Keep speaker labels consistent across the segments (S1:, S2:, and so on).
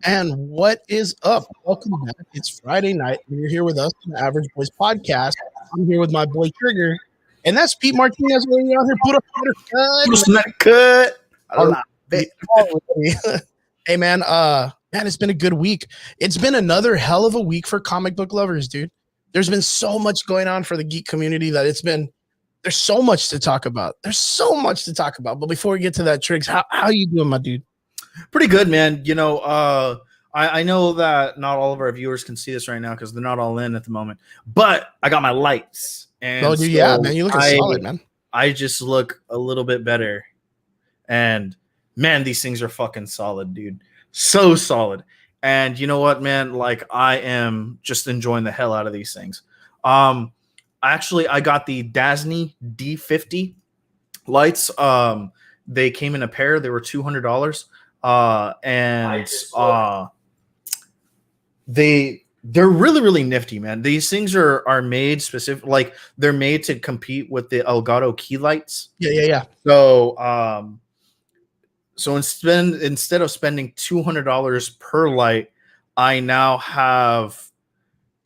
S1: And what is up? Welcome back. It's Friday night, and you're here with us on the Average Boys podcast. I'm here with my boy Trigger, and that's Pete Martinez. Where you out here? Put a
S2: Puro
S1: cut.
S2: snack cut.
S1: All
S2: Allah.
S1: right. Hey man, it's been a good week. It's been another hell of a week for comic book lovers, dude. There's been so much going on for the geek community that there's so much to talk about. There's so much to talk about. But before we get to that, Triggs, how you doing, my dude?
S2: Pretty good, man. I know that not all of our viewers can see this right now because they're not all in at the moment. But I got my lights, and
S1: Oh, dude, yeah, man, you looking solid, man.
S2: I just look a little bit better, and man, these things are fucking solid, dude. So solid. And you know what, man? Like I am just enjoying the hell out of these things. Actually, I got the Dasny D50 lights. They came in a pair. They were $200. They're really nifty, man. These things are made specific, like they're made to compete with the Elgato key lights.
S1: Yeah.
S2: So instead of spending $200 per light, I now have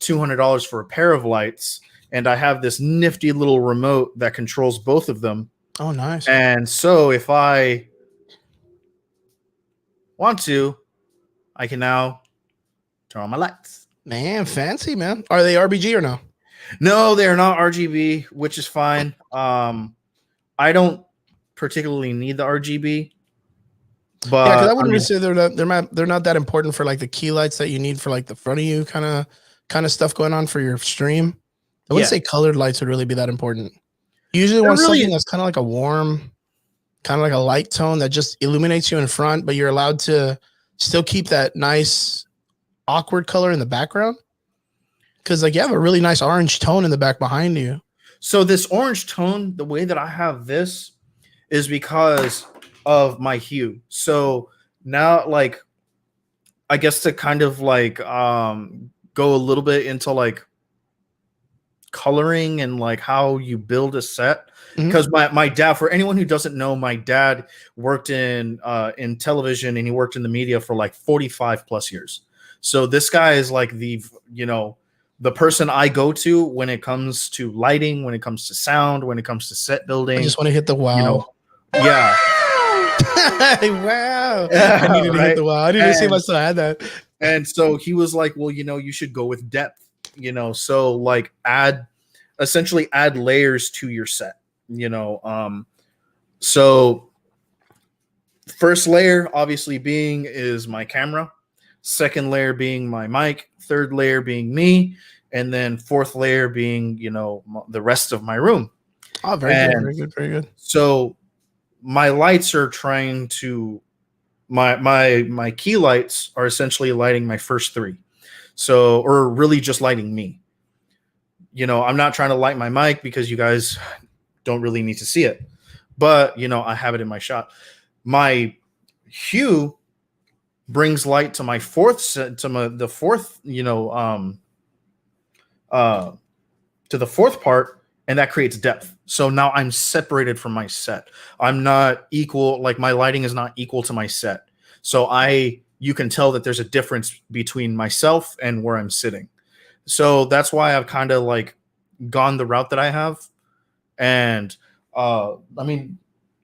S2: $200 for a pair of lights, and I have this nifty little remote that controls both of them.
S1: Oh, nice.
S2: And so if I want to, I can now turn on my lights.
S1: Man, fancy, man. Are they RBG or no?
S2: No, they're not RGB, which is fine. I don't particularly need the RGB, but
S1: yeah, because I wouldn't say they're not that important for like the key lights that you need for like the front of you kind of stuff going on for your stream. I wouldn't say colored lights would really be that important. You usually want something that's kind of like a warm, kind of like a light tone that just illuminates you in front, but you're allowed to still keep that nice awkward color in the background. Because like you have a really nice orange tone in the back behind you.
S2: So this orange tone, the way that I have this is because of my hue. So now, like, I guess to kind of like go a little bit into like coloring and like how you build a set. Because my dad, for anyone who doesn't know, my dad worked in television, and he worked in the media for like 45 plus years. So this guy is like the person I go to when it comes to lighting, when it comes to sound, when it comes to set building.
S1: I just want to hit the wow.
S2: Yeah.
S1: Wow. I needed to hit the wow. I didn't see if I still had that.
S2: And so he was like, well, you should go with depth, so like essentially add layers to your set, so first layer obviously being is my camera, second layer being my mic, third layer being me, and then fourth layer being, the rest of my room.
S1: Oh, very good.
S2: So my lights are trying to my key lights are essentially lighting my first three. So, or really just lighting me. I'm not trying to light my mic because you guys don't really need to see it. But, I have it in my shot. My hue brings light to my fourth set, to the fourth part, and that creates depth. So now I'm separated from my set. I'm not equal, like my lighting is not equal to my set. So you can tell that there's a difference between myself and where I'm sitting. So that's why I've kind of like gone the route that I have. And I mean,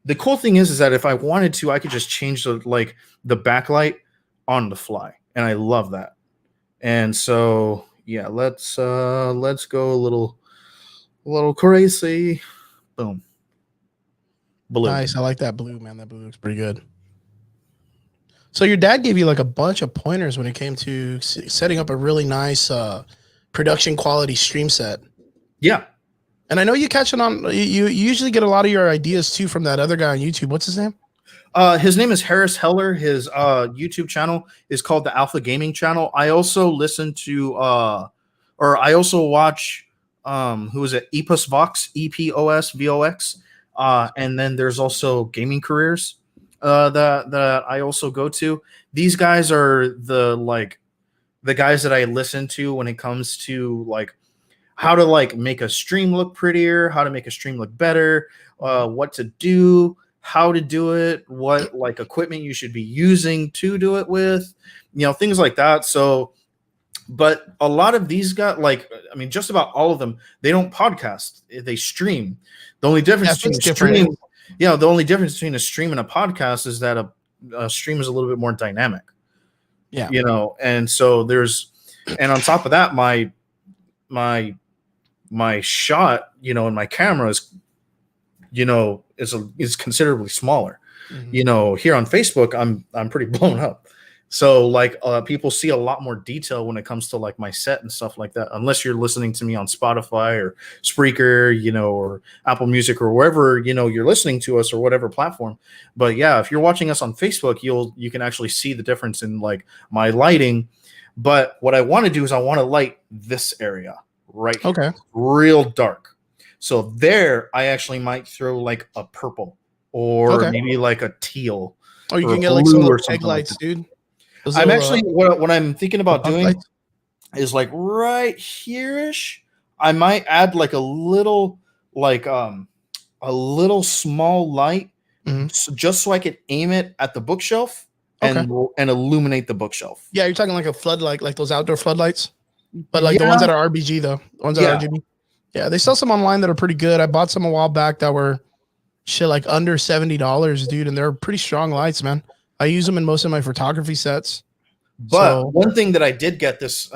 S2: the cool thing is that if I wanted to, I could just change the backlight on the fly. And I love that. And so, yeah, let's go a little crazy. Boom.
S1: Blue. Nice. I like that blue, man. That blue looks pretty good. So your dad gave you like a bunch of pointers when it came to setting up a really nice production quality stream set.
S2: Yeah.
S1: And I know you catch it on, you usually get a lot of your ideas too from that other guy on YouTube. What's his name?
S2: His name is Harris Heller. His YouTube channel is called the Alpha Gaming Channel. I also listen to, I also watch, who is it? Epos Vox, EPOS, and then there's also Gaming Careers that I also go to. These guys are the guys that I listen to when it comes to like how to like make a stream look prettier, how to make a stream look better, what to do. how to do it, what like equipment you should be using to do it with, things like that. So, but a lot of these got like, I mean, just about all of them, they don't podcast, they stream. The only difference between a stream, the only difference between a stream and a podcast is that a stream is a little bit more dynamic.
S1: Yeah.
S2: And so and on top of that, my shot, and my camera is considerably smaller.
S1: Mm-hmm.
S2: Here on Facebook, I'm pretty blown up. So like people see a lot more detail when it comes to like my set and stuff like that, unless you're listening to me on Spotify or Spreaker, or Apple Music or wherever, you're listening to us or whatever platform. But yeah, if you're watching us on Facebook, you can actually see the difference in like my lighting. But what I want to do is I want to light this area right here.
S1: Okay.
S2: Real dark. So there I actually might throw like a purple or maybe like a teal.
S1: Oh, you can get like some egg lights, dude.
S2: I'm actually what I'm thinking about doing is like right here-ish. I might add like a little small light, just so I can aim it at the bookshelf and illuminate the bookshelf.
S1: Yeah, you're talking like a floodlight, like those outdoor floodlights, but like the ones that are RBG though, the ones that are RGB. Yeah, they sell some online that are pretty good. I bought some a while back that were like under $70, dude, and they're pretty strong lights, man. I use them in most of my photography sets.
S2: But one thing that I did get this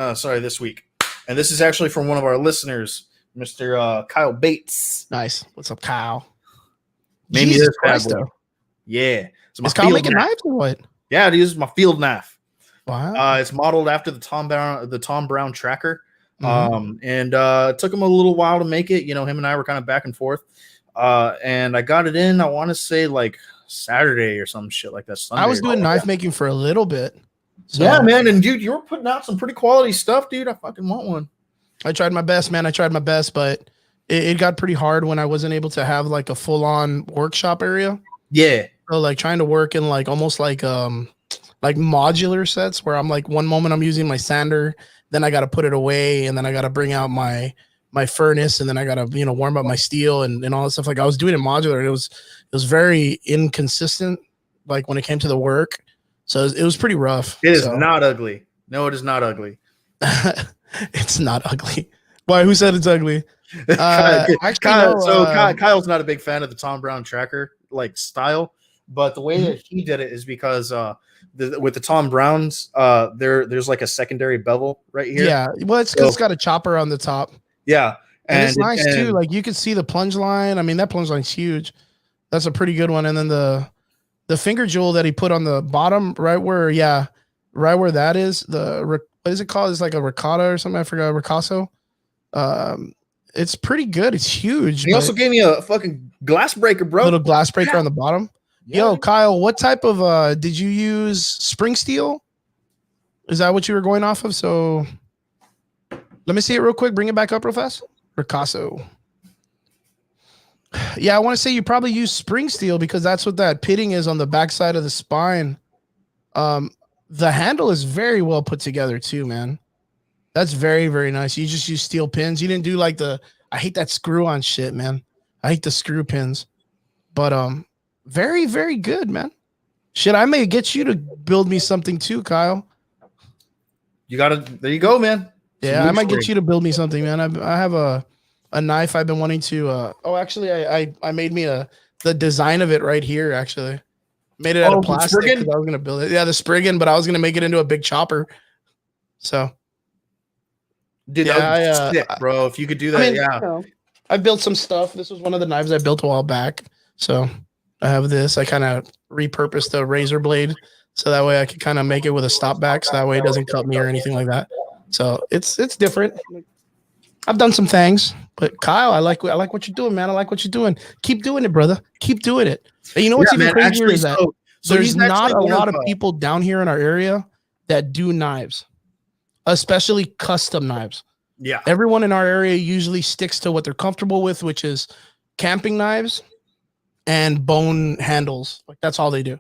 S2: week, and this is actually from one of our listeners, Mr. Kyle Bates.
S1: Nice. What's up, Kyle?
S2: Maybe this Christ, though. Yeah.
S1: So is Kyle making knives or what?
S2: Yeah, it is my field knife.
S1: Wow.
S2: It's modeled after the Tom Brown tracker. And it took him a little while to make it. Him and I were kind of back and forth. And I got it in, I want to say like Saturday or some shit like that. Sunday
S1: I was doing knife making for a little bit.
S2: So. Yeah, man. And dude, you were putting out some pretty quality stuff, dude. I fucking want one.
S1: I tried my best, man. But it got pretty hard when I wasn't able to have like a full-on workshop area.
S2: Yeah.
S1: So like trying to work in like almost like modular sets where I'm like one moment I'm using my sander, then I got to put it away, and then I got to bring out my furnace, and then I got to warm up my steel and all that stuff. Like I was doing it modular, and it was very inconsistent like when it came to the work. So it was pretty rough.
S2: It is not ugly. No, it is not ugly.
S1: It's not ugly. Why? Who said it's ugly?
S2: Kyle's not a big fan of the Tom Brown tracker like style, but the way that he did it is because with the Tom Browns, there's like a secondary bevel right here.
S1: Yeah, well, it's because it's got a chopper on the top.
S2: Yeah,
S1: and it's nice too. Like you can see the plunge line. I mean, that plunge line's huge. That's a pretty good one. And then the finger jewel that he put on the bottom, right where that is, what is it called? It's like a ricotta or something. I forgot. Ricasso. It's pretty good. It's huge.
S2: He also gave me a fucking glass breaker, bro.
S1: Little glass breaker on the bottom. Yeah. Yo, Kyle, what type of did you use spring steel? Is that what you were going off of? So let me see it real quick. Bring it back up real fast. Ricasso. Yeah, I want to say you probably use spring steel because that's what that pitting is on the backside of the spine. The handle is very well put together too, man. That's very, very nice. You just use steel pins. You didn't do like I hate that screw on shit, man. I hate the screw pins. But very, very good, man. Shit, I may get you to build me something too, Kyle.
S2: There you go, man.
S1: Yeah, I might get you to build me something, man. I have a knife I've been wanting to actually I made me the design of it right here, actually. Made it out of plastic because I was gonna build it. Yeah, the Spriggan, but I was gonna make it into a big chopper. So
S2: dude, yeah, sick, bro. If you could do that,
S1: I built some stuff. This was one of the knives I built a while back. So I have this. I kind of repurposed the razor blade so that way I could kind of make it with a stop back, so that way it doesn't cut me or anything like that. So it's different. I've done some things, but Kyle, I like what you're doing, man. I like what you're doing. Keep doing it, brother. Keep doing it. And you know what's even crazier is that there's not a lot of people down here in our area that do knives, especially custom knives.
S2: Yeah.
S1: Everyone in our area usually sticks to what they're comfortable with, which is camping knives and bone handles. Like that's all they do.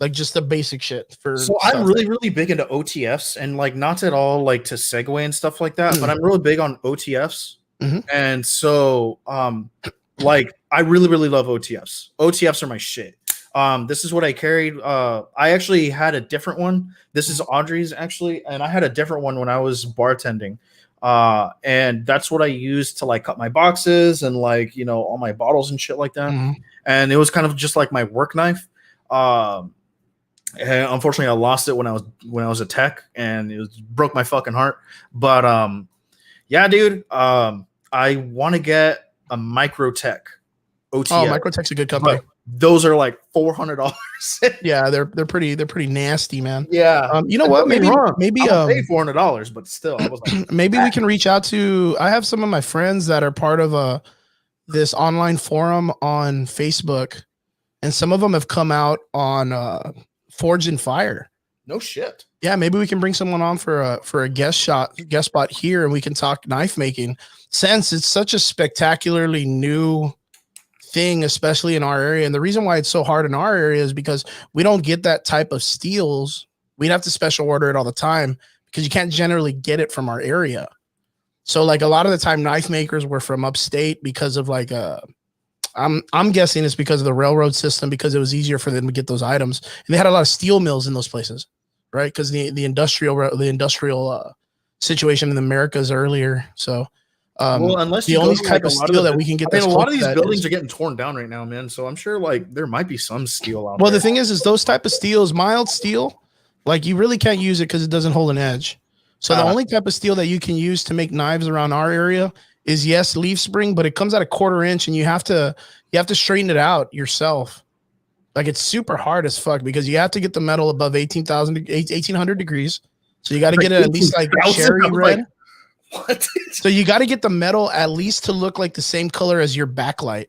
S1: Like just the basic shit for.
S2: So I'm really, really big into OTFs and like not at all like to segue and stuff like that, but I'm really big on OTFs. And so like I really, really love OTFs. OTFs are my shit. This is what I carried. I actually had a different one. This is Audrey's actually, and I had a different one when I was bartending. And that's what I used to like cut my boxes and like, you know, all my bottles and shit like that.
S1: Mm-hmm.
S2: And it was kind of just like my work knife. And unfortunately I lost it when I was a tech, and broke my fucking heart. But yeah, dude, I want to get a Microtech OTX.
S1: Oh, Microtech's a good company.
S2: Those are like $400.
S1: Yeah, they're pretty nasty, man.
S2: Yeah.
S1: You know what? Maybe
S2: I'll pay $400, but still, I was like,
S1: maybe we can reach out to. I have some of my friends that are part of this online forum on Facebook, and some of them have come out on Forge and Fire.
S2: no shit.
S1: Yeah, maybe we can bring someone on for a guest spot here, and we can talk knife making, since it's such a spectacularly new thing, especially in our area. And the reason why it's so hard in our area is because we don't get that type of steels. We'd have to special order it all the time because you can't generally get it from our area. So like a lot of the time knife makers were from upstate because of like I'm guessing it's because of the railroad system, because it was easier for them to get those items. And they had a lot of steel mills in those places, right? Because the industrial situation in the Americas earlier. So
S2: well, unless
S1: the only type of steel that we can get.
S2: I mean, a lot of these buildings are getting torn down right now, man. So I'm sure like there might be some steel out there.
S1: Well, the thing is those type of steels, mild steel, like you really can't use it because it doesn't hold an edge. So the only type of steel that you can use to make knives around our area is, yes, leaf spring, but it comes at a 1/4 inch, and you have to straighten it out yourself. Like it's super hard as fuck because you have to get the metal above 1800 degrees. So you got to get it at least like cherry red.
S2: What?
S1: So you got to get the metal at least to look like the same color as your backlight.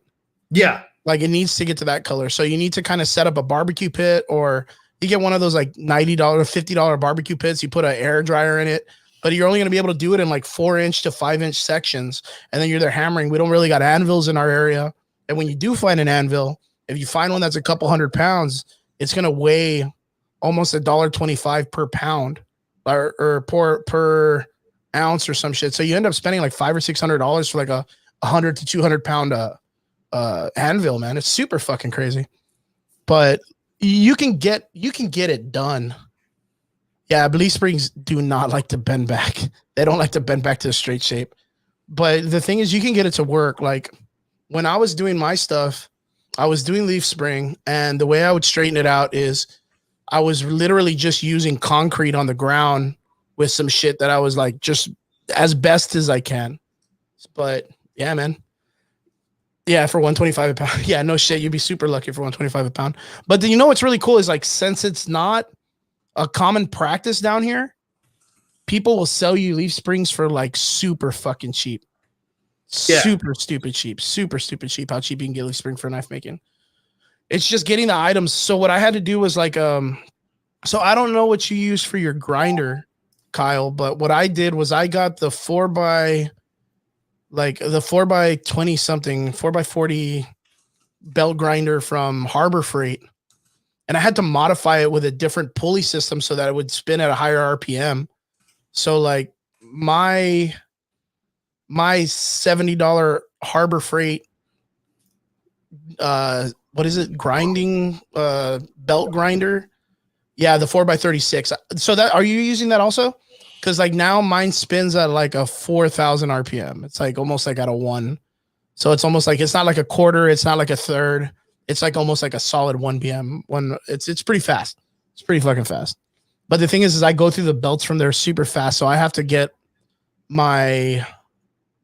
S2: Yeah.
S1: Like it needs to get to that color. So you need to kind of set up a barbecue pit, or you get one of those like $90, $50 barbecue pits. You put an air dryer in it, but you're only going to be able to do it in like 4-inch to 5-inch sections. And then you're there hammering. We don't really got anvils in our area. And when you do find an anvil, if you find one that's a couple 100 pounds, it's going to weigh almost $1.25 per pound or per ounce or some shit. So you end up spending like $500 or $600 for like a 100 to 200 pound anvil, man. It's super fucking crazy, but you can get it done. Yeah, leaf springs do not like to bend back. They don't like to bend back to a straight shape. But the thing is, you can get it to work. Like when I was doing my stuff, I was doing leaf spring, and the way I would straighten it out is I was literally just using concrete on the ground with some shit that I was like just as best as I can. But yeah, man. Yeah, for 125 a pound. Yeah, no shit. You'd be super lucky for 125 a pound. But you know what's really cool is like, since it's not a common practice down here, people will sell you leaf springs for like super fucking cheap. Yeah. Super stupid cheap. Super stupid cheap. How cheap you can get leaf spring for knife making. It's just getting the items. So what I had to do was like, so I don't know what you use for your grinder, Kyle, but what I did was I got the 4x20 something, 4x40 belt grinder from Harbor Freight. And I had to modify it with a different pulley system so that it would spin at a higher RPM. So like my $70 Harbor Freight, what is it? Grinding, belt grinder. Yeah, the 4x36. So that, are you using that also? Because like now mine spins at like a 4,000 RPM. It's like almost like at a 1. So it's almost like, it's not like a 1/4. It's not like a 1/3. It's like almost like a solid 1 PM. It's pretty fast. It's pretty fucking fast. But the thing is I go through the belts from there super fast. So I have to get my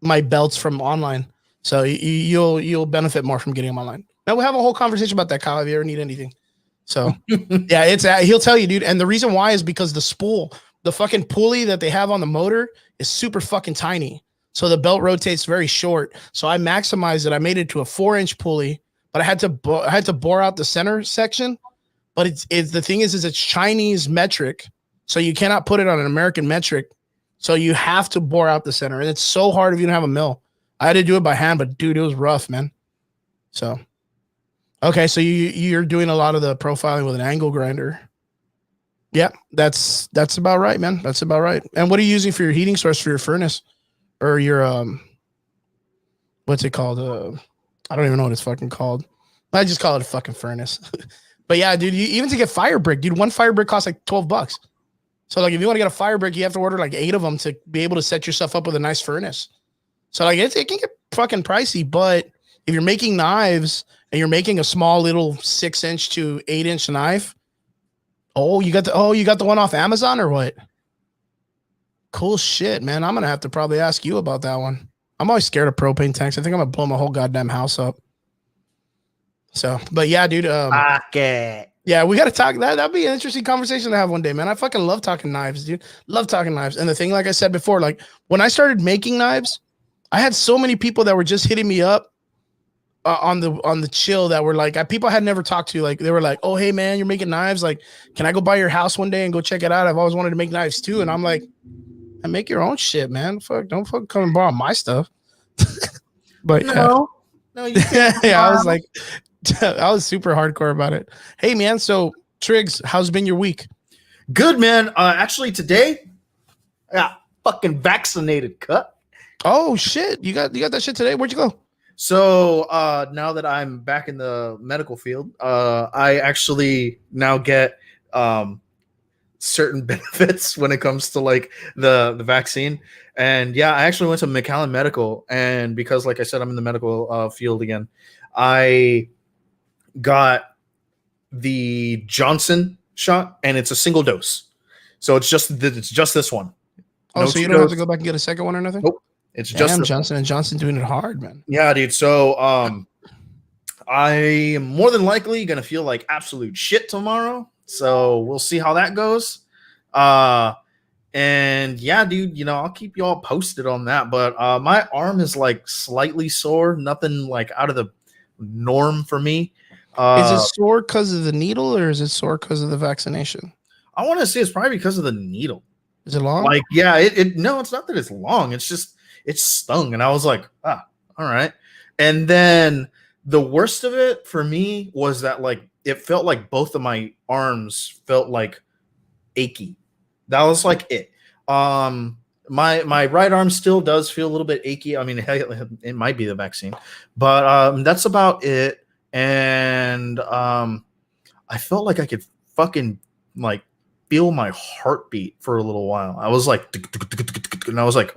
S1: belts from online. So you'll benefit more from getting them online. Now we'll have a whole conversation about that, Kyle, if you ever need anything. So yeah, he'll tell you, dude. And the reason why is because the spool, the fucking pulley that they have on the motor is super fucking tiny. So the belt rotates very short. So I maximized it. I made it to a 4-inch pulley, but I had to bore out the center section. But it's the thing is it's Chinese metric. So you cannot put it on an American metric. So you have to bore out the center. And it's so hard if you don't have a mill. I had to do it by hand, but dude, it was rough, man. So, okay. So you're doing a lot of the profiling with an angle grinder. Yeah, that's about right, man. That's about right. And what are you using for your heating source for your furnace or your, what's it called? I don't even know what it's fucking called. I just call it a fucking furnace. But yeah, dude, even to get fire brick, dude, one fire brick costs like $12. So like if you want to get a fire brick, you have to order like 8 of them to be able to set yourself up with a nice furnace. So like it can get fucking pricey, but if you're making knives and you're making a small little 6-inch to 8-inch knife, you got the one off Amazon or what? Cool shit, man. I'm gonna have to probably ask you about that one. I'm always scared of propane tanks. I think I'm gonna blow my whole goddamn house up. So, but yeah, dude.
S3: Okay.
S1: Yeah, we gotta talk. That'd be an interesting conversation to have one day, man. I fucking love talking knives, dude. Love talking knives. And the thing, like I said before, like when I started making knives, I had so many people that were just hitting me up on the chill that were like people I had never talked to. Like they were like, "Oh, hey man, you're making knives. Like, can I go by your house one day and go check it out? I've always wanted to make knives too." And I'm like, "I make your own shit, man. Don't fucking come and borrow my stuff." But
S3: No, you can't.
S1: yeah, I was like, I was super hardcore about it. Hey man, so Triggs, how's been your week?
S2: Good, man. Actually, today, I got fucking vaccinated. Cut.
S1: Oh shit, you got that shit today? Where'd you go?
S2: So now that I'm back in the medical field, I actually now get certain benefits when it comes to like the vaccine. And yeah, I actually went to McAllen Medical, and because like I said, I'm in the medical field again, I got the Johnson shot, and it's a single dose. So it's just this one.
S1: Oh, so you don't have to go back and get a second one or nothing?
S2: Nope. It's
S1: Damn,
S2: just
S1: Johnson & Johnson doing it hard, man.
S2: Yeah, dude. So I am more than likely gonna feel like absolute shit tomorrow. So we'll see how that goes. And yeah, dude, I'll keep you all posted on that. But my arm is like slightly sore, nothing like out of the norm for me.
S1: Is it sore because of the needle, or is it sore because of the vaccination?
S2: I want to say it's probably because of the needle.
S1: Is it long?
S2: Like, yeah, no, it's not that it's long. It's just it stung, and I was like, all right. And then the worst of it for me was that like it felt like both of my arms felt like achy. That was like it. My right arm still does feel a little bit achy. I mean, it might be the vaccine, but that's about it. And I felt like I could fucking like feel my heartbeat for a little while. I was like, and I was like,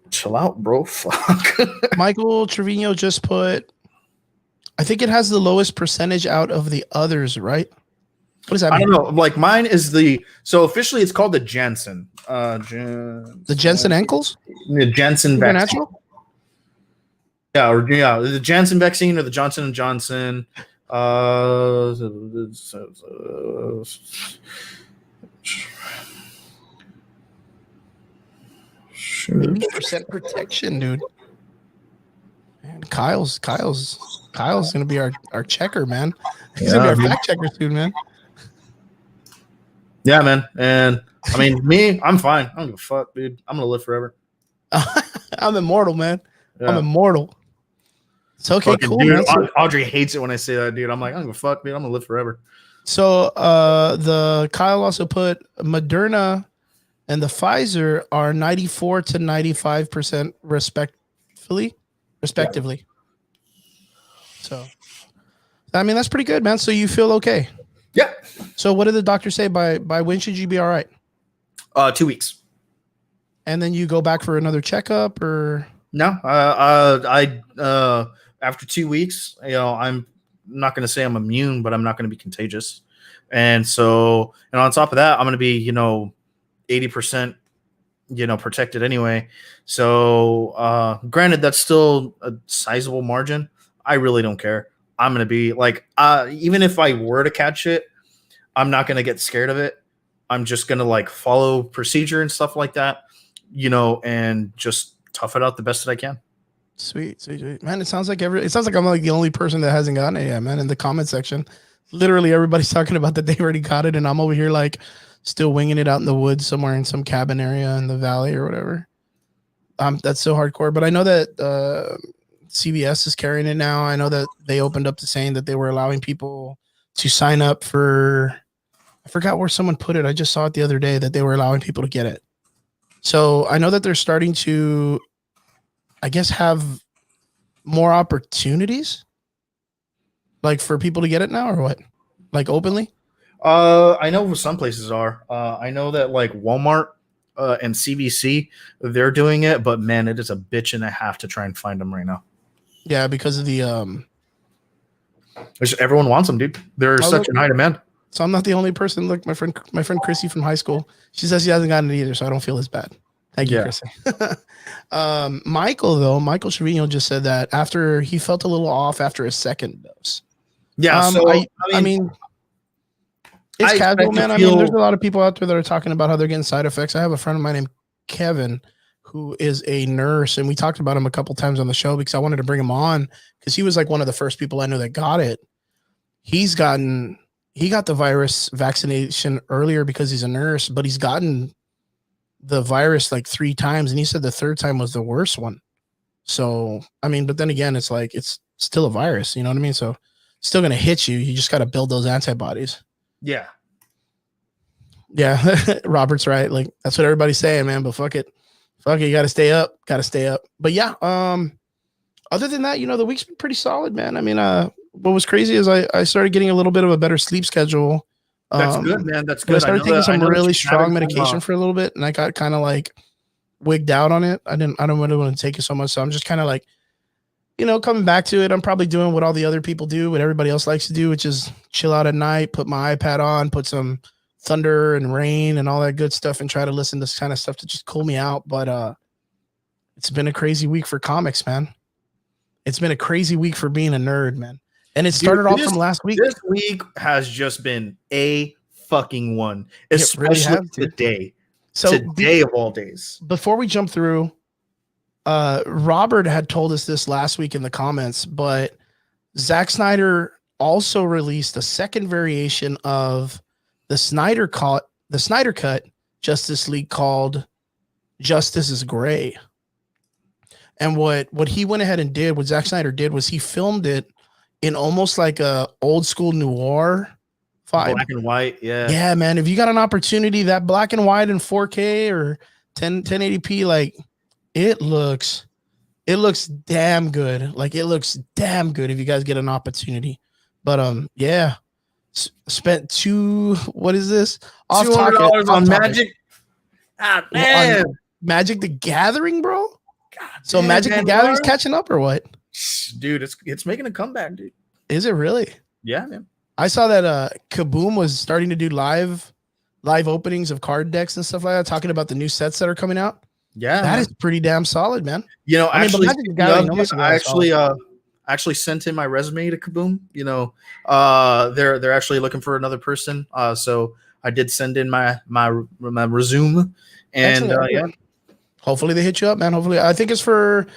S2: chill out, bro. Fuck.
S1: Michael Trevino just put, I think it has the lowest percentage out of the others, right? What does that mean?
S2: I don't know. Like mine is so officially it's called the Janssen.
S1: The Jensen ankles?
S2: The Janssen vaccine.
S1: Natural?
S2: Yeah, the Janssen vaccine or the Johnson & Johnson.
S1: Percent protection, dude. Man, Kyle's gonna be our checker, man. He's gonna be our fact checker soon, man.
S2: Yeah, man. And I mean, me, I'm fine. I don't give a fuck, dude. I'm gonna live forever.
S1: I'm immortal, man.
S2: Yeah.
S1: I'm immortal. It's okay,
S2: fucking
S1: cool,
S2: dude,
S1: man.
S2: Audrey hates it when I say that, dude. I'm like, I don't give a fuck, dude. I'm gonna live forever.
S1: So the Kyle also put Moderna and the Pfizer are 94 to 95% respectively. Yeah. So I mean that's pretty good, man. So you feel okay?
S2: Yeah.
S1: So what did the doctor say? By when should you be all right?
S2: 2 weeks.
S1: And then you go back for another checkup, or
S2: no? I after 2 weeks, I'm not going to say I'm immune, but I'm not going to be contagious. And so, and on top of that, I'm going to be, 80%, protected anyway. So, granted, that's still a sizable margin. I really don't care. I'm going to be like, even if I were to catch it, I'm not going to get scared of it. I'm just going to like follow procedure and stuff like that, and just tough it out the best that I can.
S1: Sweet. Man, it sounds like I'm like the only person that hasn't gotten it yet, man. In the comment section, literally everybody's talking about that they already got it, and I'm over here like still winging it out in the woods somewhere in some cabin area in the valley or whatever. That's so hardcore. But I know that CBS is carrying it now. I know that they opened up to saying that they were allowing people to sign up for, I forgot where someone put it. I just saw it the other day that they were allowing people to get it. So I know that they're starting to, I guess, have more opportunities like for people to get it now, or what? Like openly?
S2: I know some places are. I know that like Walmart and CVC, they're doing it, but man, it is a bitch and a half to try and find them right now.
S1: Yeah, because of the
S2: Everyone wants them, dude. They're such
S1: look,
S2: in high demand.
S1: so I'm not the only person. Look, my friend Chrissy from high school, she says she hasn't gotten it either, so I don't feel as bad. Thank you,
S2: Yeah.
S1: Chrissy. Michael Trevino just said that after he felt a little off after his second dose.
S2: Yeah,
S1: I mean, it's casual, man. I mean, there's a lot of people out there that are talking about how they're getting side effects. I have a friend of mine named Kevin, who is a nurse, and we talked about him a couple times on the show because I wanted to bring him on because he was like one of the first people I know that got it. He got the virus vaccination earlier because he's a nurse, but he's gotten the virus like 3 times, and he said the third time was the worst one. So, I mean, but then again, it's like it's still a virus, you know what I mean? So, it's still gonna hit you. You just got to build those antibodies.
S2: Yeah.
S1: Robert's right. Like that's what everybody's saying, man. But fuck it, you got to stay up. But yeah, other than that, the week's been pretty solid, man. I mean, what was crazy is I started getting a little bit of a better sleep schedule.
S2: That's good, man. That's good.
S1: I started taking some really strong medication for a little bit, and I got kind of like wigged out on it. I don't really want to take it so much, so I'm just kind of like, coming back to it. I'm probably doing what all the other people do, what everybody else likes to do, which is chill out at night, put my iPad on, put some thunder and rain and all that good stuff, and try to listen to this kind of stuff to just cool me out. But it's been a crazy week for comics, man. It's been a crazy week for being a nerd, man. And it started off from last week.
S2: This week has just been a fucking one, especially
S1: really
S2: today.
S1: So
S2: today of all days.
S1: Before we jump through, Robert had told us this last week in the comments, but Zack Snyder also released a second variation of the Snyder Cut Justice League called Justice is Gray. And what he went ahead and did, what Zack Snyder did, was he filmed it in almost like a old school noir vibe.
S2: Black and white, yeah.
S1: Yeah, man. If you got an opportunity, that black and white in 4K or 1080p, like it looks damn good. Like it looks damn good if you guys get an opportunity. But yeah. Spent what is this?
S2: $200 on Magic. Ah, man.
S1: Magic the Gathering, bro.
S2: God,
S1: so Magic the Gathering's catching up or what?
S2: Dude, it's making a comeback, dude.
S1: Is it really?
S2: Yeah, man.
S1: I saw that Kaboom was starting to do live openings of card decks and stuff like that, talking about the new sets that are coming out.
S2: Yeah,
S1: that is pretty damn solid, man.
S2: I actually sent in my resume to Kaboom. They're actually looking for another person. So I did send in my resume, and yeah.
S1: Hopefully they hit you up, man. Hopefully, I think they're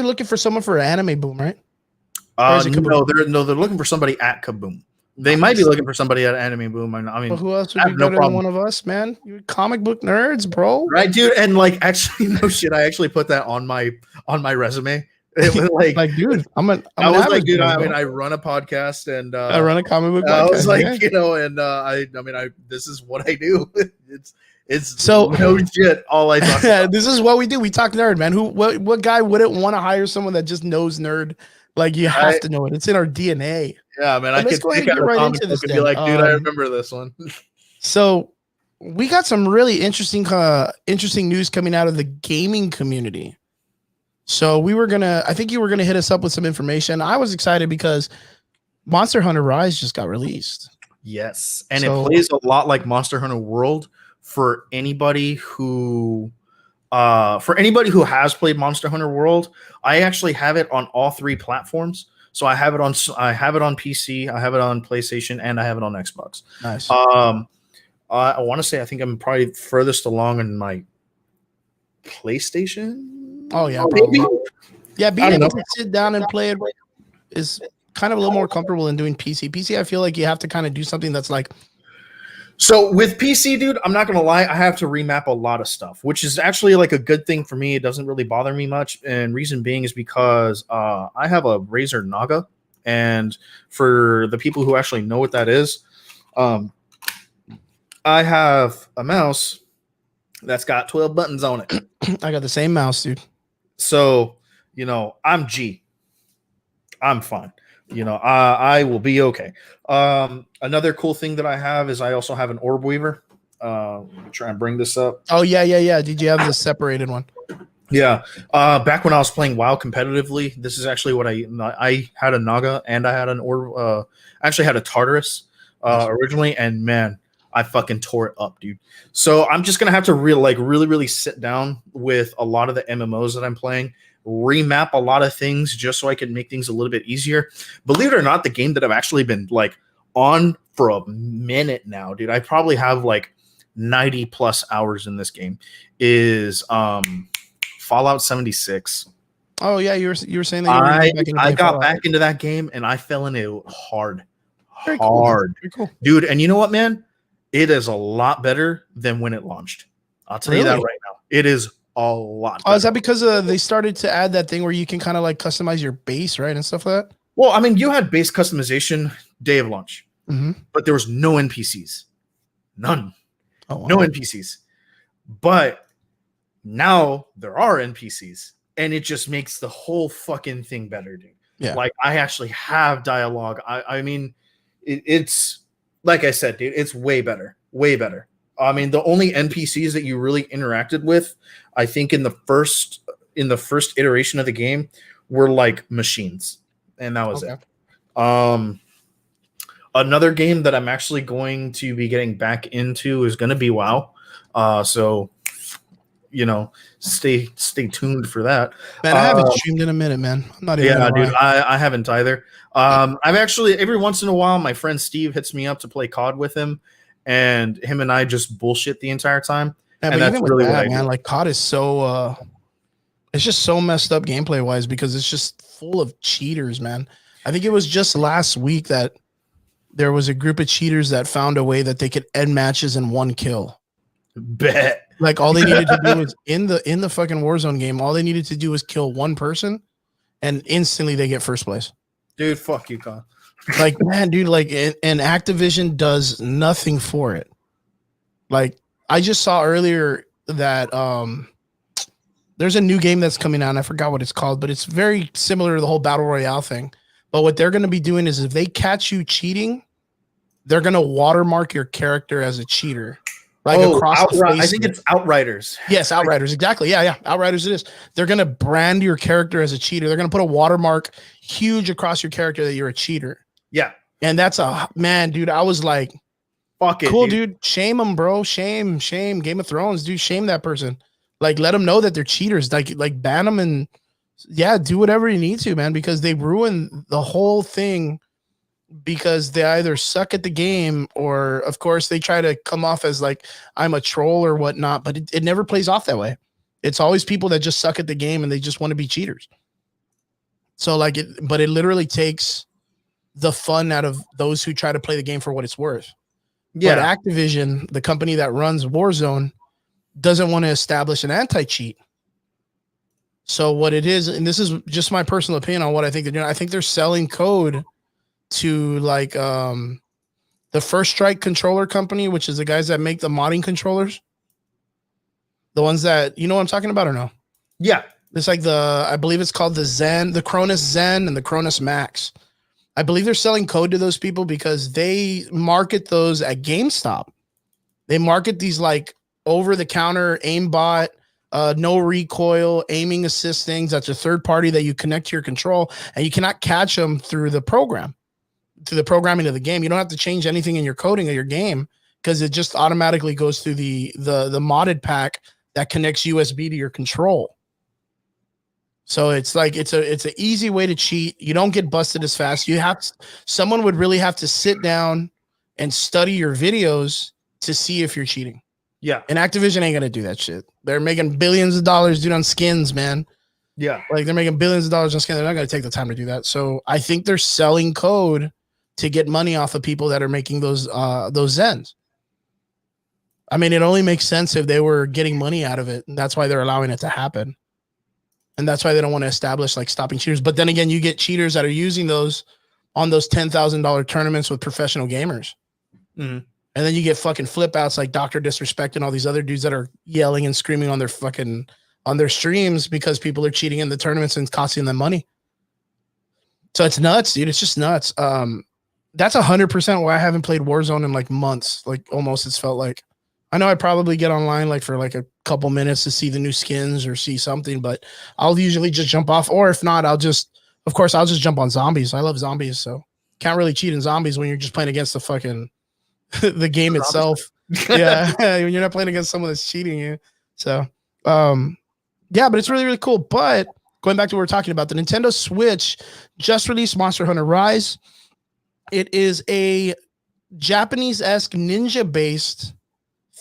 S1: looking for someone for Anime Boom, right?
S2: No, they're looking for somebody at Kaboom. They might be looking for somebody at Anime Boom. I mean,
S1: but who else would be better than one of us, man? You comic book nerds, bro.
S2: Right, dude. And like, actually, no shit. I actually put that on my resume. It was like,
S1: dude,
S2: I run a podcast and
S1: I run a comic book podcast.
S2: I was like, this is what I do. It's
S1: so
S2: no shit. All I talk about.
S1: This is what we do. We talk nerd, man. What guy wouldn't want to hire someone that just knows nerd? Like you have to know it. It's in our DNA.
S2: Yeah, man. I could take out a comic book and be like, dude, I remember this one.
S1: So we got some really interesting news coming out of the gaming community. So I think you were gonna hit us up with some information. I was excited because Monster Hunter Rise just got released.
S2: Yes, and it plays a lot like Monster Hunter World for anybody who has played Monster Hunter World. I actually have it on all 3 platforms. So I have it on PC, I have it on PlayStation, and I have it on Xbox.
S1: Nice.
S2: I want to say I think I'm probably furthest along in my PlayStation.
S1: Oh yeah, probably. Yeah, being able to sit down and play it is kind of a little more comfortable than doing PC. PC, I feel like you have to kind of do something that's like.
S2: So with PC, dude, I'm not gonna lie, I have to remap a lot of stuff, which is actually like a good thing for me. It doesn't really bother me much, and reason being is because I have a Razer Naga, and for the people who actually know what that is, I have a mouse that's got 12 buttons on it.
S1: I got the same mouse, dude.
S2: So I'm fine. You know, I will be okay. Another cool thing that I have is I also have an orb weaver. Let me try and bring this up.
S1: Oh yeah. Did you have the separated one?
S2: Yeah. Back when I was playing WoW competitively, this is actually what I had a Naga and I had an orb. Actually had a Tartarus originally, and man, I fucking tore it up, dude. So I'm just gonna have to really sit down with a lot of the MMOs that I'm playing, remap a lot of things just so I can make things a little bit easier. Believe it or not, the game that I've actually been like on for a minute now, dude, I probably have like 90 plus hours in this game, is Fallout 76.
S1: Oh yeah, you were saying that
S2: I got back into that game and I fell in it hard.
S1: Very cool. Very cool.
S2: Dude, and you know what, man? It is a lot better than when it launched. I'll tell you that right now. It is a lot better.
S1: Oh, is that because they started to add that thing where you can kind of like customize your base, right, and stuff like that?
S2: Well, I mean, you had base customization day of launch,
S1: Mm-hmm.
S2: but there was no NPCs. None.
S1: Oh, wow.
S2: No NPCs. But now there are NPCs, and it just makes the whole fucking thing better, dude.
S1: Yeah.
S2: Like, I actually have dialogue. I mean, it's like I said, dude, it's way better. Way better. I mean, the only NPCs that you really interacted with, I think in the first iteration of the game, were like machines. And that was it. Another game that I'm actually going to be getting back into is going to be WoW. So, you know, stay tuned for that.
S1: Man, I haven't streamed in a minute, man. I'm not even.
S2: Yeah, dude, I haven't either. I've actually, every once in a while, my friend Steve hits me up to play COD with him, and him and I just bullshit the entire time.
S1: Yeah,
S2: and
S1: but
S2: that's
S1: even with
S2: really
S1: that,
S2: what I
S1: man,
S2: do.
S1: like COD is so it's just so messed up gameplay wise because it's just full of cheaters, man. I think it was just last week that there was a group of cheaters that found a way that they could end matches in one kill.
S2: Bet.
S1: Like all they needed to do was in the fucking Warzone game, all they needed to do was kill one person, and instantly they get first place.
S2: Dude, fuck you, Con.
S1: Like, man, dude, like, and Activision does nothing for it. Like, I just saw earlier that there's a new game that's coming out, and I forgot what it's called, but it's very similar to the whole Battle Royale thing. But what they're going to be doing is if they catch you cheating, they're going to watermark your character as a cheater. Like across the face.
S2: I think it's Outriders.
S1: Yes, Outriders. Exactly. Yeah. Outriders it is. They're going to brand your character as a cheater. They're going to put a watermark huge across your character that you're a cheater.
S2: Yeah.
S1: And that's man, dude. I was like,
S2: fuck it.
S1: Cool, dude. Shame them, bro. Shame. Game of Thrones, dude. Shame that person. Like, let them know that they're cheaters. Like ban them and do whatever you need to, man, because they ruin the whole thing because they either suck at the game or, of course, they try to come off as like I'm a troll or whatnot, but it never plays off that way. It's always people that just suck at the game and they just want to be cheaters. So like it literally takes the fun out of those who try to play the game for what it's worth. Yeah. But Activision, the company that runs Warzone, doesn't want to establish an anti-cheat. So what it is, and this is just my personal opinion on what I think they're doing, I think they're selling code to like the First Strike controller company, which is the guys that make the modding controllers. The ones that, you know what I'm talking about or no?
S2: Yeah.
S1: It's like I believe it's called the Zen, the Cronus Zen and the Cronus Max. I believe they're selling code to those people because they market those at GameStop. They market these like over-the-counter aimbot, no recoil, aiming assist things. That's a third party that you connect to your control, and you cannot catch them through the program, through the programming of the game. You don't have to change anything in your coding of your game because it just automatically goes through the modded pack that connects USB to your control. So it's like it's an easy way to cheat. You don't get busted as fast. Someone would really have to sit down and study your videos to see if you're cheating.
S2: Yeah.
S1: And Activision ain't gonna do that shit. They're making billions of dollars, dude, on skins, man.
S2: Yeah.
S1: Like they're making billions of dollars on skins. They're not gonna take the time to do that. So I think they're selling code to get money off of people that are making those Zens. I mean, it only makes sense if they were getting money out of it, and that's why they're allowing it to happen. And that's why they don't want to establish like stopping cheaters. But then again, you get cheaters that are using those on those $10,000 tournaments with professional gamers.
S2: Mm-hmm.
S1: And then you get fucking flip outs like Dr. Disrespect and all these other dudes that are yelling and screaming on their streams because people are cheating in the tournaments and costing them money. So it's nuts, dude. It's just nuts. That's 100% why I haven't played Warzone in like months. Like almost, it's felt like. I know I probably get online like for like a couple minutes to see the new skins or see something, but I'll usually just jump off. Or if not, I'll just jump on zombies. I love zombies, so can't really cheat in zombies when you're just playing against the fucking the game itself. Yeah, when you're not playing against someone that's cheating you. So, yeah, but it's really, really cool. But going back to what we're talking about, the Nintendo Switch just released Monster Hunter Rise. It is a Japanese-esque ninja-based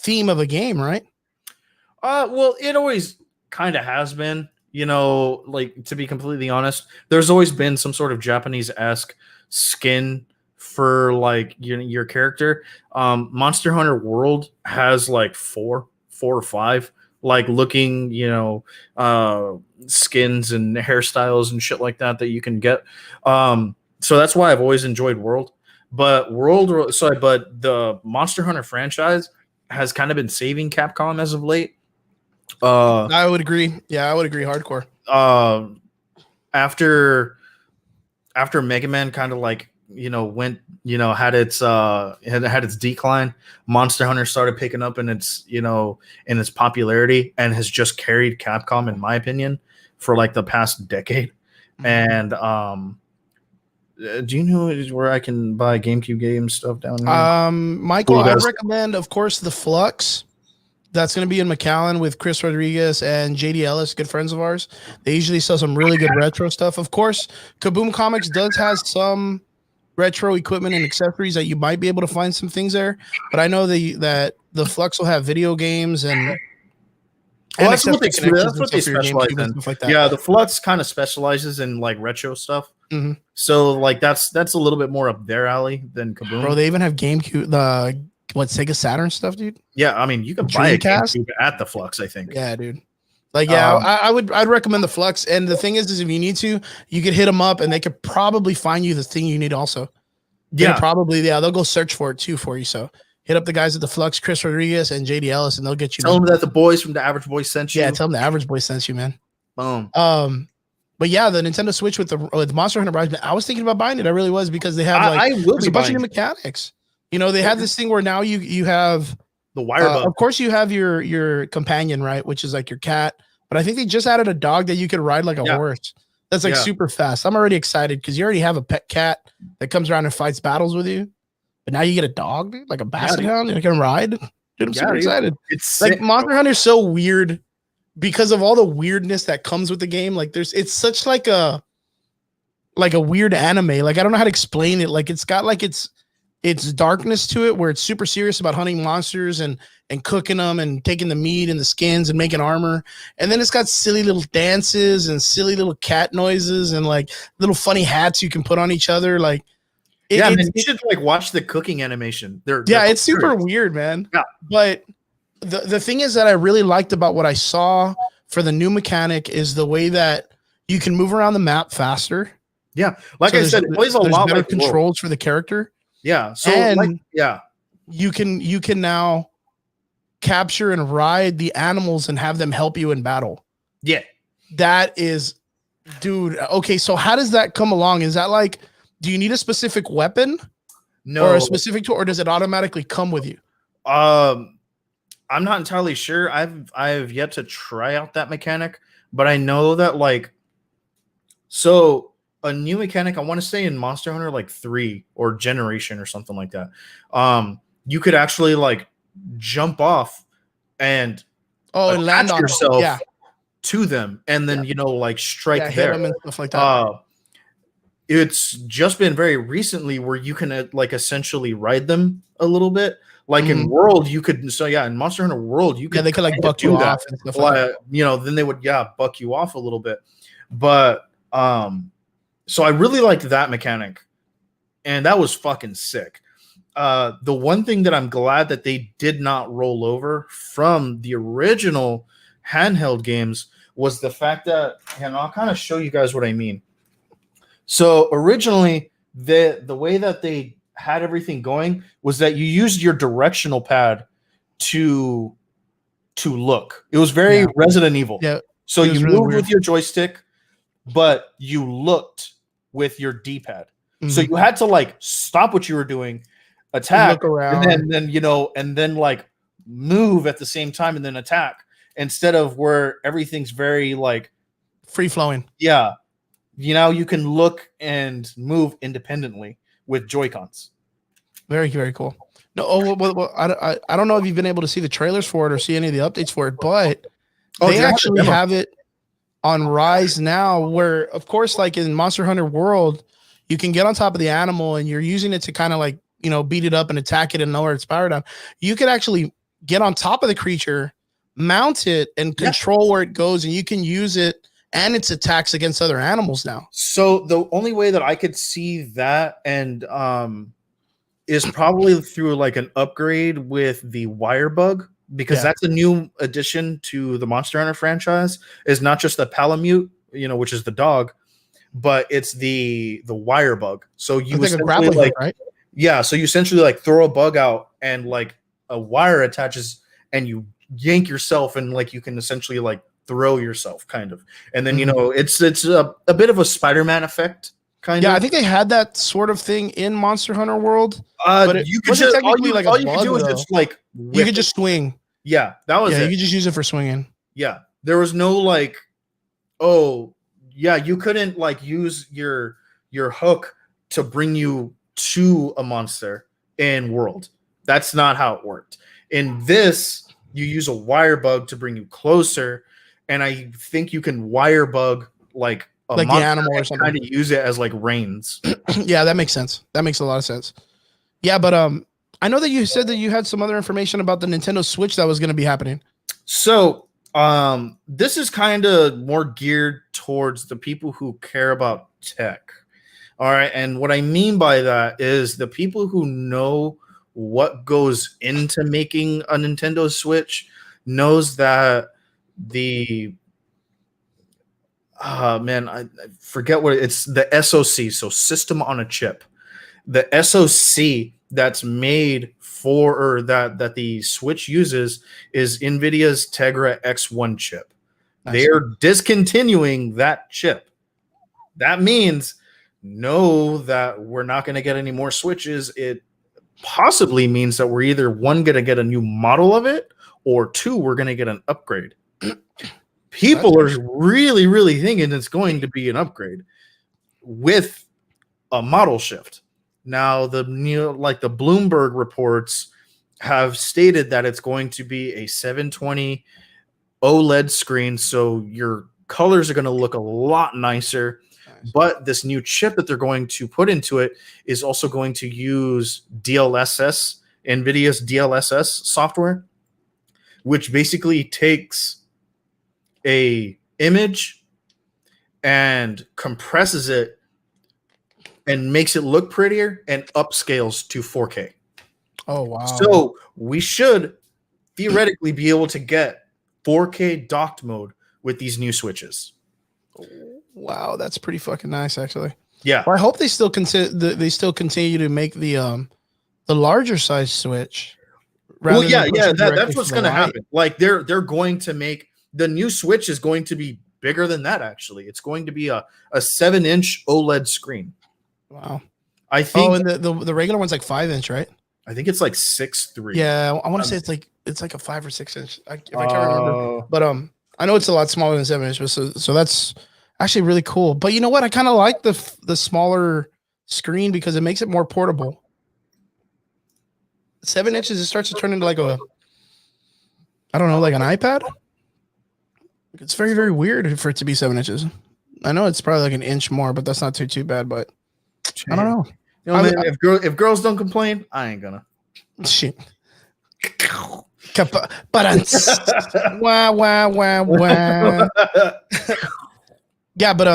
S1: theme of a game, right?
S2: Well, it always kind of has been, you know, like to be completely honest, there's always been some sort of Japanese-esque skin for like your character. Monster Hunter World has like four or five like looking, you know, skins and hairstyles and shit like that you can get. So that's why I've always enjoyed World. But but the Monster Hunter franchise has kind of been saving Capcom as of late.
S1: I would agree. Yeah, I would agree hardcore.
S2: After Mega Man kind of like, you know, went, you know, had its decline, Monster Hunter started picking up in its, you know, in its popularity and has just carried Capcom, in my opinion, for like the past decade. And do you know where I can buy GameCube game stuff down here?
S1: Michael, I recommend, of course, the Flux. That's going to be in McAllen with Chris Rodriguez and JD Ellis, good friends of ours. They usually sell some really good retro stuff. Of course, Kaboom Comics does has some retro equipment and accessories that you might be able to find some things there. But I know that the Flux will have video games and
S2: that's what they specialize in.
S1: Like that.
S2: Yeah, the Flux kind of specializes in like retro stuff.
S1: Mm-hmm.
S2: So like that's a little bit more up their alley than Kaboom.
S1: Bro, they even have GameCube, Sega Saturn stuff, dude.
S2: Yeah, I mean you can buy a GameCube at the Flux, I think.
S1: Yeah, dude. Like, yeah, I'd recommend the Flux. And the thing is if you need to, you could hit them up and they could probably find you the thing you need also. They'll go search for it too for you. So hit up the guys at the Flux, Chris Rodriguez and JD Ellis, and they'll get you.
S2: Tell them that the boys from the Average Boys sent you.
S1: Yeah, tell them the Average Boys sent you, man.
S2: Boom.
S1: But yeah, the Nintendo Switch with Monster Hunter Rise, I was thinking about buying it. I really was, because they have a bunch of new mechanics. You know, they have this thing where now you have
S2: the wire bug.
S1: Of course, you have your companion, right, which is like your cat. But I think they just added a dog that you could ride like a horse. That's like super fast. I'm already excited because you already have a pet cat that comes around and fights battles with you. But now you get a dog, dude, like a basset hound, and you can ride. Dude, I'm super excited.
S2: It's
S1: like
S2: sick,
S1: Monster Hunter is so weird because of all the weirdness that comes with the game. Like it's such like a weird anime. Like I don't know how to explain it. Like it's got like its darkness to it where it's super serious about hunting monsters and cooking them and taking the meat and the skins and making armor. And then it's got silly little dances and silly little cat noises and like little funny hats you can put on each other. Like,
S2: you should like watch the cooking animation.
S1: It's super weird, man.
S2: Yeah.
S1: But the thing is that I really liked about what I saw for the new mechanic is the way that you can move around the map faster.
S2: Yeah. Like I said, it plays a lot
S1: better
S2: like
S1: controls for the character.
S2: Yeah. So
S1: you can now capture and ride the animals and have them help you in battle.
S2: Yeah.
S1: That is, dude. Okay. So how does that come along? Is that like, do you need a specific weapon?
S2: No.
S1: Or a specific tool, or does it automatically come with you?
S2: I'm not entirely sure. I've yet to try out that mechanic, but I know that like, so a new mechanic, I want to say in Monster Hunter like 3 or Generation or something like that. You could actually like jump off and
S1: and land on
S2: yourself to them, and then like strike there
S1: and stuff like that.
S2: It's just been very recently where you can like essentially ride them a little bit. Like in World, you could. So yeah, in Monster Hunter World, you could.
S1: They could like buck you off and stuff like that.
S2: Then they would buck you off a little bit, but so I really liked that mechanic, and that was fucking sick. The one thing that I'm glad that they did not roll over from the original handheld games was the fact that, and I'll kind of show you guys what I mean. So originally, the way that they had everything going was that you used your directional pad to look. It was very Resident Evil.
S1: Yeah.
S2: So you moved with your joystick, but you looked with your D-pad.
S1: Mhm.
S2: So you had to like stop what you were doing, attack,
S1: Look around.
S2: and then and then like move at the same time and then attack, instead of where everything's very like
S1: free flowing.
S2: yeah, you can look and move independently with Joy-Cons.
S1: Very, very cool. No, well, I don't know if you've been able to see the trailers for it or see any of the updates for it, but they actually have it on Rise now, where, of course, like in Monster Hunter World, you can get on top of the animal and you're using it to kind of like, beat it up and attack it and know where it's powered on. You could actually get on top of the creature, mount it, and control where it goes, and you can use it and its attacks against other animals now.
S2: So the only way that I could see that and is probably through like an upgrade with the wire bug, because that's a new addition to the Monster Hunter franchise. Is not just the Palamute, which is the dog, but it's the wire bug. So you
S1: like a grappling hook, right?
S2: Yeah, so you essentially like throw a bug out and like a wire attaches and you yank yourself, and like you can essentially like throw yourself kind of. And then it's a bit of a Spider-Man effect.
S1: Yeah, I think they had that sort of thing in Monster Hunter World. But
S2: you could just all you could do is just like
S1: you could just swing.
S2: Yeah, that was it.
S1: You could just use it for swinging.
S2: Yeah, there was no like, you couldn't like use your hook to bring you to a monster in World. That's not how it worked. In this, you use a wire bug to bring you closer, and I think you can wire bug like
S1: the animal or something.
S2: Kind of use it as like reins.
S1: Yeah, that makes sense. That makes a lot of sense. Yeah, but I know that you said that you had some other information about the Nintendo Switch that was going to be happening.
S2: So this is kind of more geared towards the people who care about tech. All right, and what I mean by that is the people who know what goes into making a Nintendo Switch knows that the I forget what it's, the SoC, so system on a chip. The SoC that's made for, or that the Switch uses, is NVIDIA's Tegra X1 chip. Nice. They're discontinuing that chip. That means know that we're not going to get any more Switches. It possibly means that we're either one going to get a new model of it, or two, we're going to get an upgrade. People are really, really thinking it's going to be an upgrade with a model shift. Now, the Bloomberg reports have stated that it's going to be a 720 OLED screen, so your colors are going to look a lot nicer. Nice. But this new chip that they're going to put into it is also going to use DLSS, NVIDIA's DLSS software, which basically takes a image and compresses it and makes it look prettier and upscales to 4K.
S1: Oh, wow.
S2: So we should theoretically be able to get 4K docked mode with these new Switches.
S1: Wow, that's pretty fucking nice, actually.
S2: Yeah.
S1: Well, I hope they still continue to make the larger size Switch.
S2: Well, that's what's going to happen. Like they're going to make the new Switch is going to be bigger than that. Actually, it's going to be a 7-inch OLED screen.
S1: Wow.
S2: I think.
S1: Oh, and the regular one's like 5-inch, right?
S2: I think it's like 6'3".
S1: Yeah, I want to say it's like a 5 or 6 inch. If I can't remember, but I know it's a lot smaller than 7 inch. So that's actually really cool. But you know what? I kind of like the smaller screen because it makes it more portable. 7 inches, it starts to turn into like like an iPad. It's very, very weird for it to be 7 inches. I know it's probably like an inch more, but that's not too bad. But I don't know.
S2: You know, man, if girls don't complain, I ain't gonna.
S1: Shit. Wow. Yeah, but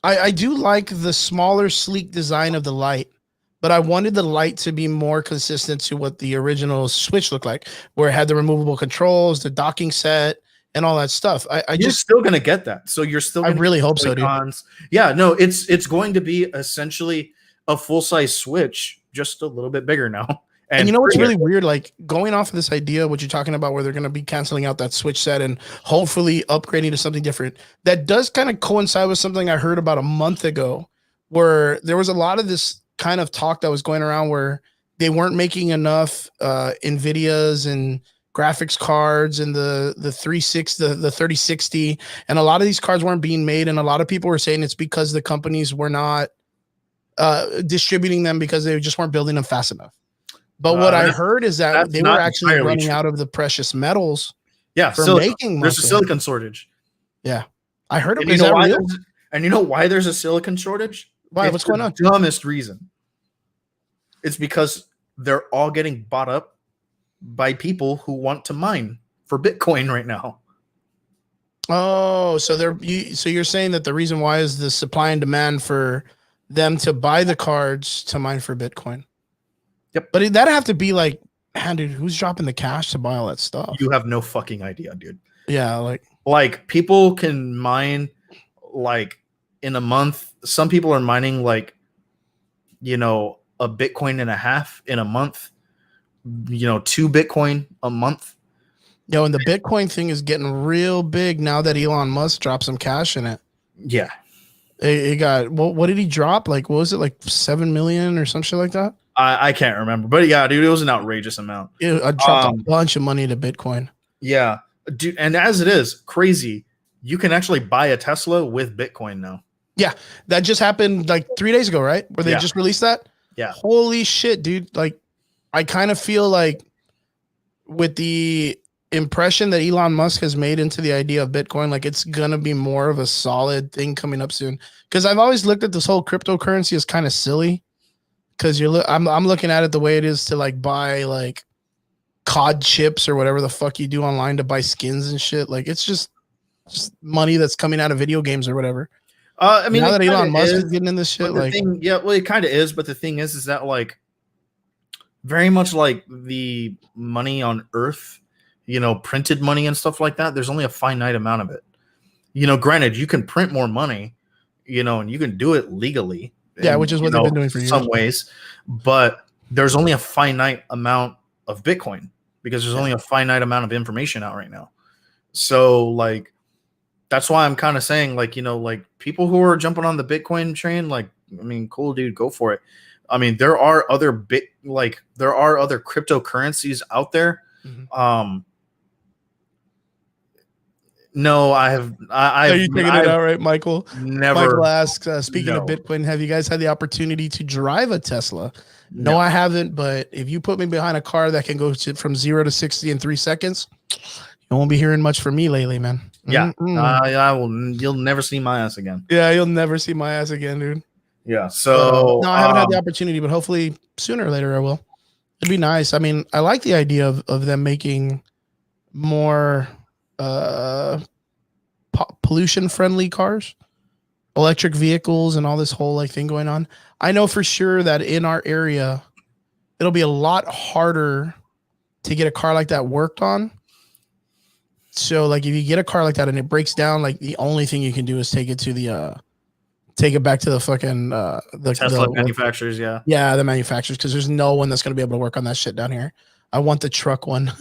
S1: I do like the smaller, sleek design of the light. But I wanted the light to be more consistent to what the original Switch looked like, where it had the removable controls, the docking set, and all that stuff. You're
S2: still gonna get that. So you're still.
S1: I really hope so, dude.
S2: Yeah, no, it's going to be essentially a full-size Switch, just a little bit bigger now.
S1: And you know what's really weird? Like going off of this idea, what you're talking about, where they're going to be canceling out that Switch set and hopefully upgrading to something different. That does kind of coincide with something I heard about a month ago, where there was a lot of this kind of talk that was going around where they weren't making enough NVIDIAs and graphics cards and the 3060, and a lot of these cards weren't being made, and a lot of people were saying it's because the companies were not distributing them because they just weren't building them fast enough. But what I heard is that they were actually running out of the precious metals.
S2: Yeah,
S1: for making
S2: there's a silicon shortage.
S1: Yeah, I heard it.
S2: And you know why? And you know why there's a silicon shortage?
S1: Why? What's going on?
S2: Dumbest reason. It's because they're all getting bought up by people who want to mine for Bitcoin right now.
S1: Oh, so so you're saying that the reason why is the supply and demand for them to buy the cards to mine for Bitcoin.
S2: Yep.
S1: But that'd have to be like, man, dude, who's dropping the cash to buy all that stuff?
S2: You have no fucking idea, dude.
S1: Yeah,
S2: like people can mine like in a month. Some people are mining like, you know, a Bitcoin and a half in a month, you know, 2 Bitcoin a month.
S1: Yo, and the Bitcoin thing is getting real big now that Elon Musk dropped some cash in it.
S2: Yeah.
S1: It got, what did he drop? Like, what was it, like 7 million or some shit like that?
S2: I can't remember, but yeah, dude, it was an outrageous amount.
S1: I dropped a bunch of money to Bitcoin.
S2: Yeah, dude, and as it is crazy, you can actually buy a Tesla with Bitcoin now.
S1: Yeah, that just happened like 3 days ago, right? Where they just released that?
S2: Yeah.
S1: Holy shit, dude. Like, I kind of feel like with the impression that Elon Musk has made into the idea of Bitcoin, like it's going to be more of a solid thing coming up soon. Because I've always looked at this whole cryptocurrency as kind of silly. Because I'm looking at it the way it is to like buy like COD chips or whatever the fuck you do online to buy skins and shit. Like it's just money that's coming out of video games or whatever.
S2: I mean,
S1: now that Elon Musk is getting in this shit, like
S2: it kind of is. But the thing is that like very much like the money on Earth, you know, printed money and stuff like that. There's only a finite amount of it. You know, granted, you can print more money, you know, and you can do it legally.
S1: Yeah, which is what they've been doing for years.
S2: Some ways, but there's only a finite amount of Bitcoin because there's only a finite amount of information out right now. So, like, that's why I'm kind of saying, like, you know, like people who are jumping on the Bitcoin train, like, I mean, cool, dude, go for it. I mean, there are other cryptocurrencies out there. Mm-hmm. No, I have.
S1: Are you taking it out, right, Michael?
S2: Never.
S1: Michael asks, speaking of Bitcoin, have you guys had the opportunity to drive a Tesla? No, I haven't. But if you put me behind a car that can go from 0 to 60 in 3 seconds, you won't be hearing much from me lately, man.
S2: Yeah, I will. You'll never see my ass again.
S1: Yeah, you'll never see my ass again, dude.
S2: Yeah. So
S1: no, I haven't had the opportunity, but hopefully sooner or later I will. It'd be nice. I mean, I like the idea of them making more pollution friendly cars, electric vehicles, and all this whole like thing going on. I know for sure that in our area it'll be a lot harder to get a car like that worked on. So like if you get a car like that and it breaks down, like the only thing you can do is take it back to the fucking the
S2: Tesla manufacturers.
S1: Yeah, the manufacturers, because there's no one that's going to be able to work on that shit down here. I want the truck one.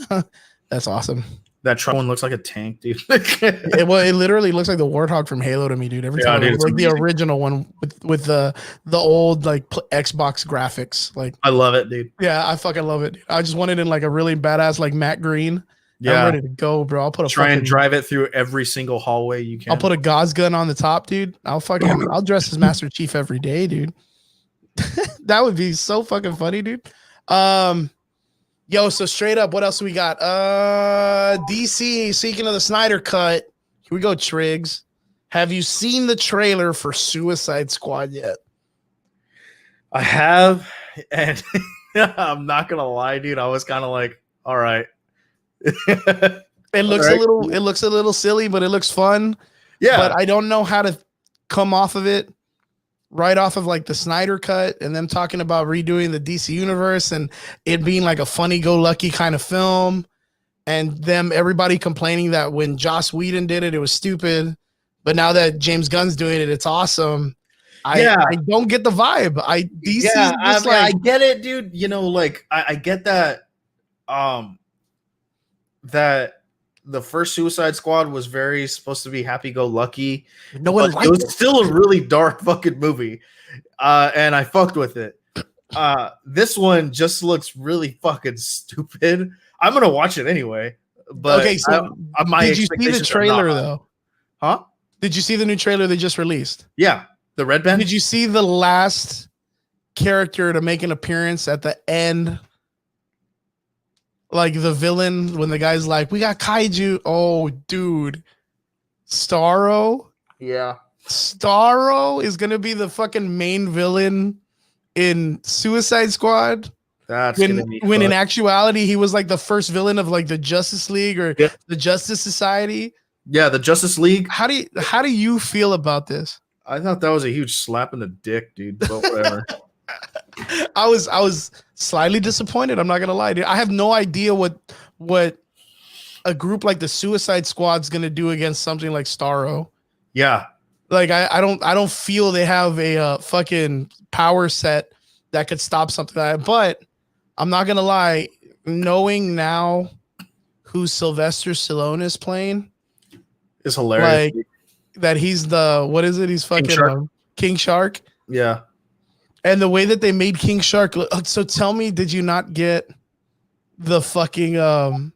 S1: That's awesome.
S2: That truck one looks like a tank, dude.
S1: it literally looks like the Warthog from Halo to me, dude. Every time, dude, like the original one with the old like Xbox graphics. Like,
S2: I love it, dude.
S1: Yeah, I fucking love it. I just want it in like a really badass like matte green. Yeah, I'm ready to go, bro. I'll put
S2: and drive it through every single hallway you can.
S1: I'll put a Gauss gun on the top, dude. I'll dress as Master Chief every day, dude. That would be so fucking funny, dude. Yo, so straight up, what else we got? DC, speaking of the Snyder Cut, here we go, Triggs. Have you seen the trailer for Suicide Squad yet?
S2: I have, and I'm not gonna lie, dude. I was kind of like, all right.
S1: It looks a little silly, but it looks fun.
S2: Yeah.
S1: But I don't know how to come off of it. Right off of like the Snyder Cut and them talking about redoing the DC universe and it being like a funny-go-lucky kind of film, and everybody complaining that when Joss Whedon did it, it was stupid, but now that James Gunn's doing it, it's awesome. I don't get the vibe. I
S2: get it, dude. You know, like I get that. That the first Suicide Squad was very supposed to be happy-go-lucky.
S3: No one
S2: But
S3: liked
S2: it was
S3: it.
S2: still a really dark fucking movie, and I fucked with it. This one just looks really fucking stupid. I'm gonna watch it anyway. But
S1: Okay, so
S2: my
S1: did you see the
S2: expectations are
S1: trailer
S2: not high.
S1: though?
S2: Huh?
S1: Did you see the new trailer they just released?
S2: Yeah, the Red Band.
S1: Did you see the last character to make an appearance at the end? Like the villain, when the guy's like, "We got kaiju." Oh, dude, Starro.
S2: Yeah.
S1: Starro is gonna be the fucking main villain in Suicide Squad.
S2: That's
S1: When
S2: gonna be
S1: in
S2: fun.
S1: actuality he was like the first villain of like the Justice League or
S2: Yeah.
S1: the Justice Society.
S2: Yeah, the Justice League.
S1: How do you feel about this?
S2: I thought that was a huge slap in the dick, dude. But whatever.
S1: I was slightly disappointed. I'm not gonna lie, dude. I have no idea what a group like the Suicide Squad's gonna do against something like Starro.
S2: Yeah.
S1: Like I don't feel they have a fucking power set that could stop something like that. But I'm not gonna lie, knowing now who Sylvester Stallone is playing,
S2: It's hilarious.
S1: like that he's the what is it? He's fucking
S2: Shark.
S1: King Shark.
S2: Yeah.
S1: And the way that they made King Shark look, so tell me, did you not get the fucking who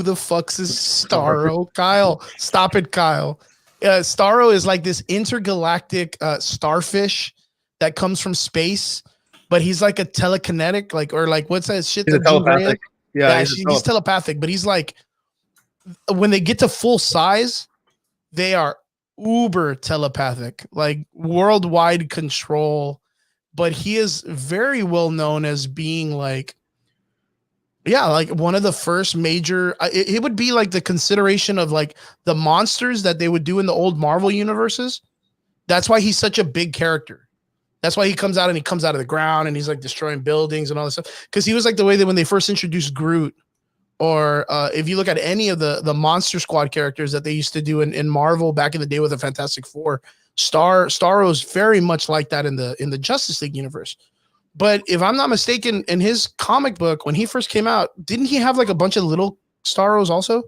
S1: the fuck's is Starro? Kyle, stop it, Kyle. Starro is like this intergalactic starfish that comes from space, but he's like a telekinetic, like or like what's that shit?
S2: He's a
S1: that Jean Grey is?
S2: telepathic. Yeah,
S1: he's telepathic, but he's like when they get to full size, they are uber telepathic, like worldwide control. But he is very well known as being like, yeah, like one of the first major. It would be like the consideration of like the monsters that they would do in the old Marvel universes. That's why he's such a big character. That's why he comes out of the ground and he's like destroying buildings and all this stuff. Because he was like the way that when they first introduced Groot, or if you look at any of the Monster Squad characters that they used to do in Marvel back in the day with the Fantastic Four, Starro is very much like that in the Justice League universe. But if I'm not mistaken, in his comic book when he first came out, didn't he have like a bunch of little Starros also?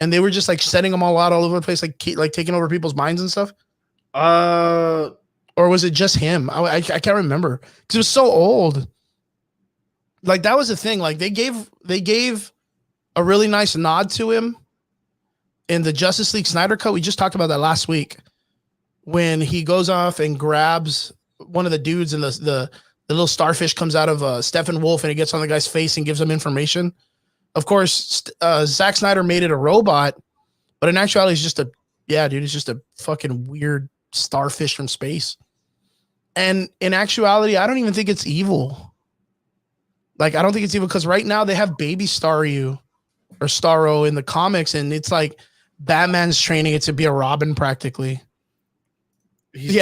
S1: And they were just like setting them all out all over the place, like taking over people's minds and stuff. Or was it just him? I can't remember because it was so old. Like that was the thing. Like they gave a really nice nod to him in the Justice League Snyder Cut. We just talked about that last week when he goes off and grabs one of the dudes and the little starfish comes out of Steppenwolf and it gets on the guy's face and gives him information. Of course, Zack Snyder made it a robot, but in actuality, it's just it's just a fucking weird starfish from space. And in actuality, I don't even think it's evil. Like, I don't think it's evil because right now they have baby Starro in the comics, and it's like Batman's training it to be a Robin practically.
S2: He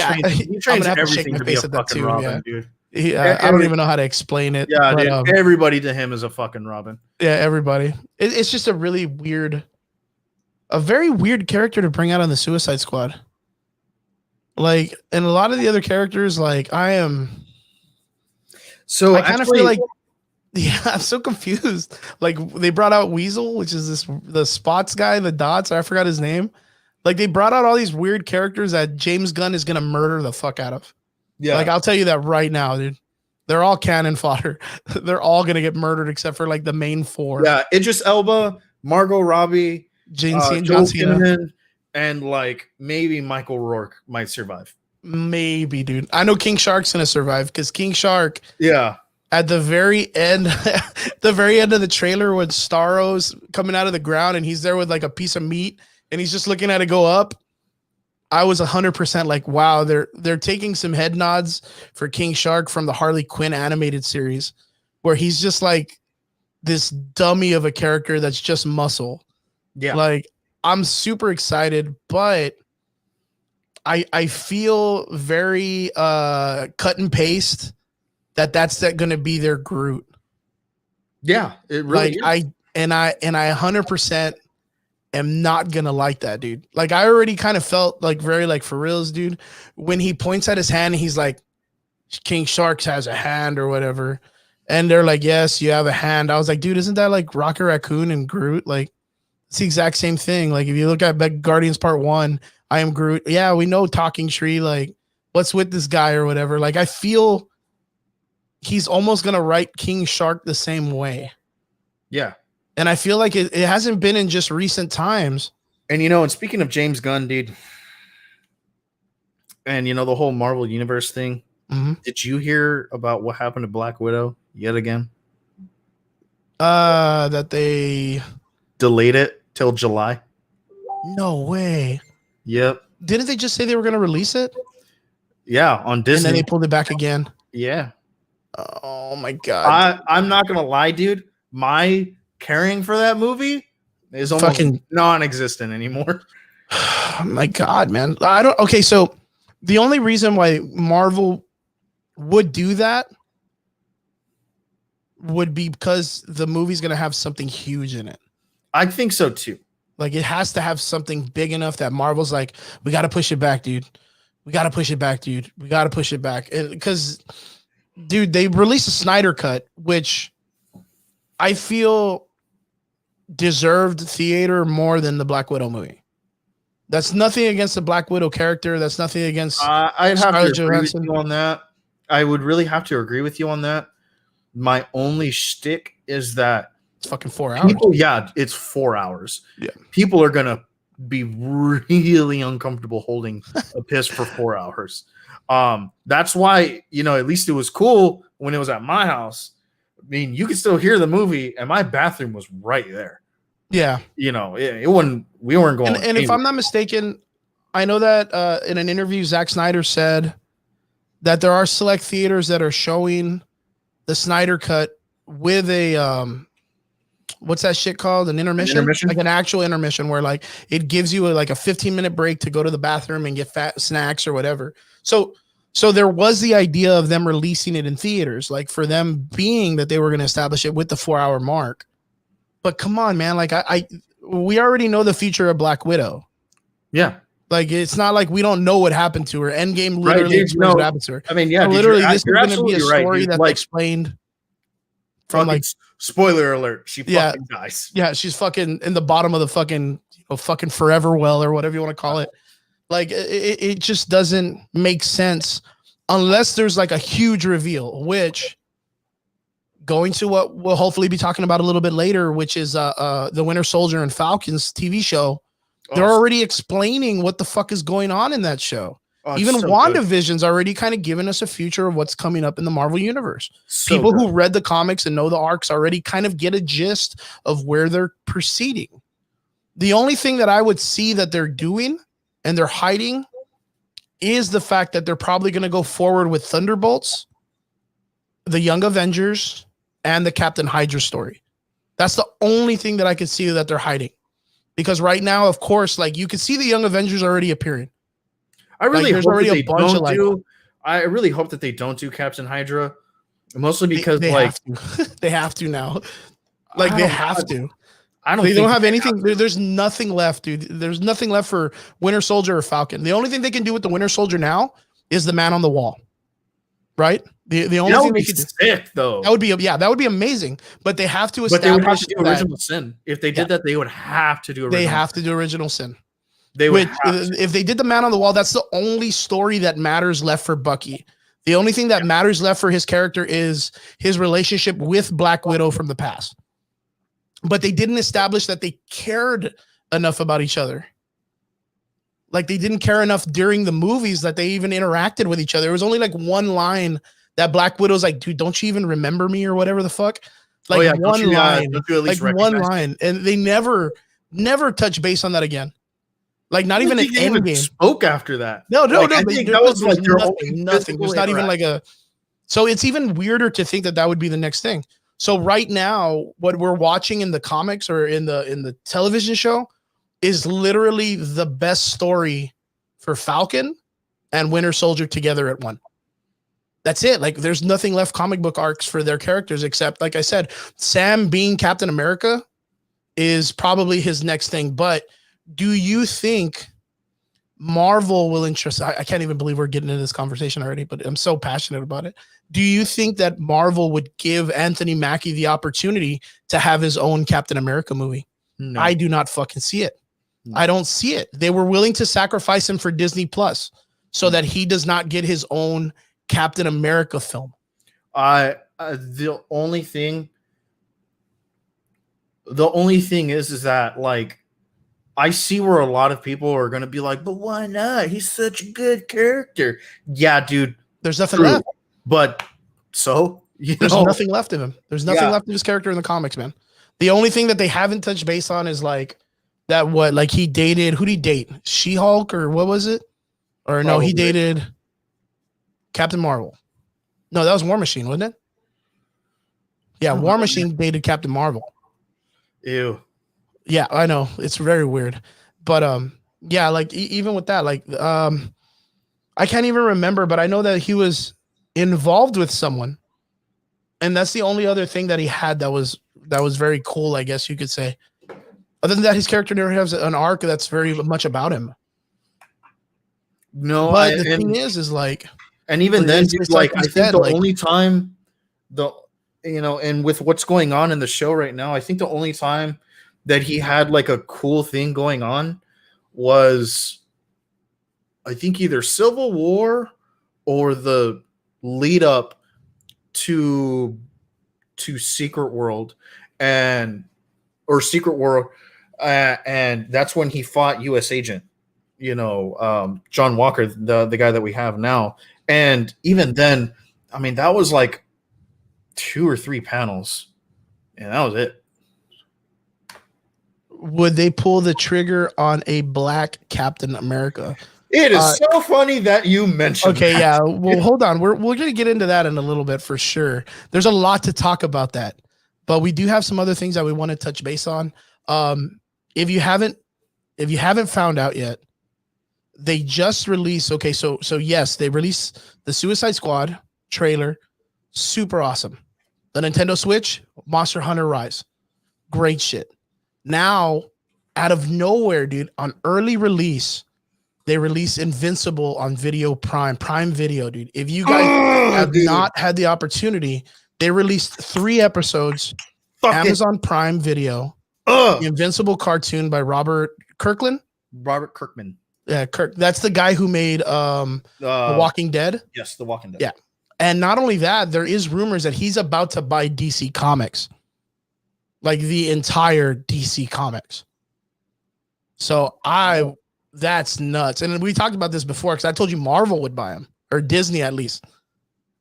S2: trains
S1: have to
S2: everything
S1: shake my
S2: to be
S1: face
S2: a
S1: at that
S2: fucking
S1: too,
S2: Robin, dude.
S1: I don't even know how to explain it.
S2: Yeah,
S1: but,
S2: dude. Everybody to him is a fucking Robin.
S1: Yeah, everybody. It's just a really weird, a very weird character to bring out on the Suicide Squad. Like, and a lot of the other characters, like I kind of feel like, yeah, I'm so confused. Like they brought out Weasel, which is the spots guy, the dots. I forgot his name. Like they brought out all these weird characters that James Gunn is gonna murder the fuck out of.
S2: Yeah,
S1: Like I'll tell you that right now, dude. They're all cannon fodder. They're all gonna get murdered except for like the main four.
S2: yeah. Idris Elba, Margot Robbie,
S1: John
S2: Joel
S1: Cena.
S2: Kinnaman, and like maybe Michael Rourke might survive.
S1: Maybe, dude. I know King Shark's gonna survive because King Shark
S2: Yeah,
S1: at the very end, the very end of the trailer when Starro's coming out of the ground and he's there with like a piece of meat and he's just looking at it go up. I was 100% like, wow, they're taking some head nods for King Shark from the Harley Quinn animated series, where he's just like this dummy of a character that's just muscle.
S2: yeah.
S1: Like I'm super excited, but I feel very cut and paste that's going to be their Groot.
S2: Yeah, it really
S1: Like
S2: is.
S1: I 100% am not gonna like that, dude. Like I already kind of felt like very like for reals, dude. When he points at his hand, and he's like, King Sharks has a hand or whatever, And they're like, yes, you have a hand. I was like, dude, isn't that like Rocket Raccoon and Groot? Like, it's the exact same thing. Like, if you look at Guardians Part 1, I am Groot. Yeah, we know Talking Tree. Like, what's with this guy or whatever? Like, I feel he's almost going to write King Shark the same way.
S2: Yeah.
S1: And I feel like it hasn't been in just recent times.
S2: And, and speaking of James Gunn, dude, and, the whole Marvel Universe thing, did you hear about what happened to Black Widow yet again?
S1: That they
S2: delayed it till July.
S1: No way.
S2: Yep.
S1: Didn't they just say they were going to release it?
S2: Yeah, on Disney.
S1: And then they pulled it back again.
S2: Yeah.
S1: Oh my God.
S2: I'm not gonna lie, dude. My caring for that movie is almost
S1: fucking
S2: non-existent anymore.
S1: Oh my God, man. Okay, so the only reason why Marvel would do that would be because the movie's gonna have something huge in it.
S2: I think so too.
S1: Like, it has to have something big enough that Marvel's like, we got to push it back, dude. We got to push it back, dude. We got to push it back. Because, dude, they released a Snyder Cut, which I feel deserved theater more than the Black Widow movie. That's nothing against the Black Widow character. That's nothing against
S2: I'd have
S1: Scarlett
S2: to agree with
S1: Johansson.
S2: you on that. I would really have to agree with you on that. My only shtick is that
S1: it's fucking 4 hours.
S2: It's 4 hours.
S1: Yeah.
S2: People are going to be really uncomfortable holding a piss for 4 hours. That's why, at least it was cool when it was at my house. I mean, you could still hear the movie, and my bathroom was right there.
S1: Yeah.
S2: It wasn't, we weren't going.
S1: And if I'm not mistaken, I know that in an interview, Zack Snyder said that there are select theaters that are showing the Snyder Cut with a, what's that shit called? An intermission? Like an actual intermission where like it gives you a 15-minute break to go to the bathroom and get fat snacks or whatever. So there was the idea of them releasing it in theaters, like for them being that they were going to establish it with the 4 hour mark. But come on, man. Like we already know the future of Black Widow.
S2: Yeah.
S1: Like, it's not like we don't know what happened to her. Endgame literally explains what happened to her.
S2: I mean, yeah,
S1: literally, this is going to be a story that's explained from like
S2: spoiler alert. She fucking dies.
S1: Yeah, she's fucking in the bottom of the fucking fucking forever well or whatever you want to call it. Like, it just doesn't make sense unless there's like a huge reveal, which going to what we'll hopefully be talking about a little bit later, which is the Winter Soldier and Falcons TV show. They're already explaining what the fuck is going on in that show. Even so WandaVision's already kind of given us a future of what's coming up in the Marvel Universe. People who read the comics and know the arcs already kind of get a gist of where they're proceeding. The only thing that I would see that they're doing and they're hiding is the fact that they're probably going to go forward with Thunderbolts, the Young Avengers, and the Captain Hydra story. That's the only thing that I could see that they're hiding. Because right now, of course, like you can see the Young Avengers already appearing.
S2: I really hope that they don't do. I really hope that they don't do Captain Hydra, mostly because
S1: they have to. They have to now. Like they have to.
S2: I don't.
S1: They don't have anything. There's nothing left, dude. There's nothing left for Winter Soldier or Falcon. The only thing they can do with the Winter Soldier now is the Man on the Wall. Right? The only thing they could do.
S2: Sick though.
S1: That would be amazing. But they have to establish.
S2: But they would have to do Original Sin. If they did that, they would have to do.
S1: They have to do Original Sin.
S2: They would
S1: if they did the Man on the Wall, that's the only story that matters left for Bucky. The only thing that matters left for his character is his relationship with Black Widow from the past. But they didn't establish that they cared enough about each other. Like they didn't care enough during the movies that they even interacted with each other. It was only like one line that Black Widow's like, dude, don't you even remember me or whatever the fuck? Like one line, and they never touch base on that again. Like not even an end game.
S2: Spoke after that.
S1: No.
S2: I think that was like
S1: nothing. There's not even like a. So it's even weirder to think that would be the next thing. So right now, what we're watching in the comics or in the television show is literally the best story for Falcon and Winter Soldier together at one. That's it. Like there's nothing left comic book arcs for their characters except, like I said, Sam being Captain America is probably his next thing. But do you think Marvel will interest. I can't even believe we're getting into this conversation already, but I'm so passionate about it. Do you think that Marvel would give Anthony Mackie the opportunity to have his own Captain America movie?
S2: No.
S1: I do not fucking see it.
S2: No.
S1: I don't see it. They were willing to sacrifice him for Disney Plus so that he does not get his own Captain America film.
S2: The only thing is that like I see where a lot of people are going to be like, but why not? He's such a good character. Yeah, dude.
S1: There's nothing left.
S2: But so
S1: there's nothing left of him. There's nothing left of his character in the comics, man. The only thing that they haven't touched base on is like that. What like he dated? Who did he date? She-Hulk or what was it? Or no, he dated Captain Marvel. No, that was War Machine, wasn't it? Yeah, War Machine dated Captain Marvel.
S2: Ew.
S1: Yeah, I know. It's very weird. But yeah, like even with that, like I can't even remember, but I know that he was involved with someone. And that's the only other thing that he had that was very cool, I guess you could say. Other than that, his character never has an arc that's very much about him.
S2: No,
S1: but the thing is like,
S2: and even then, like I think the only time and with what's going on in the show right now, I think the only time that he had like a cool thing going on was, I think either Civil War or the lead up to Secret World or Secret War, and that's when he fought U.S. Agent, John Walker, the guy that we have now. And even then, I mean, that was like 2 or 3 panels, and that was it.
S1: Would they pull the trigger on a black Captain America?
S2: It is so funny that you mentioned.
S1: Okay,
S2: that.
S1: Yeah. Well, hold on. We're going to get into that in a little bit for sure. There's a lot to talk about that, but we do have some other things that we want to touch base on. If you haven't found out yet, they just released. Okay, so yes, they released the Suicide Squad trailer. Super awesome. The Nintendo Switch, Monster Hunter Rise, great shit. Now, out of nowhere, dude, on early release, they released Invincible on Prime Video, dude. If you guys have not had the opportunity, they released 3 episodes, Amazon Prime Video, the Invincible cartoon by Robert Kirkman. Yeah, Kirk. That's the guy who made The Walking Dead.
S2: Yes, The Walking Dead.
S1: Yeah. And not only that, there is rumors that he's about to buy DC Comics. Like the entire DC Comics. So that's nuts. And we talked about this before because I told you Marvel would buy him, or Disney at least.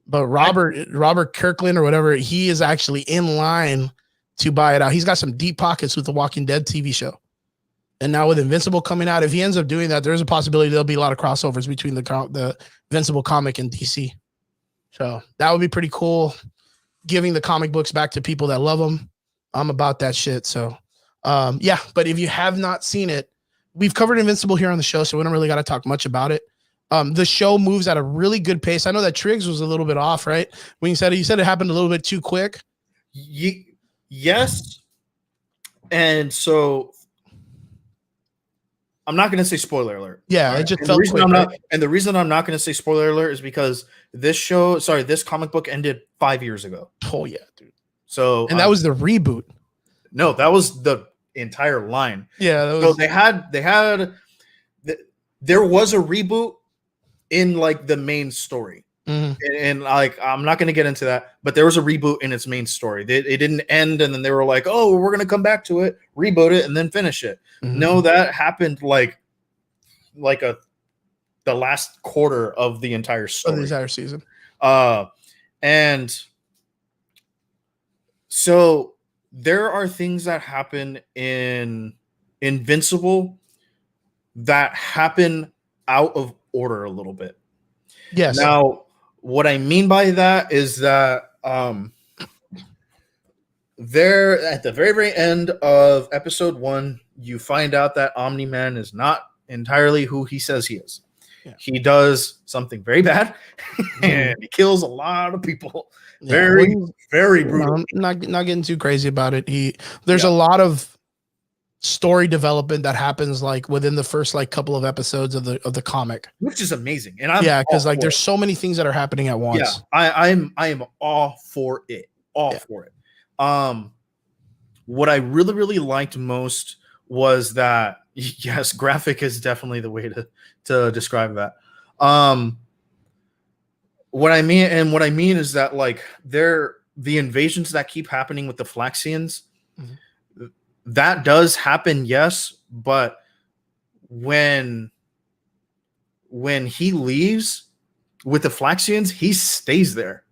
S1: But Robert Kirkland or whatever, he is actually in line to buy it out. He's got some deep pockets with the Walking Dead TV show. And now with Invincible coming out, if he ends up doing that, there's a possibility there'll be a lot of crossovers between the Invincible comic and DC. So that would be pretty cool. Giving the comic books back to people that love them. I'm about that shit. So, yeah. But if you have not seen it, we've covered Invincible here on the show, so we don't really got to talk much about it. The show moves at a really good pace. I know that Triggs was a little bit off, right? When you said it happened a little bit too quick.
S2: Yes. And so I'm not going to say spoiler alert.
S1: Yeah,
S2: right?
S1: it just felt quick.
S2: And the reason I'm not going to say spoiler alert is because this comic book ended 5 years ago.
S1: Oh yeah, dude.
S2: So
S1: that was the reboot.
S2: No, that was the entire line.
S1: Yeah.
S2: So there was a reboot in like the main story.
S1: Mm-hmm.
S2: And like, I'm not going to get into that, but there was a reboot in its main story. It didn't end. And then they were like, oh, we're going to come back to it, reboot it, and then finish it. Mm-hmm. No, that happened like the last quarter of the entire story.
S1: Of the entire season.
S2: And so there are things that happen in Invincible that happen out of order a little bit.
S1: Yes.
S2: Now, what I mean by that is that there at the very, very end of episode 1, you find out that Omni-Man is not entirely who he says he is. Yeah. He does something very bad and he kills a lot of people. Yeah, very brutal.
S1: Not getting too crazy about it. There's a lot of story development that happens like within the first like couple of episodes of the comic,
S2: which is amazing. And
S1: because like there's so many things that are happening at once.
S2: I am all for it. For it. What I really, really liked most was that, yes, graphic is definitely the way to describe that. What I mean is that like the invasions that keep happening with the Flaxians, that does happen, yes, but when he leaves with the Flaxians, he stays there.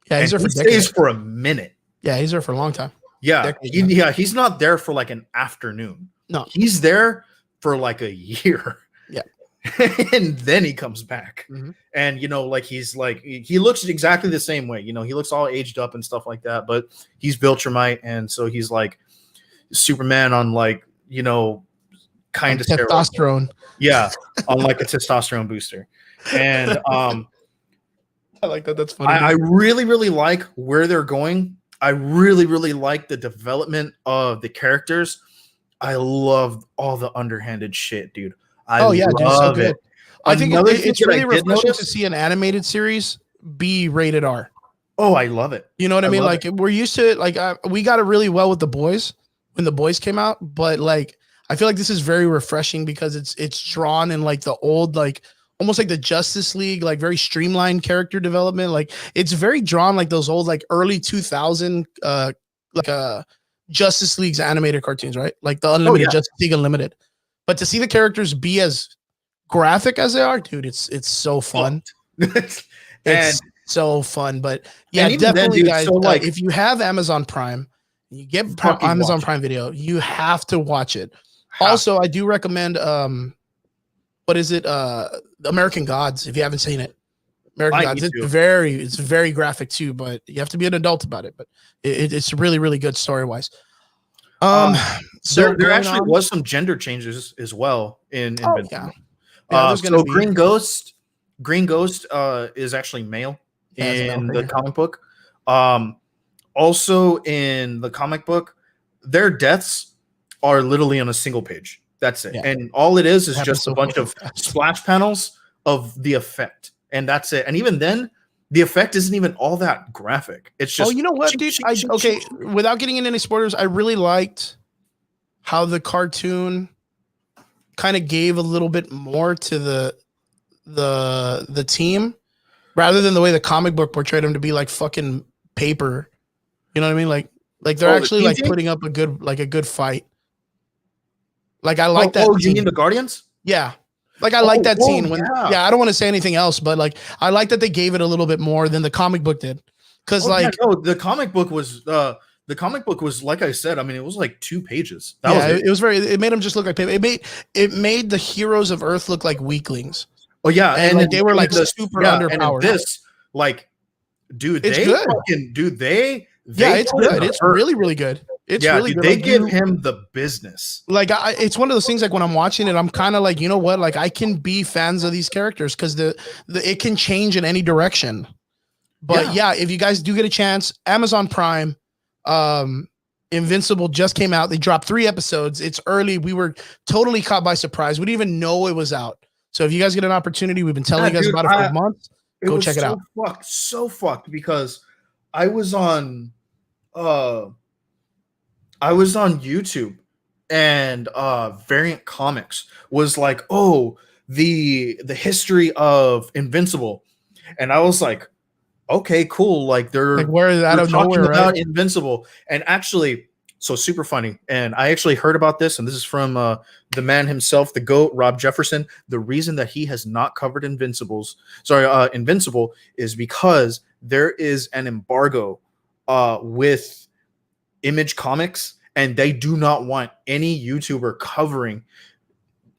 S1: Yeah, he's there for
S2: stays for a minute.
S1: Yeah, he's there for a long time.
S2: Yeah, he's not there for like an afternoon.
S1: No,
S2: he's there for like a year.
S1: Yeah,
S2: and then he comes back, and like he looks exactly the same way. He looks all aged up and stuff like that, but he's Viltrumite, and so he's like Superman on like kind of
S1: testosterone.
S2: Yeah, on like a testosterone booster, and
S1: I like that. That's funny.
S2: I really, really like where they're going. I really, really like the development of the characters. I love all the underhanded shit, dude. I love so good.
S1: It. I think it's really refreshing to see an animated series be rated R.
S2: Oh, I love it.
S1: You know what I mean? Like we're used to it. Like we got it really well with The Boys when The Boys came out, but like I feel like this is very refreshing because it's drawn in like the old like almost like the Justice League, like very streamlined character development. Like it's very drawn like those old like early 2000 Justice League's animated cartoons, right? Like the Unlimited Justice League Unlimited. But to see the characters be as graphic as they are, dude, it's so fun. It's so fun. But yeah, definitely, guys. So like, if you have Amazon Prime, you get Amazon Prime Video, you have to watch it. Also, I do recommend what is it? American Gods, if you haven't seen it. American Gods. It's very graphic too, but you have to be an adult about it. But it's really, really good story wise.
S2: So there actually was some gender changes as well in Invincible. So Green Ghost is actually male in the comic book. Also in the comic book, their deaths are literally on a single page. That's it. Yeah. And all it is just a bunch of splash panels of the effect. And that's it. And even then, the effect isn't even all that graphic. It's just
S1: you know what, dude? Without getting into any spoilers, I really liked how the cartoon kind of gave a little bit more to the team rather than the way the comic book portrayed them to be like fucking paper. You know what I mean? Like they're actually like putting up a good fight. Like I like that.
S2: You mean the Guardians?
S1: Yeah. Like I like that scene when I don't want to say anything else, but like I like that they gave it a little bit more than the comic book did. Because
S2: the comic book was like I said, I mean it was like 2 pages.
S1: It made them just look like paper. It made the heroes of Earth look like weaklings.
S2: Oh yeah,
S1: and like they were like super underpowered.
S2: And this, like, dude,
S1: it's
S2: good.
S1: It's good. It's really, really good. It's really good.
S2: They give him the business.
S1: Like it's one of those things. Like when I'm watching it, I'm kind of like, you know what? Like I can be fans of these characters because it can change in any direction. But yeah, if you guys do get a chance, Amazon Prime, Invincible just came out. They dropped 3 episodes. It's early. We were totally caught by surprise. We didn't even know it was out. So if you guys get an opportunity, we've been telling you guys about it for months. Go check it out.
S2: So fucked because I was on YouTube and Variant Comics was like, oh, the history of Invincible. And I was like, okay, cool. Like they're
S1: like where is out of nowhere about
S2: Invincible. And actually, so super funny. And I actually heard about this, and this is from the man himself, the GOAT, Rob Jefferson. The reason that he has not covered Invincible is because there is an embargo with Image Comics, and they do not want any YouTuber covering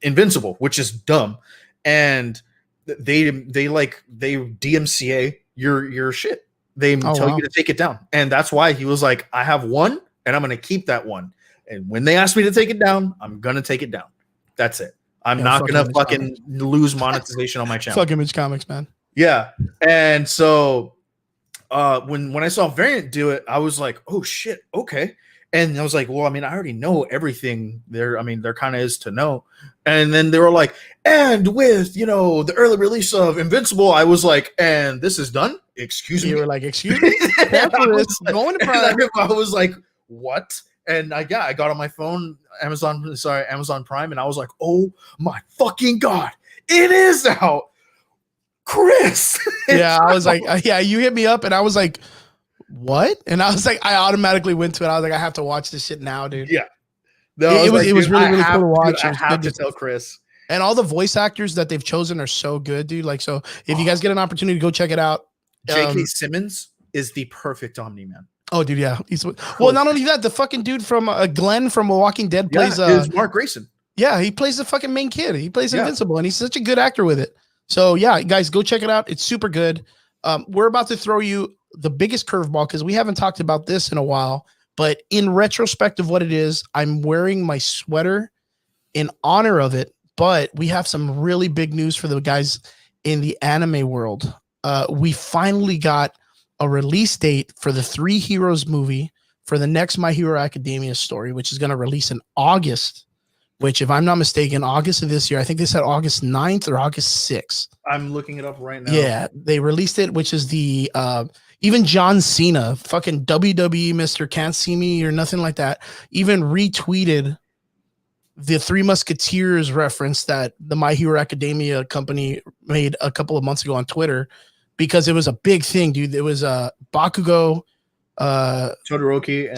S2: Invincible, which is dumb. And they DMCA your shit. They tell you to take it down. And that's why he was like, I have one and I'm going to keep that one. And when they ask me to take it down, I'm going to take it down. That's it. I'm not going to fucking lose monetization on my channel.
S1: Fuck Image Comics, man.
S2: Yeah. And so when I saw Variant do it, I was like, oh shit, okay. And I was like, well, I mean, I already know everything there. I mean, there kind of is to know. And then they were like, and with, the early release of Invincible, I was like, and this is done? Excuse me?
S1: You were like, excuse me? Going to Prime.
S2: I was like, what? And I got on my phone, Amazon Prime, and I was like, oh my fucking God, it is out. Chris.
S1: Yeah, I was like, you hit me up and I was like, what? And I was like, I automatically went to it. I was like, I have to watch this shit now, dude.
S2: Yeah.
S1: No, it was really cool to watch.
S2: I have to tell Chris.
S1: And all the voice actors that they've chosen are so good, dude. Like, so if you guys get an opportunity to go check it out.
S2: J.K. Simmons is the perfect Omni-Man.
S1: Oh, dude, yeah. Well, not only that, the fucking dude from Glenn from Walking Dead plays
S2: is Mark Grayson.
S1: Yeah, he plays the fucking main kid. He plays Invincible, and he's such a good actor with it. So yeah, guys, go check it out. It's super good. We're about to throw you the biggest curveball because we haven't talked about this in a while. But in retrospect of what it is, I'm wearing my sweater in honor of it. But we have some really big news for the guys in the anime world. We finally got a release date for the 3 Heroes movie for the next My Hero Academia story, which is going to release in August. Which, if I'm not mistaken, August of this year, I think they said August 9th or August 6th.
S2: I'm looking it up right now.
S1: Yeah, they released it, which is the even John Cena, fucking WWE Mr. Can't See Me or nothing like that, even retweeted the Three Musketeers reference that the My Hero Academia company made a couple of months ago on Twitter because it was a big thing, dude. It was Bakugo,
S2: Todoroki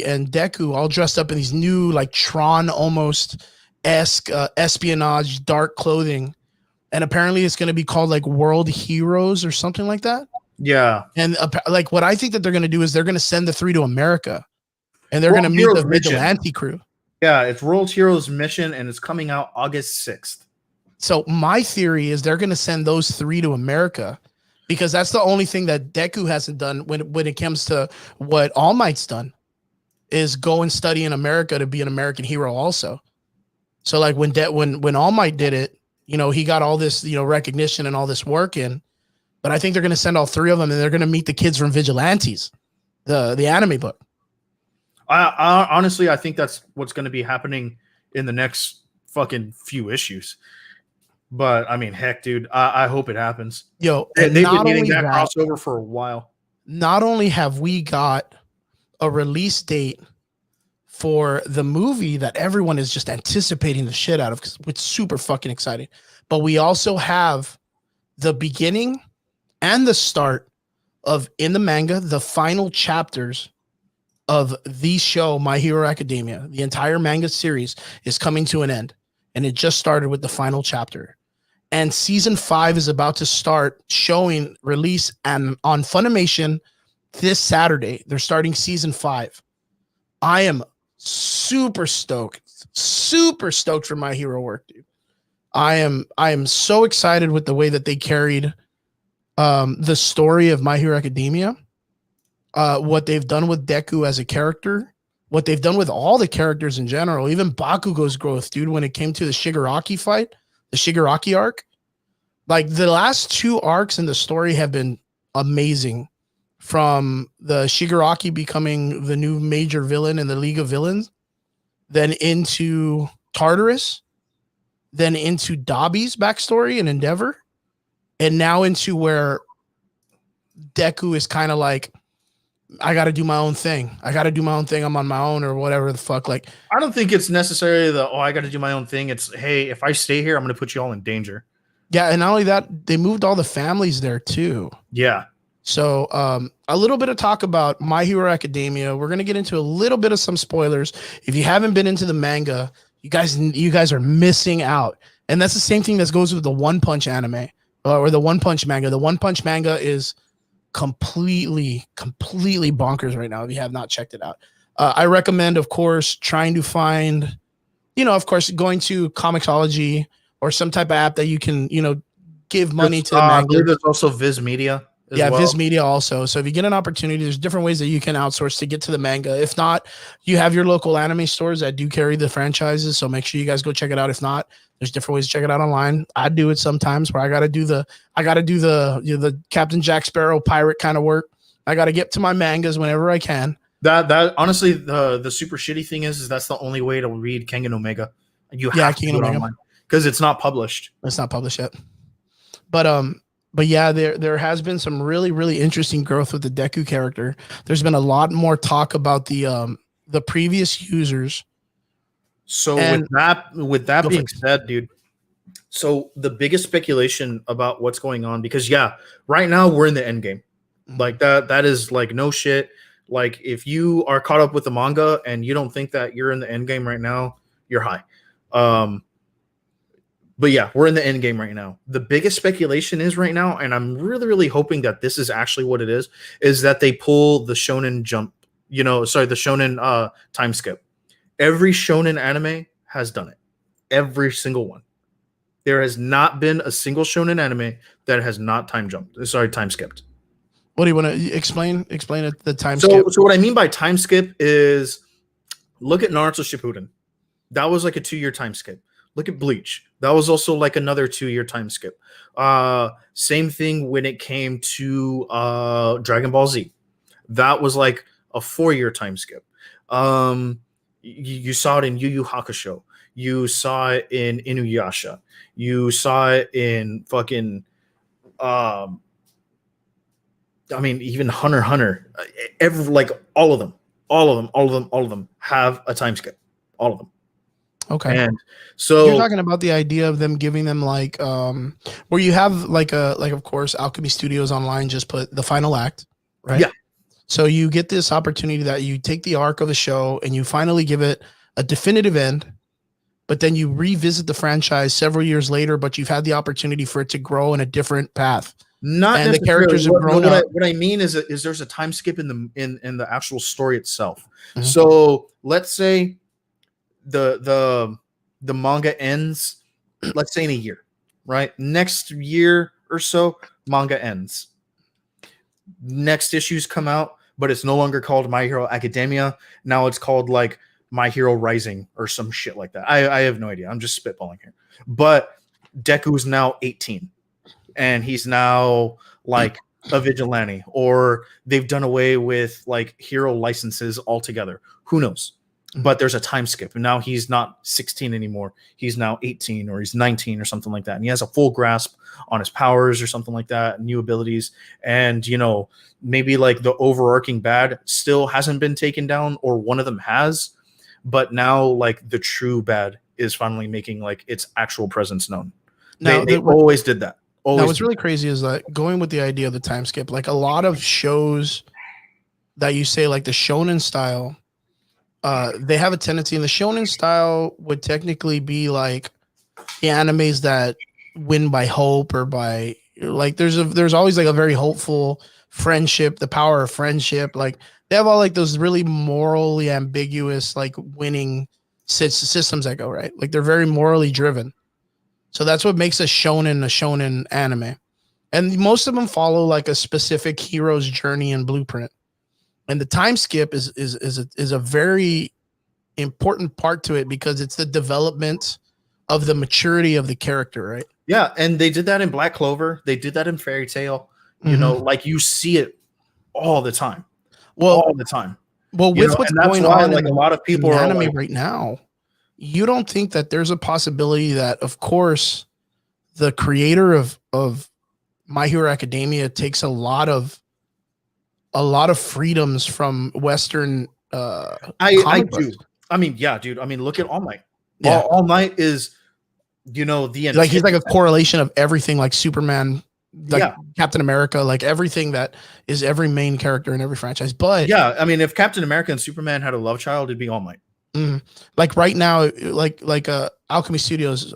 S1: and Deku all dressed up in these new like Tron almost esque espionage dark clothing, and apparently it's going to be called like World Heroes or something like that.
S2: Yeah,
S1: and like what I think that they're going to do is they're going to send the 3 to America, and they're going to meet the vigilante crew.
S2: Yeah, it's World Heroes Mission, and it's coming out August 6th.
S1: So my theory is they're going to send those 3 to America. Because that's the only thing that Deku hasn't done when it comes to what All Might's done is go and study in America to be an American hero also. So like when All Might did it, he got all this, recognition and all this work in. But I think they're going to send all 3 of them and they're going to meet the kids from Vigilantes, the anime book.
S2: I honestly, I think that's what's going to be happening in the next fucking few issues. But I mean, heck, dude, I hope it happens.
S1: Yo,
S2: they've been getting that crossover for a while.
S1: Not only have we got a release date for the movie that everyone is just anticipating the shit out of because it's super fucking exciting, but we also have the beginning and the start of in the manga, the final chapters of the show, My Hero Academia. The entire manga series is coming to an end, and it just started with the final chapter. And season 5 is about to start showing release and on Funimation this Saturday. They're starting season 5. I am super stoked for My Hero work, dude. I am so excited with the way that they carried the story of My Hero Academia. What they've done with Deku as a character, what they've done with all the characters in general, even Bakugo's growth, dude, when it came to the Shigaraki fight, the Shigaraki arc. Like the last 2 arcs in the story have been amazing, from the Shigaraki becoming the new major villain in the League of Villains, then into Tartarus, then into Dabi's backstory and Endeavor, and now into where Deku is kind of like, I got to do my own thing. I'm on my own or whatever the fuck. Like,
S2: I don't think it's necessarily I got to do my own thing. It's, hey, if I stay here, I'm going to put you all in danger.
S1: Yeah. And not only that, they moved all the families there too.
S2: Yeah.
S1: So a little bit of talk about My Hero Academia. We're going to get into a little bit of some spoilers. If you haven't been into the manga, you guys are missing out. And that's the same thing that goes with the One Punch anime or the One Punch manga. The One Punch manga is completely bonkers right now if you have not checked it out. I recommend, of course, trying to find, of course, going to Comixology or some type of app that you can, give money to the manga.
S2: There's also Viz Media.
S1: Viz Media also. So if you get an opportunity, there's different ways that you can outsource to get to the manga. If not, you have your local anime stores that do carry the franchises. So make sure you guys go check it out. If not, there's different ways to check it out online. I do it sometimes where I got to do the the Captain Jack Sparrow pirate kind of work. I got to get to my mangas whenever I can.
S2: That honestly, the super shitty thing is that's the only way to read Kengan Omega. You have to
S1: Kengan
S2: do it
S1: Omega.
S2: online because it's not published.
S1: It's not published yet. But yeah, there has been some really interesting growth with the Deku character. There's been a lot more talk about the previous users.
S2: So
S1: And-
S2: with that being said, dude, so the biggest speculation about what's going on, because right now we're in the end game. Like that is like no shit. Like if you are caught up with the manga and you don't think that you're in the end game right now, you're high. But yeah, we're in the end game right now. The biggest speculation is right now, and I'm really hoping that this is actually what it is that they pull the Shonen Jump, the Shonen time skip. Every Shonen anime has done it. Every single one. There has not been a single Shonen anime that has not time skipped.
S1: What do you want to explain? Explain it. The time skip.
S2: So what I mean by time skip is, look at Naruto Shippuden. That was like a 2-year time skip. Look at Bleach. That was also like another 2-year time skip. Same thing when it came to Dragon Ball Z. That was like a 4-year time skip. You saw it in Yu Yu Hakusho. You saw it in Inuyasha. You saw it in fucking even Hunter x Hunter. All of them have a time skip. All of them.
S1: Okay.
S2: And so
S1: you're talking about the idea of them giving them like where you have like of course Alchemy Studios Online just put the final act, right?
S2: Yeah.
S1: So you get this opportunity that you take the arc of the show and you finally give it a definitive end, but then you revisit the franchise several years later, but you've had the opportunity for it to grow in a different path.
S2: And
S1: the characters have grown up.
S2: What I mean is there's a time skip in the actual story itself.
S1: Mhm.
S2: So let's say the manga ends, let's say in a year, right? Next year or so, manga ends. Next issues come out, but it's no longer called My Hero Academia. Now it's called like My Hero Rising or some shit like that. I have no idea. I'm just spitballing here. But Deku is now 18 and he's now like a vigilante, or they've done away with like hero licenses altogether. Who knows? But there's a time skip, and now he's not 16 anymore. He's now 18 or he's 19 or something like that. And he has a full grasp on his powers or something like that, new abilities. And, maybe like the overarching bad still hasn't been taken down, or one of them has. But now like the true bad is finally making like its actual presence known.
S1: Now,
S2: they always did that.
S1: Now, what's really crazy is that going with the idea of the time skip, like a lot of shows that you say like the shonen style, they have a tendency, in the shonen style would technically be like the animes that win by hope, or by like there's always like a very hopeful friendship, the power of friendship. Like they have all like those really morally ambiguous like winning systems that go right. Like they're very morally driven. So that's what makes a shonen anime. And most of them follow like a specific hero's journey and blueprint. And the time skip is a very important part to it, because it's the development of the maturity of the character, right?
S2: Yeah, and they did that in Black Clover. They did that in Fairy Tail. Like you see it all the time. All the time.
S1: Well, with what's going on,
S2: like a lot of people
S1: in
S2: are
S1: anime
S2: like,
S1: right now, you don't think that there's a possibility that, of course, the creator of My Hero Academia takes a lot of freedoms from Western
S2: I do. I mean, yeah, dude. I mean, look at All Might.
S1: Yeah.
S2: All Might is, the
S1: like he's like a correlation of everything, like Superman, like Captain America, like everything that is every main character in every franchise. But
S2: yeah, I mean, if Captain America and Superman had a love child, it'd be All Might.
S1: Like right now, like Alchemy Studios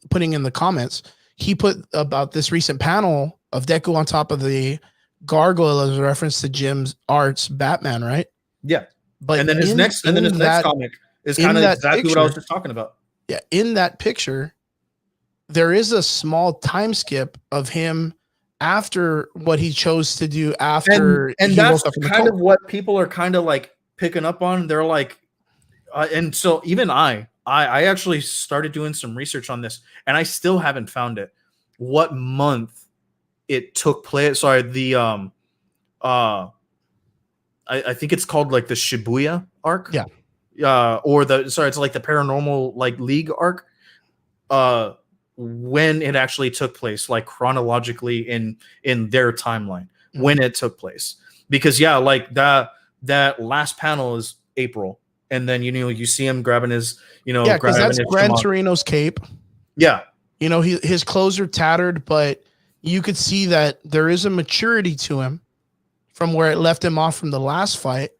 S1: putting in the comments, he put about this recent panel of Deku on top of the gargoyle as a reference to Jim's Art's Batman, right?
S2: Yeah.
S1: But
S2: and then his next comic is kind of exactly what I was just talking about.
S1: Yeah, in that picture, there is a small time skip of him after what he chose to do after,
S2: and that's kind of what people are kind of like picking up on. They're like, and so even I actually started doing some research on this, and I still haven't found it. What month it took place? Sorry, the I think it's called like the Shibuya arc.
S1: Yeah.
S2: Or it's like the Paranormal like League arc. When it actually took place, like chronologically in their timeline, when it took place. Because like that last panel is April, and then you see him grabbing his
S1: because that's Gran Torino's cape.
S2: Yeah,
S1: his clothes are tattered, but you could see that there is a maturity to him from where it left him off from the last fight.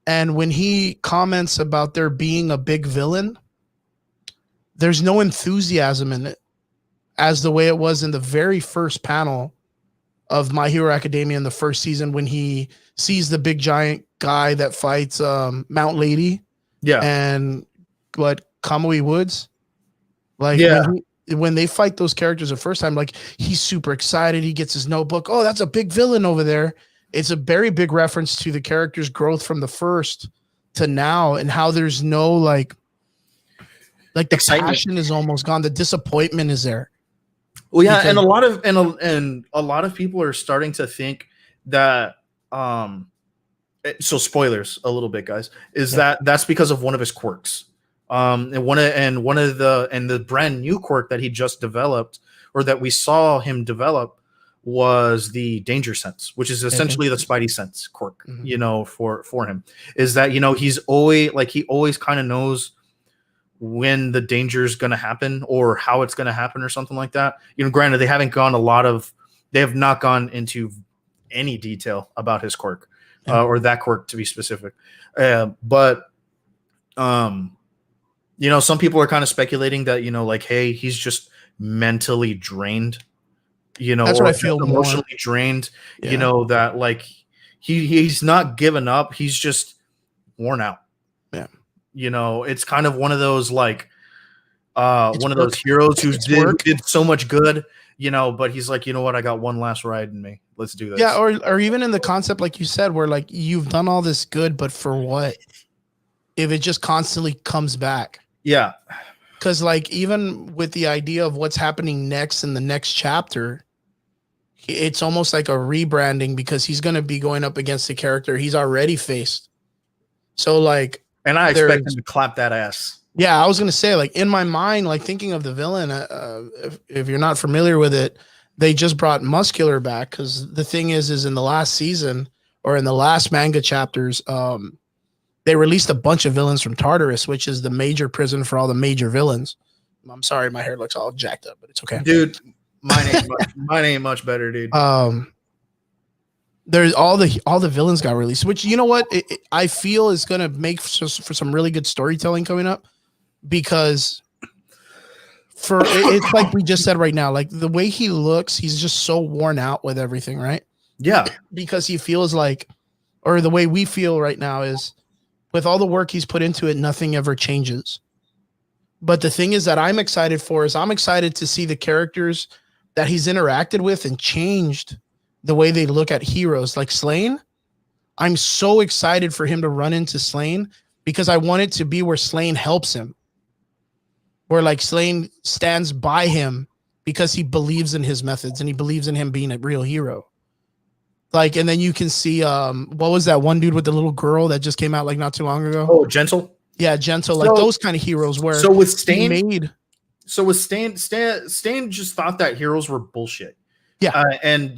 S1: And when he comments about there being a big villain, there's no enthusiasm in it as the way it was in the very first panel of My Hero Academia in the first season, when he sees the big giant guy that fights Mount Lady and Kamui Woods. Like when they fight those characters the first time, like he's super excited. He gets his notebook. Oh, that's a big villain over there. It's a very big reference to the character's growth from the first to now, and how there's no like the excitement. Passion is almost gone. The disappointment is there.
S2: Well, yeah, and a lot of people are starting to think that so spoilers a little bit, guys, is that's because of one of his quirks. And the brand new quirk that he just developed, or that we saw him develop, was the danger sense, which is essentially the Spidey sense quirk, for him. Is that he's always kind of knows when the danger is going to happen or how it's going to happen or something like that. Granted, they have not gone into any detail about his quirk or that quirk, to be specific. But some people are kind of speculating that, hey, he's just mentally drained,
S1: that's what I feel,
S2: emotionally drained, that like he's not given up. He's just worn out. Yeah. It's kind of one of those like one of those heroes who did so much good, but he's like, what, I got one last ride in me. Let's do this.
S1: Yeah, or even in the concept, like you said, where like you've done all this good, but for what? If it just constantly comes back.
S2: Yeah.
S1: Because like even with the idea of what's happening next in the next chapter, it's almost like a rebranding, because he's going to be going up against a character he's already faced. So like,
S2: and I expect him to clap that ass.
S1: Yeah, I was going to say, like, in my mind, like thinking of the villain, if you're not familiar with it, they just brought Muscular back, because the thing is in the last season, or in the last manga chapters, they released a bunch of villains from Tartarus, which is the major prison for all the major villains. I'm sorry, my hair looks all jacked up, but it's okay.
S2: Dude, mine ain't much better, dude.
S1: There's all the villains got released, which, you know what, I feel is going to make for some really good storytelling coming up, because it's like we just said right now, like the way he looks, he's just so worn out with everything, right?
S2: Yeah.
S1: Because he feels like, or the way we feel right now is, with all the work he's put into it, nothing ever changes. But the thing is that I'm excited to see the characters that he's interacted with and changed the way they look at heroes, like Slane. I'm so excited for him to run into Slane, because I want it to be where Slane helps him, where like Slane stands by him because he believes in his methods and he believes in him being a real hero. Like, and then you can see, what was that one dude with the little girl that just came out like not too long ago?
S2: Oh, Gentle.
S1: Yeah, Gentle. Like those kind of heroes where.
S2: So with Stain, Stain just thought that heroes were bullshit.
S1: Yeah.
S2: And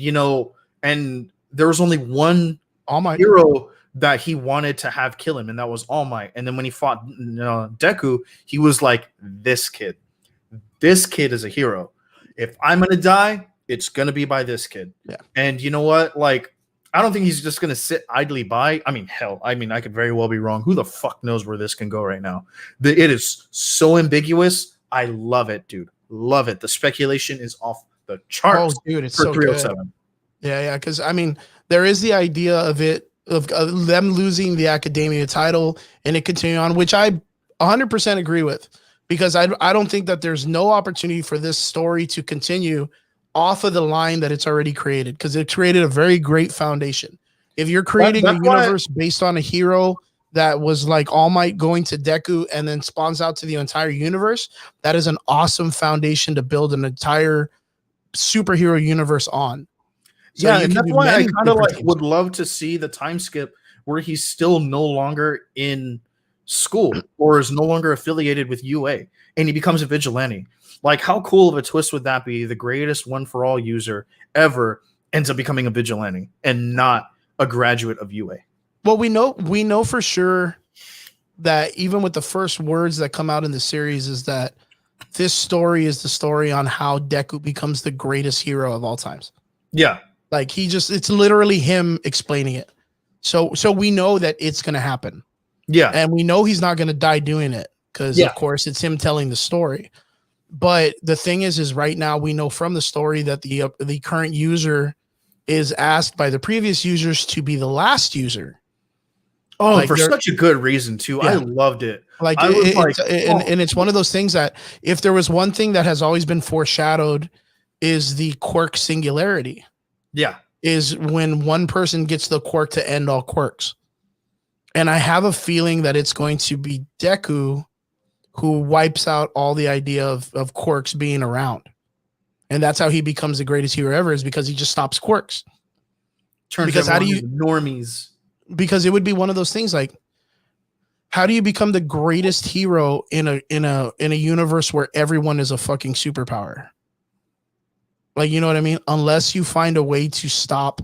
S2: there was only one
S1: All Might
S2: hero that he wanted to have kill him, and that was All Might. And then when he fought Deku, he was like, this kid is a hero. If I'm going to die, it's going to be by this kid.
S1: Yeah.
S2: And you know what? Like, I don't think he's just going to sit idly by. I mean, hell, I could very well be wrong. Who the fuck knows where this can go right now? It is so ambiguous. I love it, dude. Love it. The speculation is off the charts.
S1: Oh, dude, it's
S2: for
S1: so
S2: 307.
S1: Good. Yeah. Because there is the idea of them losing the Academia title and it continuing on, which I 100% agree with, because I don't think that there's no opportunity for this story to continue off of the line that it's already created, because it created a very great foundation. If you're creating a universe based on a hero that was like All Might going to Deku and then spawns out to the entire universe, that is an awesome foundation to build an entire superhero universe on.
S2: So yeah, and that's why I kind of like would love to see the time skip where he's still no longer in school or is no longer affiliated with UA, and he becomes a vigilante. Like, how cool of a twist would that be? The greatest One for All user ever ends up becoming a vigilante and not a graduate of UA.
S1: Well, we know for sure that even with the first words that come out in the series is that this story is the story on how Deku becomes the greatest hero of all times.
S2: Yeah.
S1: Like it's literally him explaining it. So we know that it's going to happen.
S2: Yeah.
S1: And we know he's not going to die doing it because of course it's him telling the story. But the thing is right now we know from the story that the current user is asked by the previous users to be the last user.
S2: Oh, like for such a good reason too. Yeah. I loved it.
S1: Like, and it's one of those things that if there was one thing that has always been foreshadowed is the quirk singularity.
S2: Yeah.
S1: Is when one person gets the quirk to end all quirks. And I have a feeling that it's going to be Deku who wipes out all the idea of quirks being around. And that's how he becomes the greatest hero ever, is because he just stops quirks.
S2: Because how do you normies?
S1: Because it would be one of those things like, how do you become the greatest hero in a universe where everyone is a fucking superpower? Like, you know what I mean? Unless you find a way to stop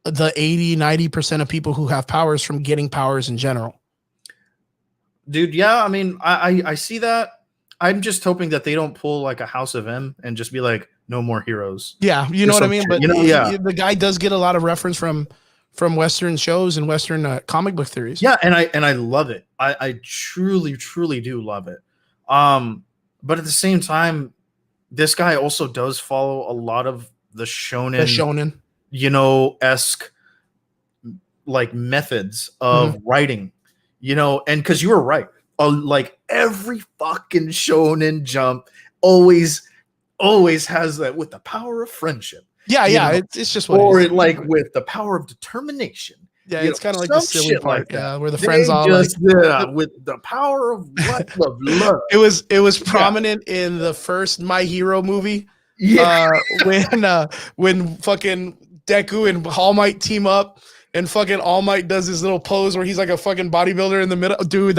S1: the 80-90% of people who have powers from getting powers in general.
S2: Dude, yeah, I mean, I see that. I'm just hoping that they don't pull like a House of M and just be like, no more heroes.
S1: Yeah, you know what I mean? But the guy does get a lot of reference from Western shows and Western comic book theories.
S2: Yeah, and I love it. I truly do love it. But at the same time, this guy also does follow a lot of the shonen, you know, esque like methods of writing, you know, and because you were right, like every fucking shonen jump always has that with the power of friendship.
S1: Yeah, yeah, it's just what
S2: or it like with the power of determination.
S1: Yeah, it's kind of like the silly part, like where the friends all
S2: just, like with the power of love.
S1: It was prominent in the first My Hero movie.
S2: Yeah,
S1: when fucking Deku and All Might team up, and fucking All Might does this little pose where he's like a fucking bodybuilder in the middle. Dude,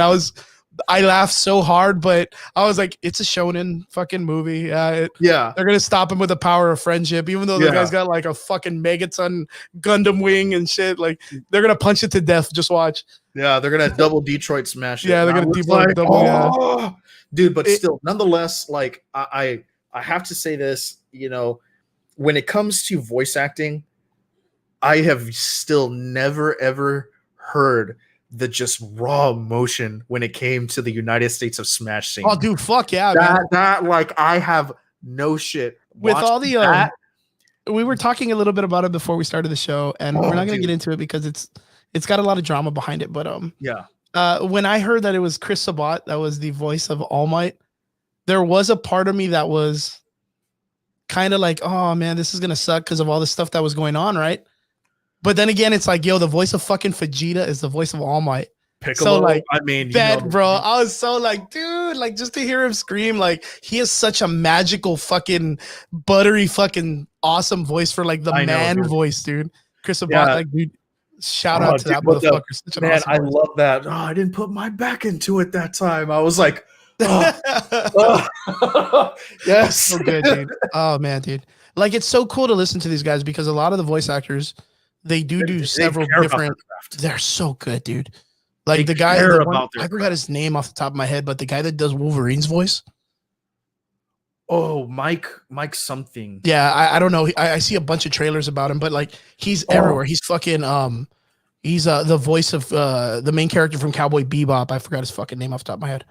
S1: I laughed so hard, but I was like, it's a shonen fucking movie. Yeah. They're going to stop him with the power of friendship, even though the guy's got like a fucking Megaton Gundam wing and shit. Like, they're going to punch it to death. Just watch.
S2: Yeah. They're going to double Detroit smash it.
S1: Yeah. They're going to double.
S2: Dude, but still, nonetheless, like, I have to say this, you know, when it comes to voice acting, I have still never, ever heard the just raw emotion when it came to the United States of Smash scene.
S1: Oh, dude, fuck yeah, man.
S2: That like I have no shit
S1: with all the we were talking a little bit about it before we started the show, and we're not going to get into it because it's got a lot of drama behind it. But when I heard that it was Chris Sabat that was the voice of All Might, there was a part of me that was kind of like, oh man, this is gonna suck because of all the stuff that was going on, right? But then again, it's like, yo, the voice of fucking Vegeta is the voice of All Might.
S2: Piccolo,
S1: so like,
S2: I mean,
S1: bro. I was so like, dude, like just to hear him scream, like he has such a magical fucking buttery fucking awesome voice for like the voice, dude. Chris Sabat, like, dude, shout out to that motherfucker. Such an
S2: man,
S1: awesome
S2: I
S1: voice.
S2: love that. Oh, I didn't put my back into it that time. I was like, yes,
S1: so good, dude. Oh man, dude. Like it's so cool to listen to these guys because a lot of the voice actors, they do several different. They're so good, dude. Like the guy, I forgot his name off the top of my head, but the guy that does Wolverine's voice.
S2: Oh, Mike something.
S1: Yeah, I don't know. I see a bunch of trailers about him, but like he's everywhere. He's fucking he's the voice of the main character from Cowboy Bebop. I forgot his fucking name off the top of my head.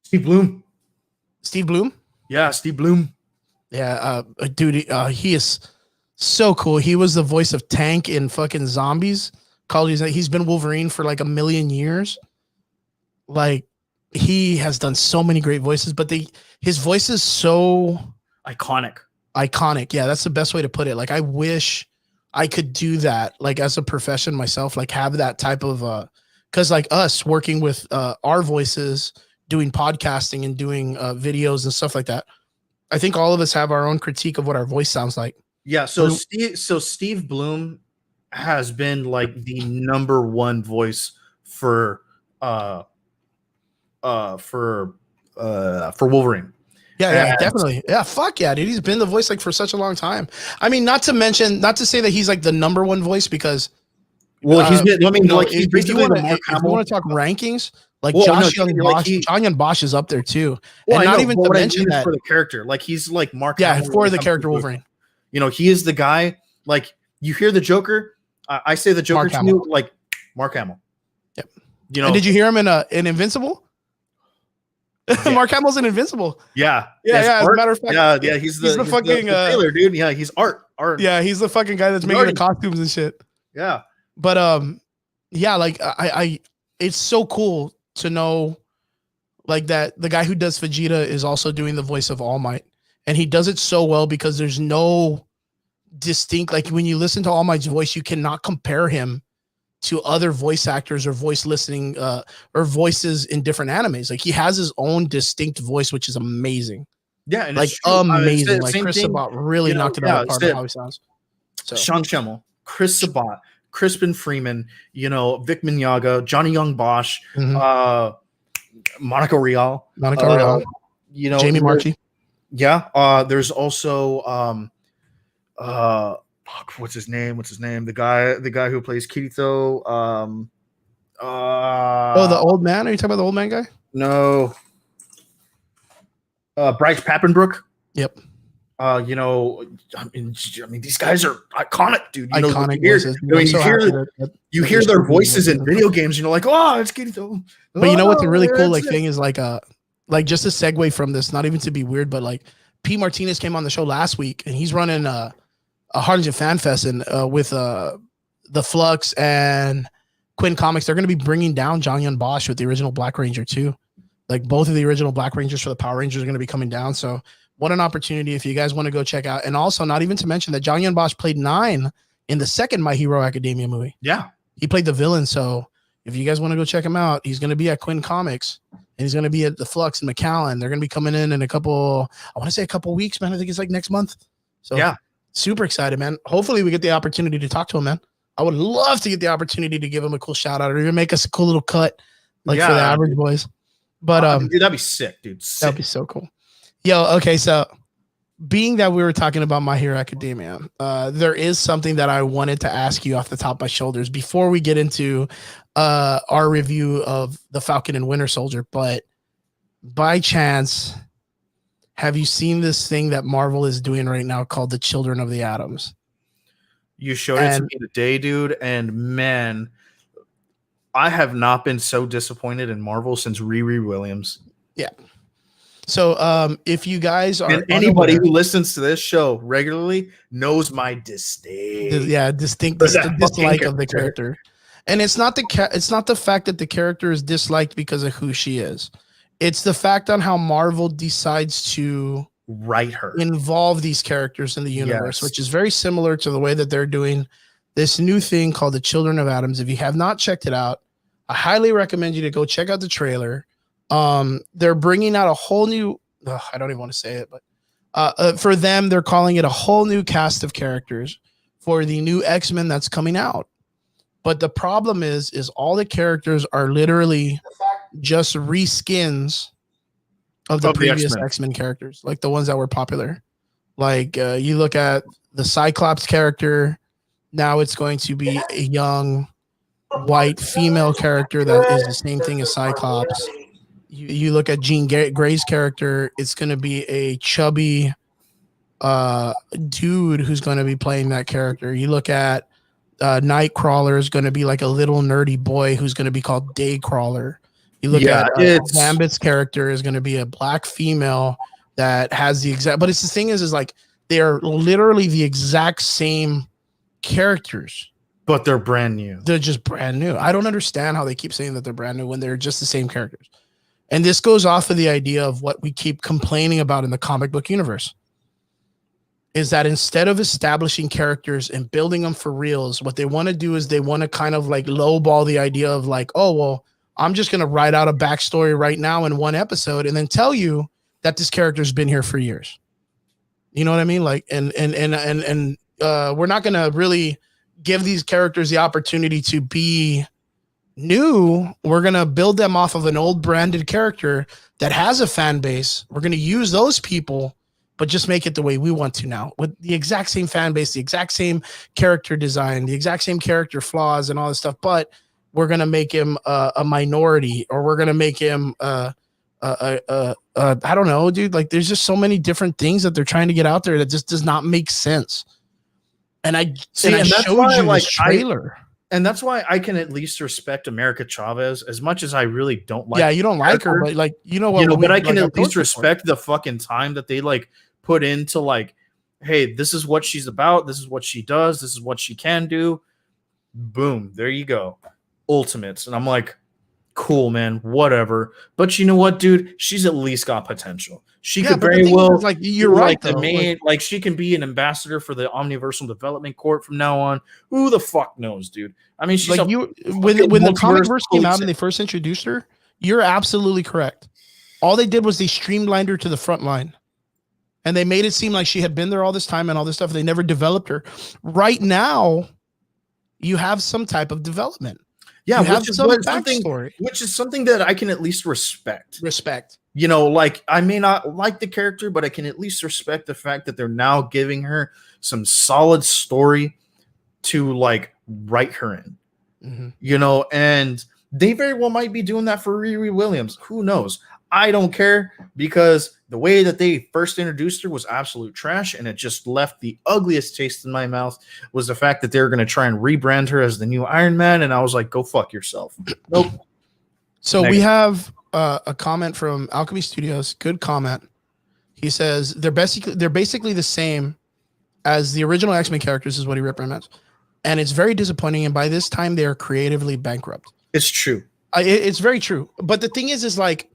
S2: Steve Bloom.
S1: Steve Bloom?
S2: Yeah, Steve Bloom.
S1: Yeah, dude, he is so cool. He was the voice of Tank in fucking Zombies. He's been Wolverine for like 1 million years. Like he has done so many great voices, but his voice is so
S2: iconic.
S1: Yeah, that's the best way to put it. Like I wish I could do that, like as a profession myself, like have that type of because like us working with our voices, doing podcasting and doing videos and stuff like that. I think all of us have our own critique of what our voice sounds like.
S2: Yeah. So Steve Bloom has been like the number one voice for Wolverine.
S1: Yeah,
S2: And-
S1: definitely. Yeah, fuck yeah, dude. He's been the voice like for such a long time. I mean, not to say that he's like the number one voice because
S2: Well, he's been. I mean, like he's
S1: if you
S2: basically the
S1: want
S2: Mark
S1: to
S2: Hamill.
S1: talk rankings, like
S2: Well,
S1: Josh
S2: no,
S1: Young
S2: like
S1: Bosch, John Young Bosch is up there too.
S2: Well,
S1: And
S2: I
S1: not
S2: know,
S1: even
S2: but
S1: to
S2: what I
S1: mention
S2: mean is
S1: that
S2: for the character, like he's like Mark.
S1: yeah,
S2: Hamill
S1: for
S2: when it
S1: the
S2: comes
S1: character
S2: to-
S1: Wolverine.
S2: You know, he is the guy. Like you hear the Joker, I say the Joker
S1: Mark
S2: to
S1: Hamill.
S2: you, like Mark Hamill.
S1: Yep.
S2: You know,
S1: And did you hear him in Invincible?
S2: Yeah.
S1: Mark Hamill's in Invincible.
S2: yeah,
S1: Yeah,
S2: His
S1: yeah. As a
S2: art-
S1: matter of fact,
S2: yeah. He's the
S1: fucking,
S2: the trailer, dude. Yeah, he's art.
S1: yeah, he's the fucking guy that's
S2: He's
S1: making the
S2: already-
S1: costumes and shit.
S2: yeah.
S1: But yeah, like I it's so cool to know like that the guy who does Vegeta is also doing the voice of All Might, and he does it so well because there's no distinct, like when you listen to All Might's voice, you cannot compare him to other voice actors or voice listening or voices in different animes. Like he has his own distinct voice, which is amazing.
S2: Yeah, and
S1: Like
S2: it's true. I mean, it's
S1: amazing.
S2: the
S1: Like
S2: same
S1: Chris
S2: thing,
S1: Sabat really
S2: you know,
S1: knocked it
S2: yeah,
S1: out of the park
S2: it's
S1: with how he sounds. So
S2: Sean Schemmel, Chris Sabat, Crispin Freeman, you know, Vic Mignogna, Johnny Young Bosch,
S1: mhm.
S2: Monica Rial,
S1: Monica Rial,
S2: you know,
S1: Jamie Marchi.
S2: yeah. There's also fuck, what's his name? The guy who plays Kirito.
S1: Oh, the old man? Are you talking about the old man guy?
S2: No. Bryce Papenbrook.
S1: Yep.
S2: You know, I mean, these guys are iconic, dude. You
S1: Iconic
S2: know,
S1: voices.
S2: I mean,
S1: I'm so happy
S2: you
S1: that
S2: hear
S1: they're
S2: their
S1: still doing
S2: voices in
S1: it.
S2: video games, you know, like, oh, it's Kirito.
S1: But you know what's a really
S2: Oh,
S1: cool like
S2: that's it.
S1: thing is like just a segue from this, not even to be weird, but like P. Martinez came on the show last week and he's running a Harlingen Fan Fest and with the Flux and Quinn Comics. They're going to be bringing down John Young Bosch with the original Black Ranger too. Like both of the original Black Rangers for the Power Rangers are going to be coming down. So what an opportunity if you guys want to go check out. And also, not even to mention that John Young Bosch played 9 in the second My Hero Academia movie.
S2: Yeah.
S1: He played the villain. So if you guys want to go check him out, he's going to be at Quinn Comics and he's going to be at the Flux in McAllen. They're going to be coming in a couple weeks, man. I think it's like next month. So
S2: Yeah.
S1: super excited, man. Hopefully we get the opportunity to talk to him, man. I would love to get the opportunity to give him a cool shout out or even make us a cool little cut like for the
S2: Yeah.
S1: average boys. But
S2: Dude, that'd be sick, dude. Sick.
S1: that'd be so cool. Yo, okay, so being that we were talking about My Hero Academia, there is something that I wanted to ask you off the top of my shoulders before we get into our review of the Falcon and Winter Soldier. But by chance, have you seen this thing that Marvel is doing right now called the Children of the Atoms?
S2: You showed it to
S1: And-
S2: me today, dude, and man, I have not been so disappointed in Marvel since Riri Williams.
S1: So if you guys are
S2: And anybody
S1: unaware-
S2: who listens to this show regularly knows my disdain.
S1: distinct
S2: For that
S1: dislike
S2: fucking
S1: of the
S2: character.
S1: character. And it's not it's not the fact that the character is disliked because of who she is. It's the fact on how Marvel decides to
S2: Write her.
S1: involve these characters in the universe,
S2: Yes.
S1: which is very similar to the way that they're doing this new thing called the Children of Atoms. If you have not checked it out, I highly recommend you to go check out the trailer. They're bringing out a whole new, I don't even want to say it, but for them, they're calling it a whole new cast of characters for the new X-Men that's coming out. But the problem is all the characters are literally just reskins of the
S2: Of the
S1: previous
S2: X-Men.
S1: X-Men characters, like the ones that were popular. Like you look at the Cyclops character, now it's going to be a young white female character that is the same thing as Cyclops. You look at Jean Grey's character, it's going to be a chubby dude who's going to be playing that character. You look at Nightcrawler is going to be like a little nerdy boy who's going to be called Daycrawler. You look
S2: Yeah,
S1: at
S2: it's-
S1: Gambit's character is going to be a black female that has the exact, but it's the thing is like they're literally the exact same characters.
S2: But they're brand new.
S1: They're just brand new. I don't understand how they keep saying that they're brand new when they're just the same characters. And this goes off of the idea of what we keep complaining about in the comic book universe. Is that instead of establishing characters and building them for reals, what they want to do is they want to kind of like lowball the idea of like, oh, well, I'm just going to write out a backstory right now in one episode and then tell you that this character's been here for years. You know what I mean? Like, and we're not going to really give these characters the opportunity to be new. We're going to build them off of an old branded character that has a fan base. We're going to use those people, but just make it the way we want to now, with the exact same fan base, the exact same character design, the exact same character flaws and all this stuff. But we're going to make him a minority, or we're going to make him I don't know, dude. Like, there's just so many different things that they're trying to get out there that just does not make sense. And I showed you this trailer.
S2: And that's why I can at least respect America Chavez, as much as I really don't like.
S1: Yeah, you don't like her, but like, you know what?
S2: But I can at least respect the fucking time that they like put into like, hey, this is what she's about. This is what she does. This is what she can do. Boom. There you go. Ultimates. And I'm like, cool, man, whatever. But you know what, dude? She's at least got potential. She could very well,
S1: like, you're right,
S2: the main, like she can be an ambassador for the Omniversal Development Corp from now on. Who the fuck knows, dude? I mean, she's
S1: like, when the comic verse came out and they first introduced her, you're absolutely correct. All they did was they streamlined her to the front line, and they made it seem like she had been there all this time and all this stuff. They never developed her. Right now, you have some type of development.
S2: Yeah,
S1: which is
S2: something that I can at least respect.
S1: You
S2: know, like, I may not like the character, but I can at least respect the fact that they're now giving her some solid story to like write her in.
S1: Mm-hmm.
S2: You know, and they very well might be doing that for Riri Williams. Who knows? I don't care, because the way that they first introduced her was absolute trash, and it just left the ugliest taste in my mouth. Was the fact that they were going to try and rebrand her as the new Iron Man, and I was like, go fuck yourself. Nope.
S1: So we have a comment from Alchemy Studios. Good comment. He says they're basically the same as the original X-Men characters, is what he represents, and it's very disappointing. And by this time, they are creatively bankrupt.
S2: It's true.
S1: It's very true. But the thing is like,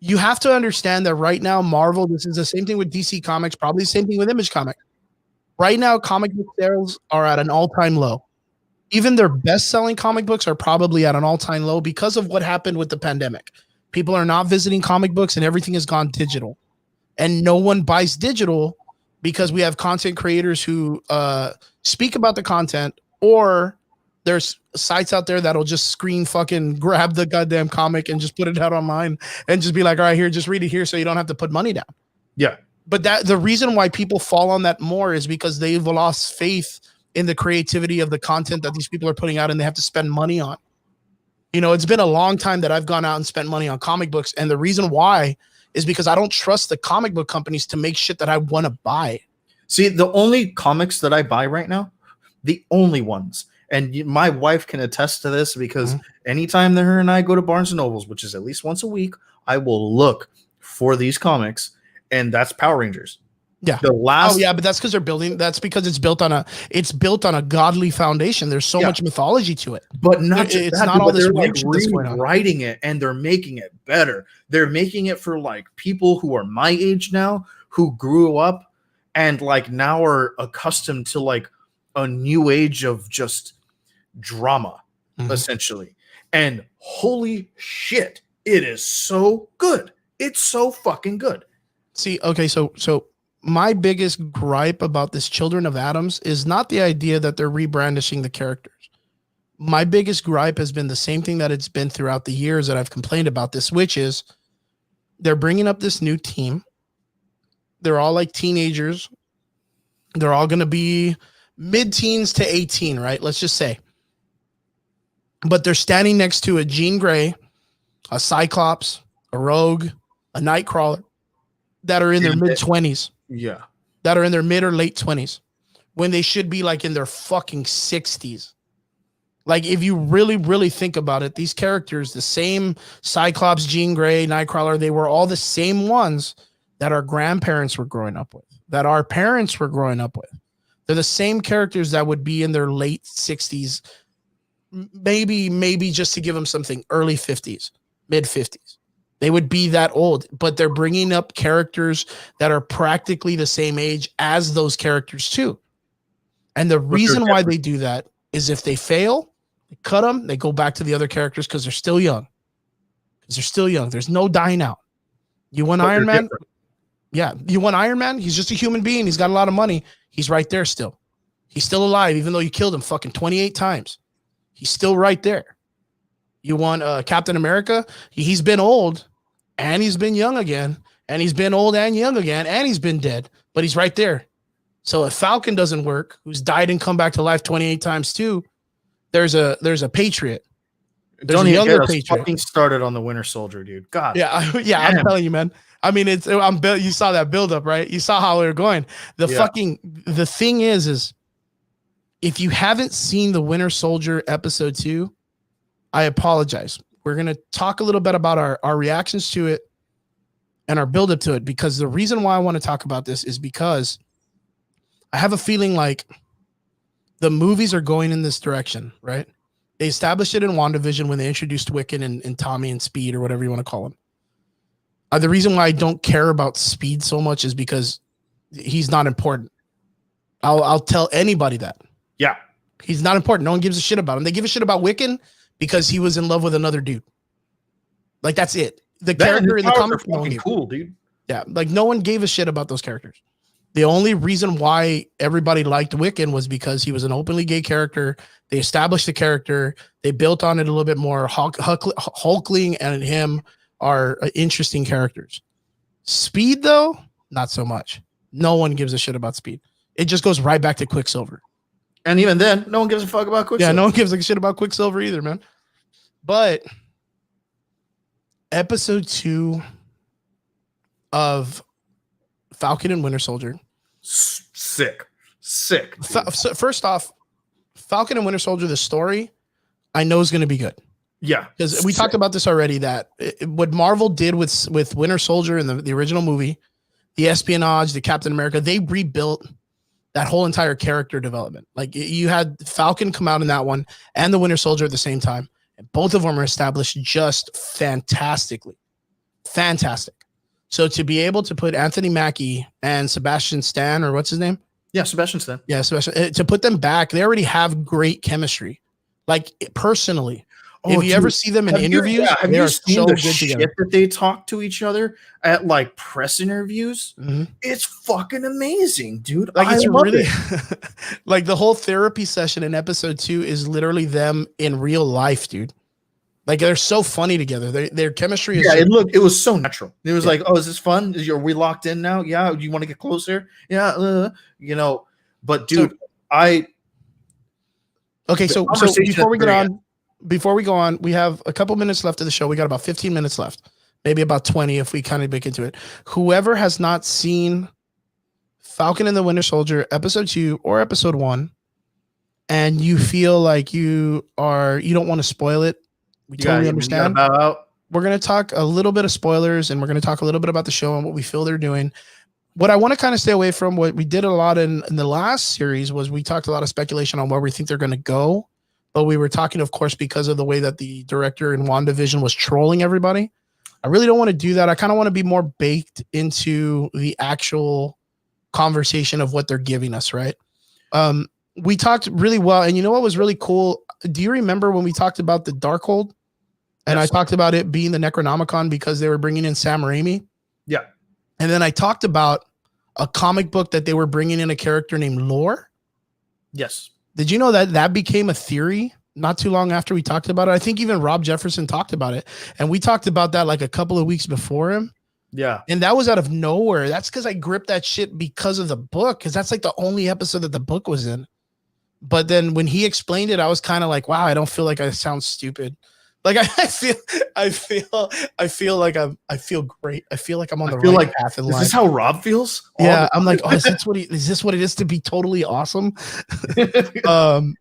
S1: you have to understand that right now, Marvel, this is the same thing with DC Comics, probably the same thing with Image Comics. Right now, comic book sales are at an all-time low. Even their best-selling comic books are probably at an all-time low because of what happened with the pandemic. People are not visiting comic books, and everything has gone digital. And no one buys digital because we have content creators who speak about the content, or there's sites out there that'll just grab the goddamn comic and just put it out online and just be like, all right, here, just read it here so you don't have to put money down.
S2: Yeah.
S1: But the reason why people fall on that more is because they've lost faith in the creativity of the content that these people are putting out, and they have to spend money on. You know, it's been a long time that I've gone out and spent money on comic books. And the reason why is because I don't trust the comic book companies to make shit that I want to buy.
S2: See, the only comics that I buy right now, the only ones, and my wife can attest to this, because anytime that her and I go to Barnes and Nobles, which is at least once a week, I will look for these comics, and that's Power Rangers.
S1: Yeah. But that's because that's because it's built on a godly foundation. There's so much mythology to it.
S2: But it's not all this weird shit that's going on. Writing it, and they're making it better. They're making it for like people who are my age now, who grew up and like now are accustomed to like a new age of just drama, essentially. And holy shit, it is so good. It's so fucking good.
S1: See, okay, so my biggest gripe about this Children of Atoms is not the idea that they're rebrandishing the characters. My biggest gripe has been the same thing that it's been throughout the years that I've complained about this, which is they're bringing up this new team. They're all like teenagers. They're all going to be mid-teens to 18, right? Let's just say. But they're standing next to a Jean Grey, a Cyclops, a Rogue, a Nightcrawler that are in their mid-20s.
S2: Yeah.
S1: That are in their mid or late 20s, when they should be like in their fucking 60s. Like, if you really, really think about it, these characters, the same Cyclops, Jean Grey, Nightcrawler, they were all the same ones that our grandparents were growing up with, that our parents were growing up with. They're the same characters that would be in their late 60s, maybe just to give them something, early 50s, mid 50s. They would be that old, but they're bringing up characters that are practically the same age as those characters too. And the reason why they do that is if they fail, they cut them, they go back to the other characters because they're still young. There's no dying out. You want Iron Man? Yeah. You want Iron Man? He's just a human being. He's got a lot of money. He's right there still. He's still alive, even though you killed him fucking 28 times. He's still right there. You want Captain America? He's been old, and he's been young again, and he's been old and young again, and he's been dead, but he's right there. So if Falcon doesn't work, who's died and come back to life 28 times too, there's a Patriot. There's
S2: Don't
S1: a
S2: even
S1: younger
S2: get us
S1: Patriot.
S2: fucking started on the Winter Soldier, dude. God.
S1: Yeah,
S2: Damn.
S1: I'm telling you, man. I mean, you saw that build up, right? You saw how we were going. The thing is if you haven't seen the Winter Soldier episode 2, I apologize. We're going to talk a little bit about our reactions to it and our build up to it, because the reason why I want to talk about this is because I have a feeling like the movies are going in this direction, right? They established it in WandaVision when they introduced Wiccan and Tommy and Speed, or whatever you want to call him. The reason why I don't care about Speed so much is because he's not important. I'll tell anybody that.
S2: Yeah.
S1: He's not important. No one gives a shit about him. They give a shit about Wiccan because he was in love with another dude. Like, that's it. The character in the comics
S2: are fucking cool, dude.
S1: Yeah, like no one gave a shit about those characters. The only reason why everybody liked Wiccan was because he was an openly gay character. They established the character. They built on it a little bit more. Hulkling and him are interesting characters. Speed, though, not so much. No one gives a shit about Speed. It just goes right back to Quicksilver.
S2: And even then, no one gives a fuck about Quicksilver.
S1: Yeah, no one gives a shit about Quicksilver either, man. But episode 2 of Falcon and Winter Soldier.
S2: Sick.
S1: So first off, Falcon and Winter Soldier, the story, I know is going to be good.
S2: Yeah.
S1: Because we talked about this already, that what Marvel did with Winter Soldier in the original movie, the espionage, the Captain America, they rebuilt that whole entire character development. Like, you had Falcon come out in that one and the Winter Soldier at the same time. And both of them are established just fantastically. Fantastic. So to be able to put Anthony Mackie and Sebastian Stan, or what's his name?
S2: Yeah, Sebastian Stan.
S1: Yeah, Sebastian. To put them back, they already have great chemistry. Like, personally. If you ever see them in interviews,
S2: have you seen the shit that they talk to each other at like press interviews?
S1: Mm-hmm.
S2: It's fucking amazing, dude.
S1: Like, it's really like the whole therapy session in episode 2 is literally them in real life, dude. Like, they're so funny together. Their chemistry is.
S2: Yeah, it was so natural. It was like, oh, is this fun? Are we locked in now? Yeah. Do you want to get closer? Yeah. But dude,
S1: Okay, so before we go on, we have a couple minutes left of the show. We got about 15 minutes left, maybe about 20 if we kind of make into it. Whoever has not seen Falcon and the Winter Soldier episode 2 or episode 1, and you feel like you don't want to spoil it, we totally understand. We're going to talk a little bit of spoilers, and we're going to talk a little bit about the show and what we feel they're doing. What I want to kind of stay away from, what we did a lot in the last series, was we talked a lot of speculation on where we think they're going to go. But we were talking, of course, because of the way that the director in WandaVision was trolling everybody. I really don't want to do that. I kind of want to be more baked into the actual conversation of what they're giving us, right? We talked really well. And you know what was really cool? Do you remember when we talked about the Darkhold? And yes. I talked about it being the Necronomicon because they were bringing in Sam Raimi.
S2: Yeah.
S1: And then I talked about a comic book that they were bringing in a character named Lore.
S2: Yes.
S1: Did you know that became a theory not too long after we talked about it? I think even Rob Jefferson talked about it. And we talked about that like a couple of weeks before him.
S2: Yeah.
S1: And that was out of nowhere. That's because I gripped that shit because of the book, because that's like the only episode that the book was in. But then when he explained it, I was kind of like, wow, I don't feel like I sound stupid. Like I feel like I feel great. I feel like I'm on the right path in life.
S2: Is this how Rob feels?
S1: Yeah, I'm like, oh, is this what it is to be totally awesome? The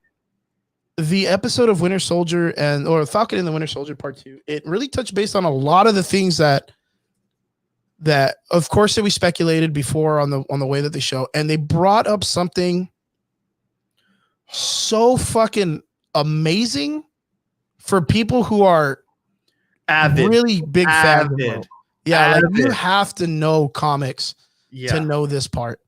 S1: episode of Winter Soldier or Falcon and the Winter Soldier Part 2, it really touched based on a lot of the things that of course that we speculated before on the way that they show, and they brought up something so fucking amazing for people who are really big fans. Yeah, like you have to know comics to know this part.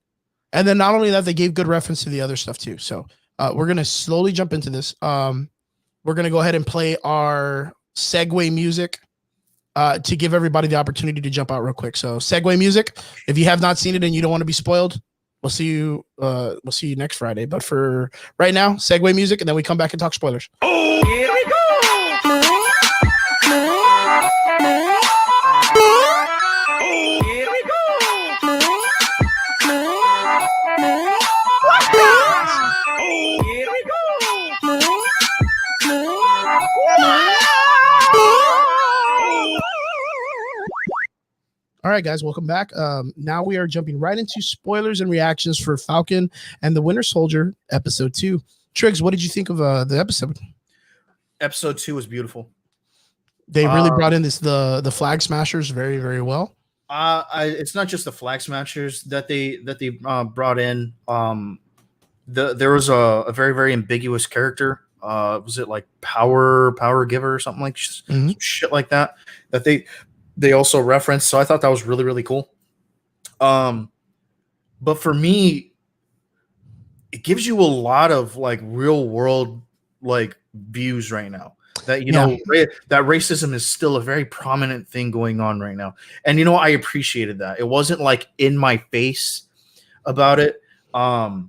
S1: And then not only that, they gave good reference to the other stuff too. So we're going to slowly jump into this. We're going to go ahead and play our segue music to give everybody the opportunity to jump out real quick. So segue music, if you have not seen it and you don't want to be spoiled, We'll see you. We'll see you next Friday. But for right now, segue music, and then we come back and talk spoilers.
S3: Oh, here we go.
S1: All right, guys, welcome back. Now we are jumping right into spoilers and reactions for Falcon and the Winter Soldier episode 2. Triggs, what did you think of the episode?
S2: Episode 2 was beautiful.
S1: They really brought in the flag smashers very, very well.
S2: It's not just the flag smashers that they brought in. There was a very, very ambiguous character. Was it like power giver or something like some shit like that they also referenced. So I thought that was really, really cool. But for me, it gives you a lot of like real world like views right now that, you know, that racism is still a very prominent thing going on right now. And, you know, I appreciated that. It wasn't like in my face about it. You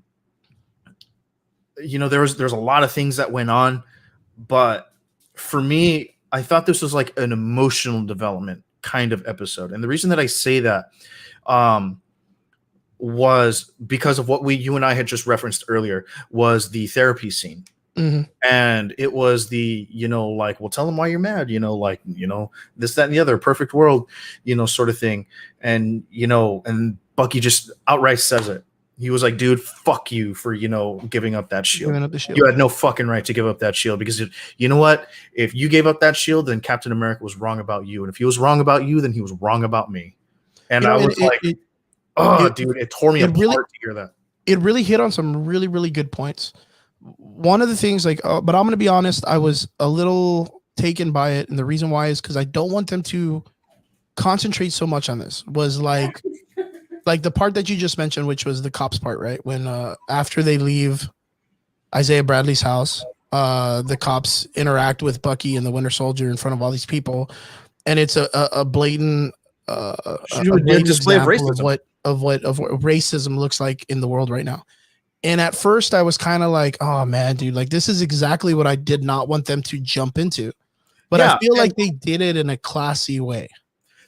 S2: know, there's a lot of things that went on, but for me, I thought this was like an emotional development kind of episode. And the reason that I say that was because of what you and I had just referenced earlier, was the therapy scene. And it was the, you know, like, well, tell them why you're mad, you know, like, you know, this, that, and the other, perfect world, you know, sort of thing. And, you know, and Bucky just outright says it. He was like, dude, fuck you for, you know, giving up that shield. You had no fucking right to give up that shield, because you know what? If you gave up that shield, then Captain America was wrong about you. And if he was wrong about you, then he was wrong about me. And you know, I was dude, it tore me apart to hear that.
S1: It really hit on some really, really good points. One of the things, like, but I'm going to be honest, I was a little taken by it. And the reason why is because I don't want them to concentrate so much on this, was like the part that you just mentioned, which was the cops part, right? When after they leave Isaiah Bradley's house, the cops interact with Bucky and the Winter Soldier in front of all these people, and it's a blatant,
S2: display of racism
S1: of what racism looks like in the world right now. And at first, I was kind of like, "Oh man, dude, like this is exactly what I did not want them to jump into," but I feel like they did it in a classy way.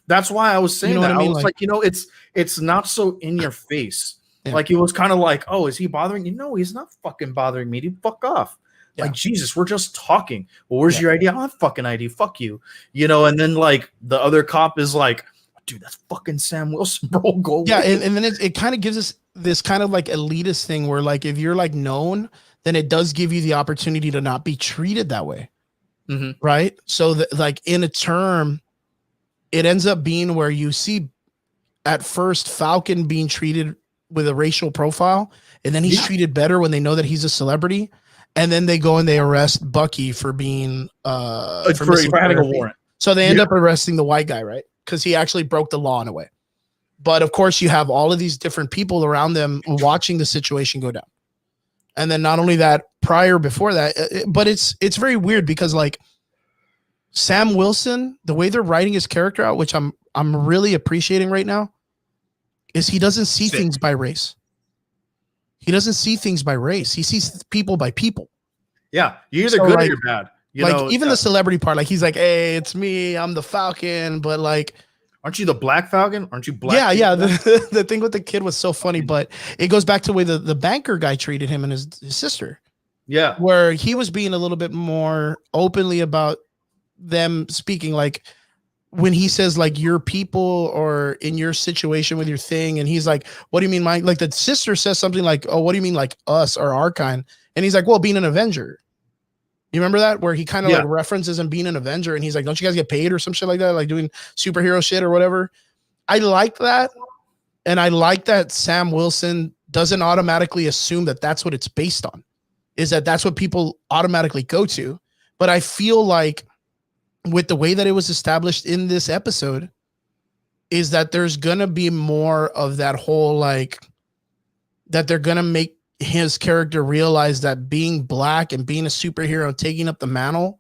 S2: That's why I was saying, you know, that. I was like, you know, it's not so in your face. Yeah. Like, it was kind of like, oh, is he bothering you? No, he's not fucking bothering me. Dude, fuck off. Yeah. Like, Jesus, we're just talking. Well, where's your ID? I don't have fucking ID. Fuck you. You know, and then like the other cop is like, dude, that's fucking Sam Wilson, bro. Go away.
S1: Yeah, and then it kind of gives us this kind of like elitist thing where like if you're like known, then it does give you the opportunity to not be treated that way. Right? So that, like, in a term, it ends up being where you see at first Falcon being treated with a racial profile, and then he's treated better when they know that he's a celebrity, and then they go and they arrest Bucky for being for
S2: having a warrant.
S1: So they end up arresting the white guy, right? Because he actually broke the law in a way. But of course, you have all of these different people around them watching the situation go down. And then not only that, before that, but it's very weird because like Sam Wilson, the way they're writing his character out, which I'm really appreciating right now, is he doesn't see things by race. He doesn't see things by race. He sees people by people.
S2: Yeah, you're either good or you're bad. You know,
S1: even the celebrity part, like he's like, "Hey, it's me. I'm the Falcon." But like,
S2: aren't you the Black Falcon? Aren't you black?
S1: Yeah. The thing with the kid was so funny, but it goes back to the way the banker guy treated him and his sister.
S2: Yeah,
S1: where he was being a little bit more openly about them speaking, like when he says like your people or in your situation with your thing, and he's like, "What do you mean, Mike?" Like the sister says something like, "Oh, what do you mean, like us or our kind?" And he's like, "Well, being an Avenger." You remember that where he kind of like references him being an Avenger, and he's like, "Don't you guys get paid or some shit like that, like doing superhero shit or whatever?" I like that, and I like that Sam Wilson doesn't automatically assume that that's what it's based on, is that that's what people automatically go to. But I feel like with the way that it was established in this episode, is that there's gonna be more of that whole like that they're gonna make his character realize that being black and being a superhero and taking up the mantle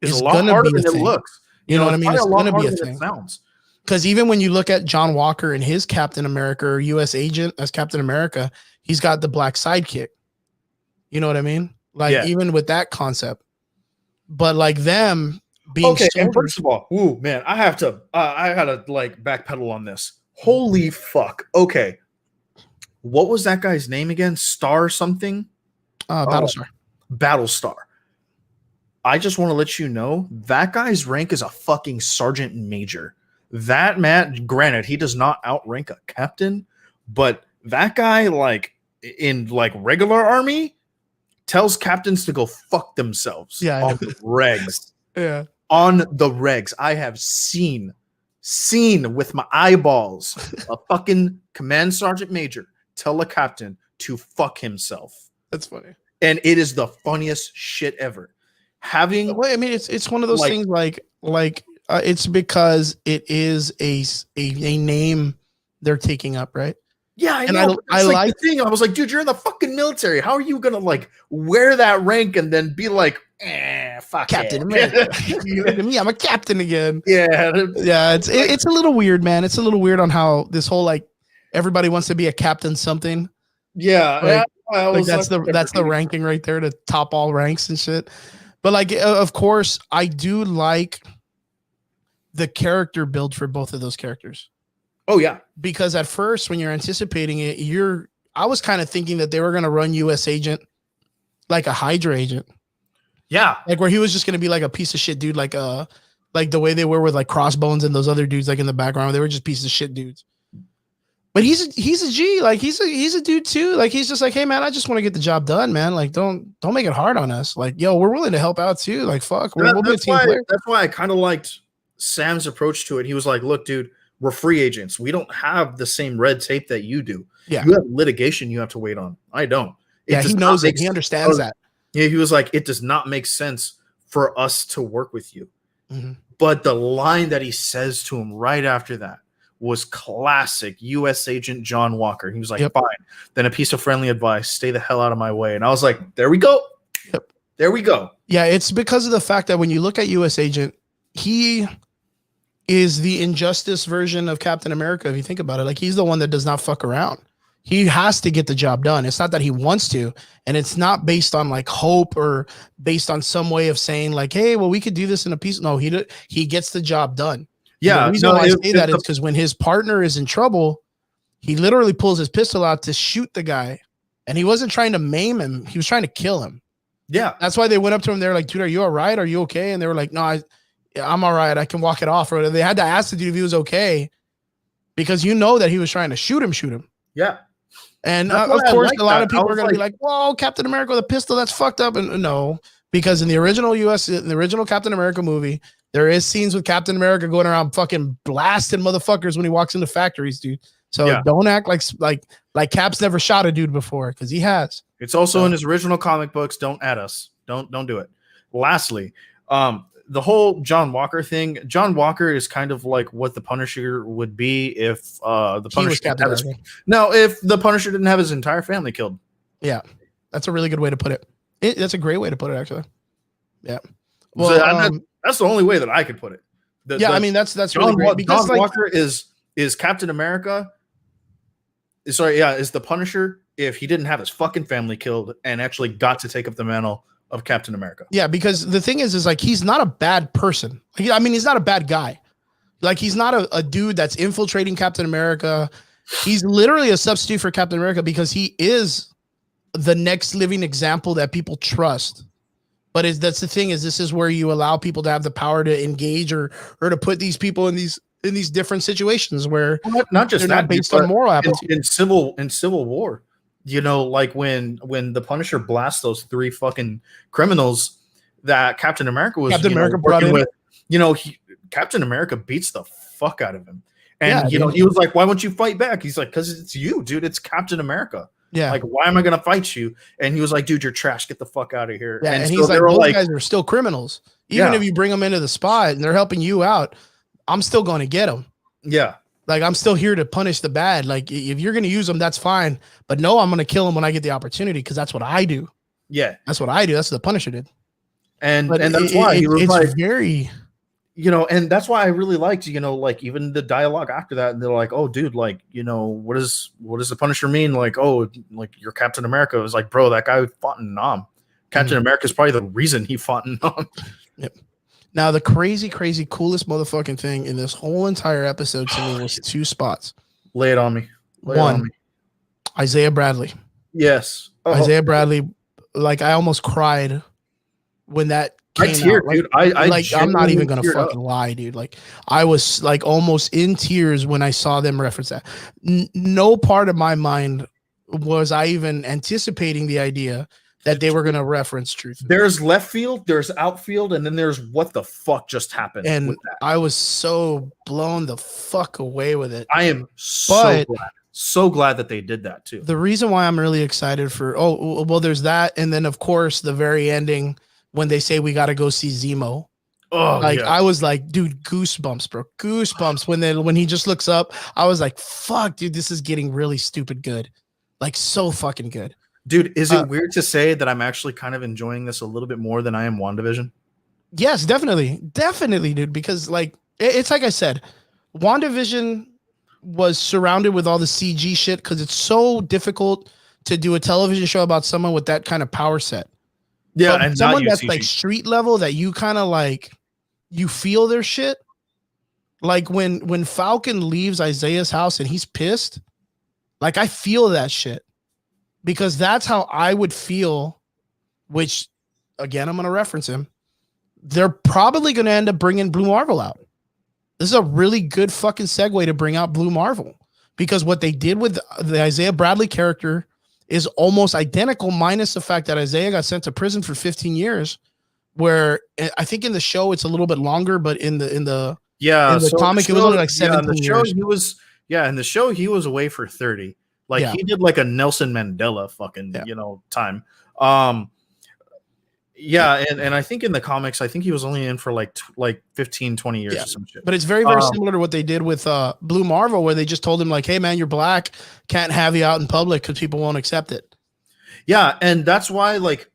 S1: is
S2: a lot harder than it looks.
S1: You know what I mean? It's going to be a thing.
S2: Sounds.
S1: Because even when you look at John Walker and his Captain America or U.S. agent as Captain America, he's got the black sidekick. You know what I mean? Like even with that concept, but like them being
S2: and first of all, ooh man, I gotta like backpedal on this. Holy fuck. Okay, what was that guy's name again? Star something?
S1: Battlestar.
S2: Battlestar. I just want to let you know that guy's rank is a fucking sergeant major. That man, granted, he does not outrank a captain, but that guy, like in like regular army, tells captains to go fuck themselves.
S1: Yeah,
S2: on the regs.
S1: Yeah,
S2: on the regs. I have seen with my eyeballs a fucking command sergeant major tell a captain to fuck himself.
S1: That's funny,
S2: and it is the funniest shit ever. Having,
S1: well, I mean, it's one of those things like it's because it is a name they're taking up, right?
S2: Yeah, I know. I like the thing. I was like, dude, you're in the fucking military. How are you gonna like wear that rank and then be like, fuck
S1: Captain America? Look at me, I'm a captain again.
S2: Yeah,
S1: yeah. It's a little weird, man. It's a little weird on how this whole like everybody wants to be a captain something.
S2: Yeah,
S1: like that's the ranking right there to top all ranks and shit. But like, of course, I do like the character build for both of those characters.
S2: Oh yeah,
S1: because at first when you're anticipating it, I was kind of thinking that they were going to run US agent like a Hydra agent.
S2: Yeah,
S1: like where he was just going to be like a piece of shit dude, like the way they were with like Crossbones and those other dudes like in the background. They were just pieces of shit dudes. But he's a G, like he's a dude too. Like he's just like, hey man, I just want to get the job done, man. Like don't make it hard on us. Like yo, we're willing to help out too. Like fuck, we'll be a team player.
S2: That's why I kind of liked Sam's approach to it. He was like, look, dude, we're free agents. We don't have the same red tape that you do.
S1: Yeah.
S2: You have litigation you have to wait on. I don't.
S1: He knows it. He understands that.
S2: Yeah, he was like, it does not make sense for us to work with you.
S1: Mm-hmm.
S2: But the line that he says to him right after that was classic U.S. agent John Walker. He was like, fine. Then a piece of friendly advice, stay the hell out of my way. And I was like, there we go.
S1: Yep.
S2: There we go.
S1: Yeah, it's because of the fact that when you look at U.S. agent, he is the injustice version of Captain America. If you think about it, like he's the one that does not fuck around. He has to get the job done. It's not that he wants to, and it's not based on like hope or based on some way of saying like, hey, well, we could do this in a piece. No, he gets the job done.
S2: Yeah.
S1: The reason why I say that is because when his partner is in trouble, he literally pulls his pistol out to shoot the guy, and he wasn't trying to maim him. He was trying to kill him.
S2: Yeah.
S1: That's why they went up to him. They're like, dude, are you all right? Are you okay? And they were like, no, I'm all right. I can walk it off. Or they had to ask the dude if he was okay because you know that he was trying to shoot him.
S2: Yeah.
S1: And of course, a lot of people are going to be like, whoa, Captain America with a pistol, that's fucked up. And no, because in the original Captain America movie, there is scenes with Captain America going around fucking blasting motherfuckers when he walks into factories, dude. So don't act like Cap's never shot a dude before, because he has.
S2: It's also in his original comic books. Don't add us. Don't do it. Lastly, the whole John Walker thing. John Walker is kind of like what the Punisher would be if the Punisher if the Punisher didn't have his entire family killed.
S1: Yeah, that's a really good way to put it. That's a great way to put it, actually. Yeah. Well,
S2: so that's the only way that I could put it.
S1: I mean that's really great because
S2: John Walker is Captain America. Sorry, yeah, is the Punisher if he didn't have his fucking family killed and actually got to take up the mantle of Captain America.
S1: Yeah, because the thing is like he's not a bad person. I mean, he's not a bad guy. Like he's not a dude that's infiltrating Captain America. He's literally a substitute for Captain America because he is the next living example that people trust. But that's the thing is this is where you allow people to have the power to engage or to put these people in these different situations where
S2: not just
S1: they're not based on moral aptitude.
S2: In Civil War. You know, like when the Punisher blasts those three fucking criminals that Captain America was working with, Captain America beats the fuck out of him. And, he was like, why won't you fight back? He's like, because it's you, dude. It's Captain America.
S1: Yeah.
S2: Like, why am I going to fight you? And he was like, dude, you're trash. Get the fuck out of here.
S1: Yeah, and so he's like, those guys are still criminals. Even if you bring them into the spot and they're helping you out, I'm still going to get them.
S2: Yeah.
S1: Like, I'm still here to punish the bad. Like, if you're going to use them, that's fine. But no, I'm going to kill them when I get the opportunity because that's what I do.
S2: Yeah.
S1: That's what I do. That's what the Punisher did.
S2: And that's why he was like, and that's why I really liked, like even the dialogue after that. And they're like, "Oh, dude, like, what does the Punisher mean? Like, oh, like you're Captain America." It was like, bro, that guy fought in Nam. Captain America is probably the reason he fought in Nam.
S1: Yep. Now the crazy, coolest motherfucking thing in this whole entire episode to me was two spots.
S2: Lay it on me.
S1: One, Isaiah Bradley.
S2: Yes,
S1: Isaiah Bradley. Like I almost cried when that came out. Like,
S2: dude.
S1: I'm not even gonna fucking lie, dude. Like I was like almost in tears when I saw them reference that. No part of my mind was I even anticipating the idea that they were gonna reference Truth.
S2: There's left field, there's outfield, and then there's what the fuck just happened.
S1: And I was so blown the fuck away with it.
S2: I am so glad that they did that too.
S1: The reason why I'm really excited for there's that, and then of course the very ending when they say we got to go see Zemo. Oh, like I was like, dude, goosebumps, bro, goosebumps. When he just looks up, I was like, fuck, dude, this is getting really stupid good, like so fucking good.
S2: Dude, is it weird to say that I'm actually kind of enjoying this a little bit more than I am WandaVision?
S1: Yes, definitely, dude. Because like it's like I said, WandaVision was surrounded with all the CG shit because it's so difficult to do a television show about someone with that kind of power set.
S2: Yeah,
S1: but
S2: and
S1: someone that's like street level that you kind of like, you feel their shit. Like when Falcon leaves Isaiah's house and he's pissed, like I feel that shit. Because that's how I would feel, which, again, I'm going to reference him. They're probably going to end up bringing Blue Marvel out. This is a really good fucking segue to bring out Blue Marvel. Because what they did with the Isaiah Bradley character is almost identical, minus the fact that Isaiah got sent to prison for 15 years, where I think in the show it's a little bit longer, but in the comic it was only like 17 years.
S2: In the show he was away for 30. Like he did like a Nelson Mandela fucking, time. And I think in the comics, I think he was only in for like 15, 20 years or some shit.
S1: But it's very, very similar to what they did with Blue Marvel, where they just told him like, hey man, you're black, can't have you out in public because people won't accept it.
S2: Yeah, and that's why like,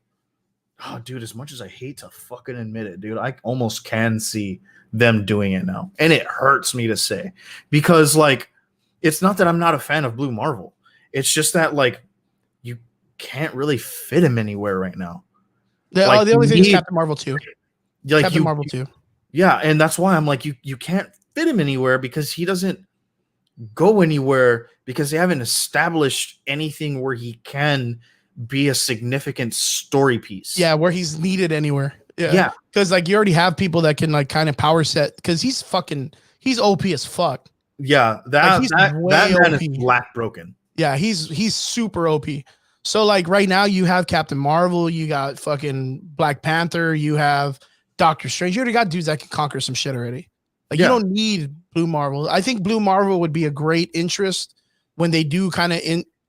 S2: oh dude, as much as I hate to fucking admit it, dude, I almost can see them doing it now. And it hurts me to say, because like, it's not that I'm not a fan of Blue Marvel. It's just that like you can't really fit him anywhere right now.
S1: The only thing is Captain Marvel 2.
S2: Like
S1: Captain Marvel 2.
S2: Yeah, and that's why I'm like you can't fit him anywhere because he doesn't go anywhere because they haven't established anything where he can be a significant story piece.
S1: Yeah, where he's needed anywhere. Yeah. Because like you already have people that can like kind of power set because he's OP as fuck.
S2: Yeah, that man is black broken.
S1: Yeah, he's super OP. So like right now you have Captain Marvel, you got fucking Black Panther, you have Doctor Strange. You already got dudes that can conquer some shit already. Like you don't need Blue Marvel. I think Blue Marvel would be a great interest when they do kind of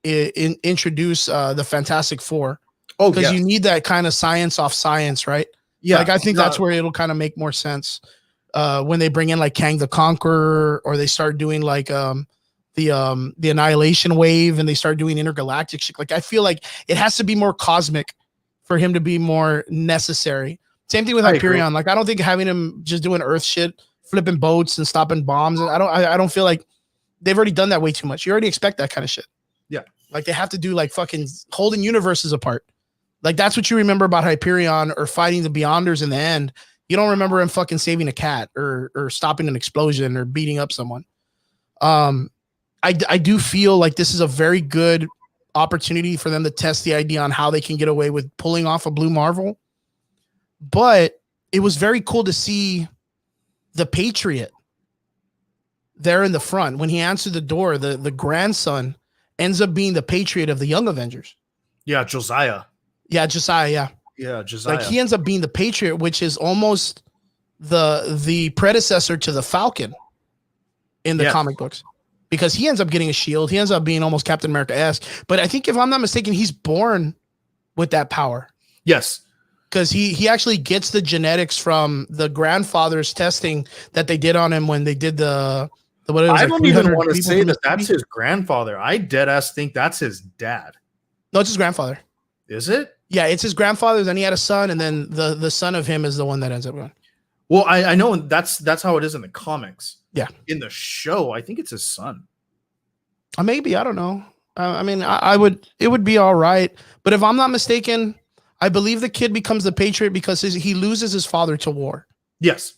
S1: introduce the Fantastic Four. Oh, because you need that kind of science off science, right? Yeah, like I think that's where it'll kind of make more sense when they bring in like Kang the Conqueror, or they start doing like the Annihilation Wave, and they start doing intergalactic shit. Like I feel like it has to be more cosmic for him to be more necessary. Same thing with Hyperion. Like I don't think having him just doing Earth shit, flipping boats and stopping bombs, and I don't feel like they've already done that way too much. You already expect that kind of shit.
S2: Yeah,
S1: like they have to do like fucking holding universes apart. Like that's what you remember about Hyperion or fighting the Beyonders in the end. You don't remember him fucking saving a cat or stopping an explosion or beating up someone. I do feel like this is a very good opportunity for them to test the idea on how they can get away with pulling off a Blue Marvel. But it was very cool to see the Patriot there in the front. When he answered the door, the grandson ends up being the Patriot of the Young Avengers.
S2: Yeah, Josiah.
S1: Yeah, Josiah.
S2: Yeah, Josiah.
S1: Like he ends up being the Patriot, which is almost the predecessor to the Falcon in the comic books. Because he ends up getting a shield. He ends up being almost Captain America-esque. But I think if I'm not mistaken, he's born with that power.
S2: Yes.
S1: Because he actually gets the genetics from the grandfather's testing that they did on him when they did the what it was.
S2: I don't even want to say that that's his grandfather. I deadass think that's his dad.
S1: No, it's his grandfather.
S2: Is it?
S1: Yeah, it's his grandfather. Then he had a son, and then the son of him is the one that ends up going.
S2: Well, I know that's how it is in the comics.
S1: Yeah.
S2: In the show, I think it's his son.
S1: Maybe, I don't know. I mean, I would. It would be all right. But if I'm not mistaken, I believe the kid becomes the Patriot because he loses his father to war.
S2: Yes.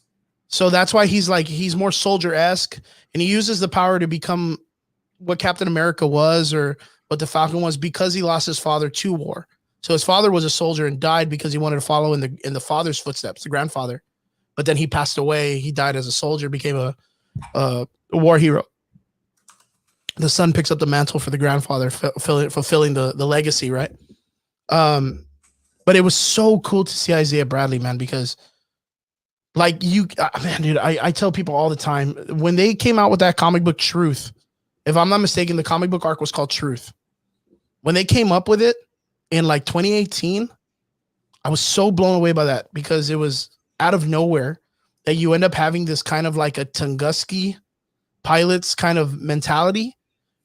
S1: So that's why he's more soldier-esque, and he uses the power to become what Captain America was or what the Falcon was because he lost his father to war. So his father was a soldier and died because he wanted to follow in the father's footsteps, the grandfather. But then he passed away. He died as a soldier, became a war hero. The son picks up the mantle for the grandfather, fulfilling the legacy, right? But it was so cool to see Isaiah Bradley, man, because like man, dude, I tell people all the time when they came out with that comic book Truth, if I'm not mistaken, the comic book arc was called Truth. When they came up with it in like 2018, I was so blown away by that because it was out of nowhere that you end up having this kind of like a Tunguski pilots kind of mentality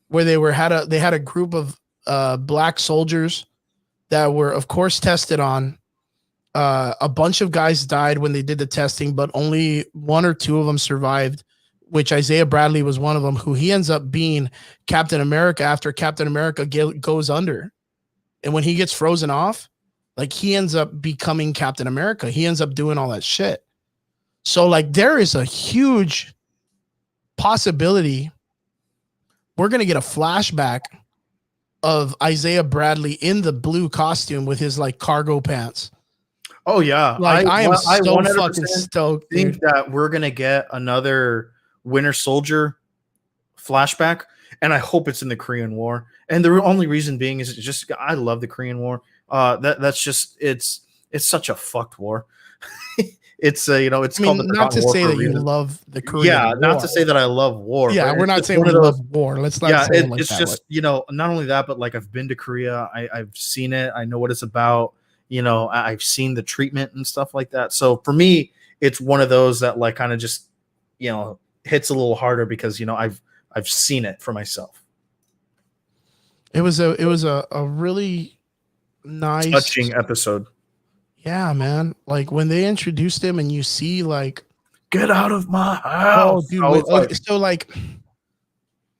S1: where they had a group of black soldiers that were of course tested on. A bunch of guys died when they did the testing, but only one or two of them survived, which Isaiah Bradley was one of them, who he ends up being Captain America after Captain America goes under. And when he gets frozen off, like he ends up becoming Captain America. He ends up doing all that shit. So like there is a huge possibility we're going to get a flashback of Isaiah Bradley in the blue costume with his like cargo pants.
S2: Oh yeah,
S1: like I am so fucking stoked.
S2: Think that we're gonna get another Winter Soldier flashback, and I hope it's in the Korean War. And the only reason being is just I love the Korean War. That's just it's such a fucked war. It's it's called the
S1: not to
S2: War
S1: say that you
S2: reason.
S1: love the Korean War.
S2: Not to say that I love war.
S1: Yeah, we're not saying we love war. Let's not say it like
S2: it's
S1: that.
S2: Just not only that, but like I've been to Korea. I've seen it. I know what it's about. I've seen the treatment and stuff like that. So for me, it's one of those that like kind of just, hits a little harder because, I've seen it for myself.
S1: It was a really nice
S2: touching episode.
S1: Yeah, man. Like when they introduced him and you see like,
S2: get out of my house.
S1: Oh, dude. So like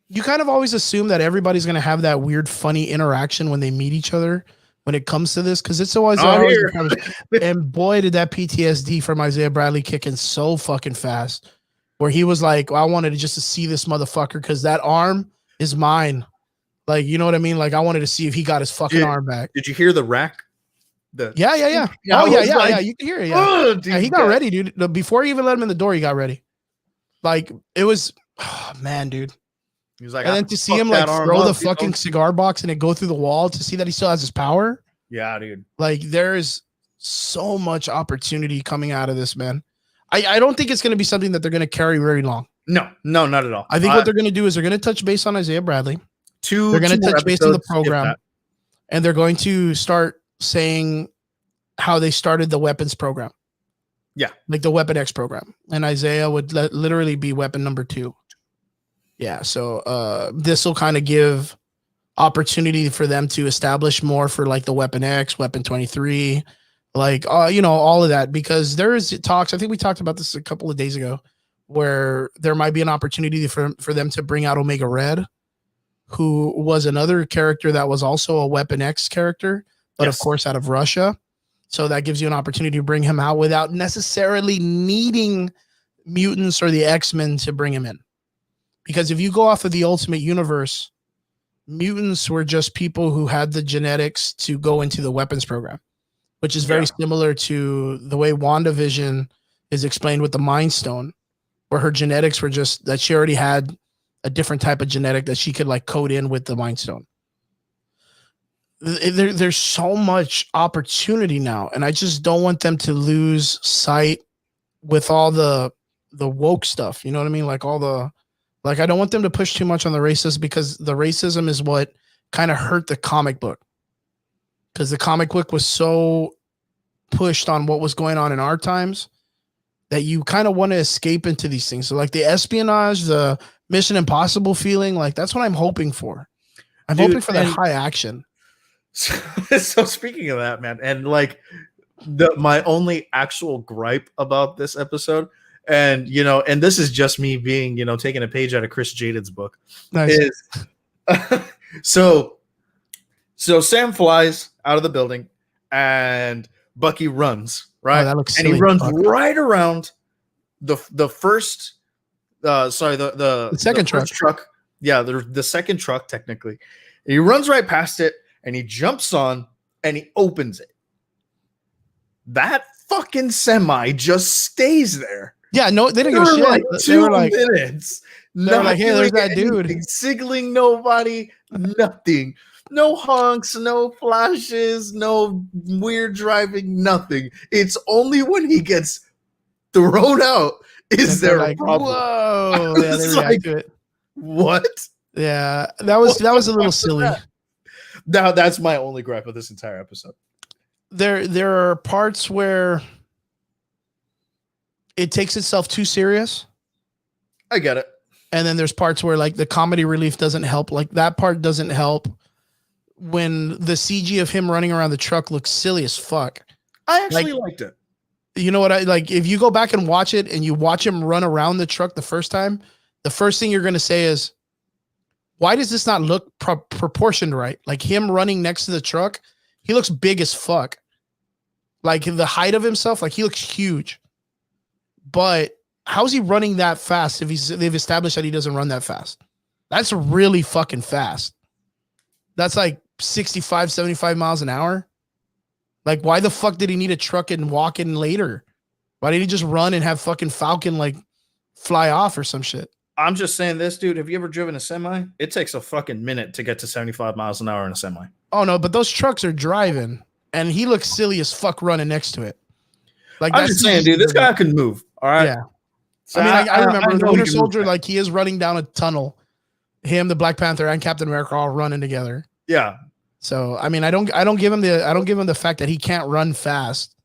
S1: you kind of always assume that everybody's going to have that weird, funny interaction when they meet each other. When it comes to this, because it's always and boy, did that PTSD from Isaiah Bradley kick in so fucking fast, where he was like, I wanted to just to see this motherfucker because that arm is mine. Like, you know what I mean? Like, I wanted to see if he got his fucking arm back.
S2: Did you hear the rack?
S1: Yeah. Oh, yeah. You can hear it. Yeah. Oh, dude, he got ready, dude. Before you even let him in the door, he got ready. Like, it was, man, dude.
S2: He was like,
S1: and then to see him like throw the fucking cigar box and it go through the wall to see that he still has his power.
S2: Yeah, dude.
S1: Like there is so much opportunity coming out of this, man. I don't think it's going to be something that they're going to carry very long.
S2: No, not at all.
S1: I think what they're going to do is they're going to touch base on Isaiah Bradley. They're going to touch base on the program, and they're going to start saying how they started the weapons program.
S2: Yeah,
S1: like the Weapon X program, and Isaiah would literally be weapon number 2. Yeah, so this will kind of give opportunity for them to establish more for like the Weapon X, Weapon 23, like all of that, because there is talks. I think we talked about this a couple of days ago, where there might be an opportunity for them to bring out Omega Red, who was another character that was also a Weapon X character, but of course out of Russia. So that gives you an opportunity to bring him out without necessarily needing mutants or the X-Men to bring him in. Because if you go off of the Ultimate Universe, mutants were just people who had the genetics to go into the weapons program, which is very similar to the way WandaVision is explained with the Mind Stone, where her genetics were just that she already had a different type of genetic that she could like code in with the Mind Stone. There's so much opportunity now, and I just don't want them to lose sight with all the woke stuff. You know what I mean? Like all the I don't want them to push too much on the racism, because the racism is what kind of hurt the comic book. Because the comic book was so pushed on what was going on in our times that you kind of want to escape into these things. So like the espionage, the Mission Impossible feeling, like that's what I'm hoping for. I'm hoping for that high action.
S2: So speaking of that, man, and like My only actual gripe about this episode, and and this is just me being, taking a page out of Chris Jaded's book,
S1: Nice.
S2: is so Sam flies out of the building and Bucky runs, right?
S1: Oh, that looks
S2: and he
S1: silly.
S2: runs
S1: Fuck.
S2: right around the first the
S1: second
S2: first truck. Yeah, the second truck technically. And he runs right past it and he jumps on and he opens it. That fucking semi just stays there.
S1: Yeah, no, they didn't give a
S2: For
S1: shit.
S2: like
S1: They
S2: 2
S1: were like,
S2: minutes.
S1: they were like, hey, there's
S2: doing
S1: that dude.
S2: anything, signaling nobody, nothing. No honks, no flashes, no weird driving, nothing. It's only when he gets thrown out is
S1: they're
S2: there
S1: like,
S2: a problem.
S1: whoa. Yeah, they
S2: It's
S1: react
S2: like,
S1: to it.
S2: What?
S1: Yeah, that was a little silly.
S2: Now that's my only gripe of this entire episode.
S1: There are parts where it takes itself too serious,
S2: I get it.
S1: and then there's parts where like the comedy relief doesn't help. Like that part doesn't help when the CG of him running around the truck looks silly as fuck.
S2: I actually liked it.
S1: You know what I like? If you go back and watch it and you watch him run around the truck the first time, the first thing you're going to say is, why does this not look proportioned right? Like him running next to the truck, he looks big as fuck. Like the height of himself, like he looks huge. But how's he running that fast if they've established that he doesn't run that fast? That's really fucking fast. That's like 65, 75 miles an hour. Like, why the fuck did he need a truck and walk in later? Why didn't he just run and have fucking Falcon like fly off or some shit?
S2: I'm just saying this, dude. Have you ever driven a semi? It takes a fucking minute to get to 75 miles an hour in a semi.
S1: Oh no, but those trucks are driving, and he looks silly as fuck running next to it. Like
S2: I'm just saying, dude, this guy can move. All right.
S1: Yeah.
S2: So
S1: I mean, I remember the
S2: know
S1: Winter
S2: he can move
S1: Soldier,
S2: fast.
S1: like he is running down a tunnel. Him, the Black Panther, and Captain America all running together.
S2: Yeah.
S1: So I mean, I don't give him the fact that he can't run fast,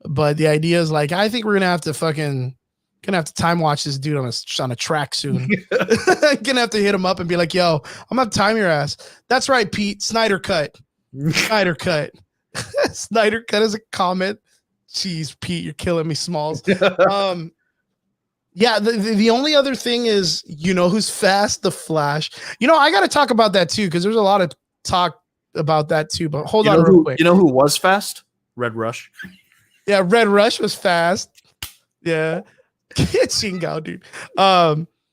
S1: but the idea is like, I think we're gonna have to time watch this dude on a track soon. Gonna have to hit him up and be like, yo, I'm gonna time your ass. That's right, Pete. Snyder cut. Snyder cut. Snyder cut as a comment. Jeez, Pete, you're killing me, Smalls. Yeah, the only other thing is, who's fast? The Flash. I got to talk about that too, because there's a lot of talk about that too. But hold on real quick.
S2: You know who was fast? Red Rush.
S1: Yeah, Red Rush was fast. Yeah. Chingao, dude.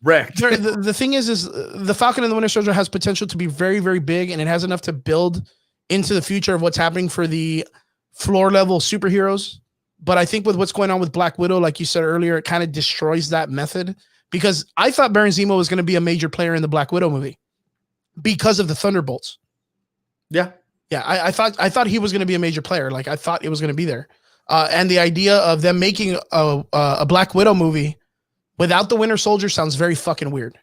S2: Wrecked.
S1: The thing is the Falcon and the Winter Soldier has potential to be very, very big, and it has enough to build into the future of what's happening for the floor level superheroes. But I think with what's going on with Black Widow, like you said earlier, it kind of destroys that method, because I thought Baron Zemo was going to be a major player in the Black Widow movie because of the Thunderbolts.
S2: Yeah.
S1: Yeah, I thought he was going to be a major player. Like I thought it was going to be there. And the idea of them making a Black Widow movie without the Winter Soldier sounds very fucking weird.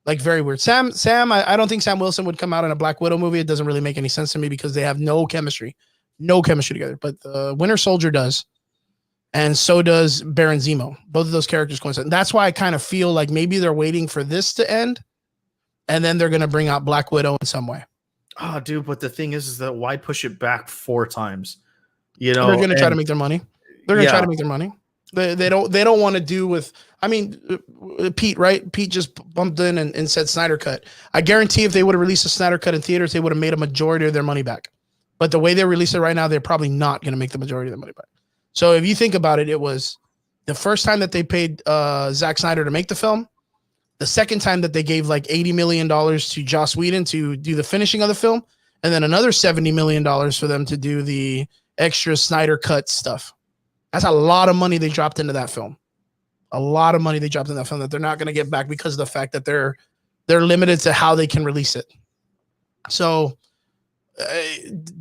S1: Like very weird. Sam, I don't think Sam Wilson would come out in a Black Widow movie. It doesn't really make any sense to me because they have no chemistry together. But the Winter Soldier does, and so does Baron Zemo. Both of those characters coincide. And that's why I kind of feel like maybe they're waiting for this to end, and then they're going to bring out Black Widow in some way.
S2: Oh, dude, but the thing is that why push it back 4 times?
S1: They're going to try to make their money. They're going to try to make their money. They don't want to do with, I mean, Pete, right? Pete just bumped in and said Snyder Cut. I guarantee if they would have released a Snyder Cut in theaters, they would have made a majority of their money back. But the way they release it right now, they're probably not going to make the majority of the money back. So if you think about it, it was the first time that they paid Zack Snyder to make the film, the second time that they gave like $80 million to Joss Whedon to do the finishing of the film, and then another $70 million for them to do the extra Snyder Cut stuff. That's a lot of money they dropped into that film. A lot of money they dropped in that film that they're not going to get back because of the fact that they're limited to how they can release it. So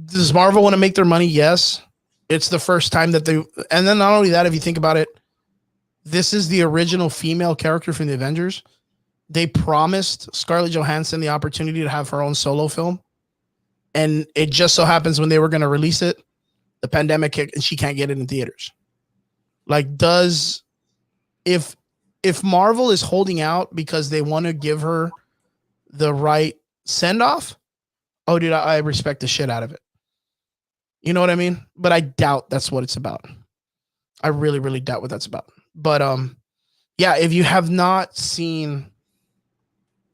S1: does Marvel want to make their money? Yes. It's the first time that they, and then not only that, if you think about it, this is the original female character from the Avengers. They promised Scarlett Johansson the opportunity to have her own solo film. And it just so happens when they were going to release it, the pandemic hit and she can't get it in theaters. Like, if Marvel is holding out because they want to give her the right send off, oh, dude, I respect the shit out of it. You know what I mean? But I doubt that's what it's about. I really, really doubt what that's about. But yeah, if you have not seen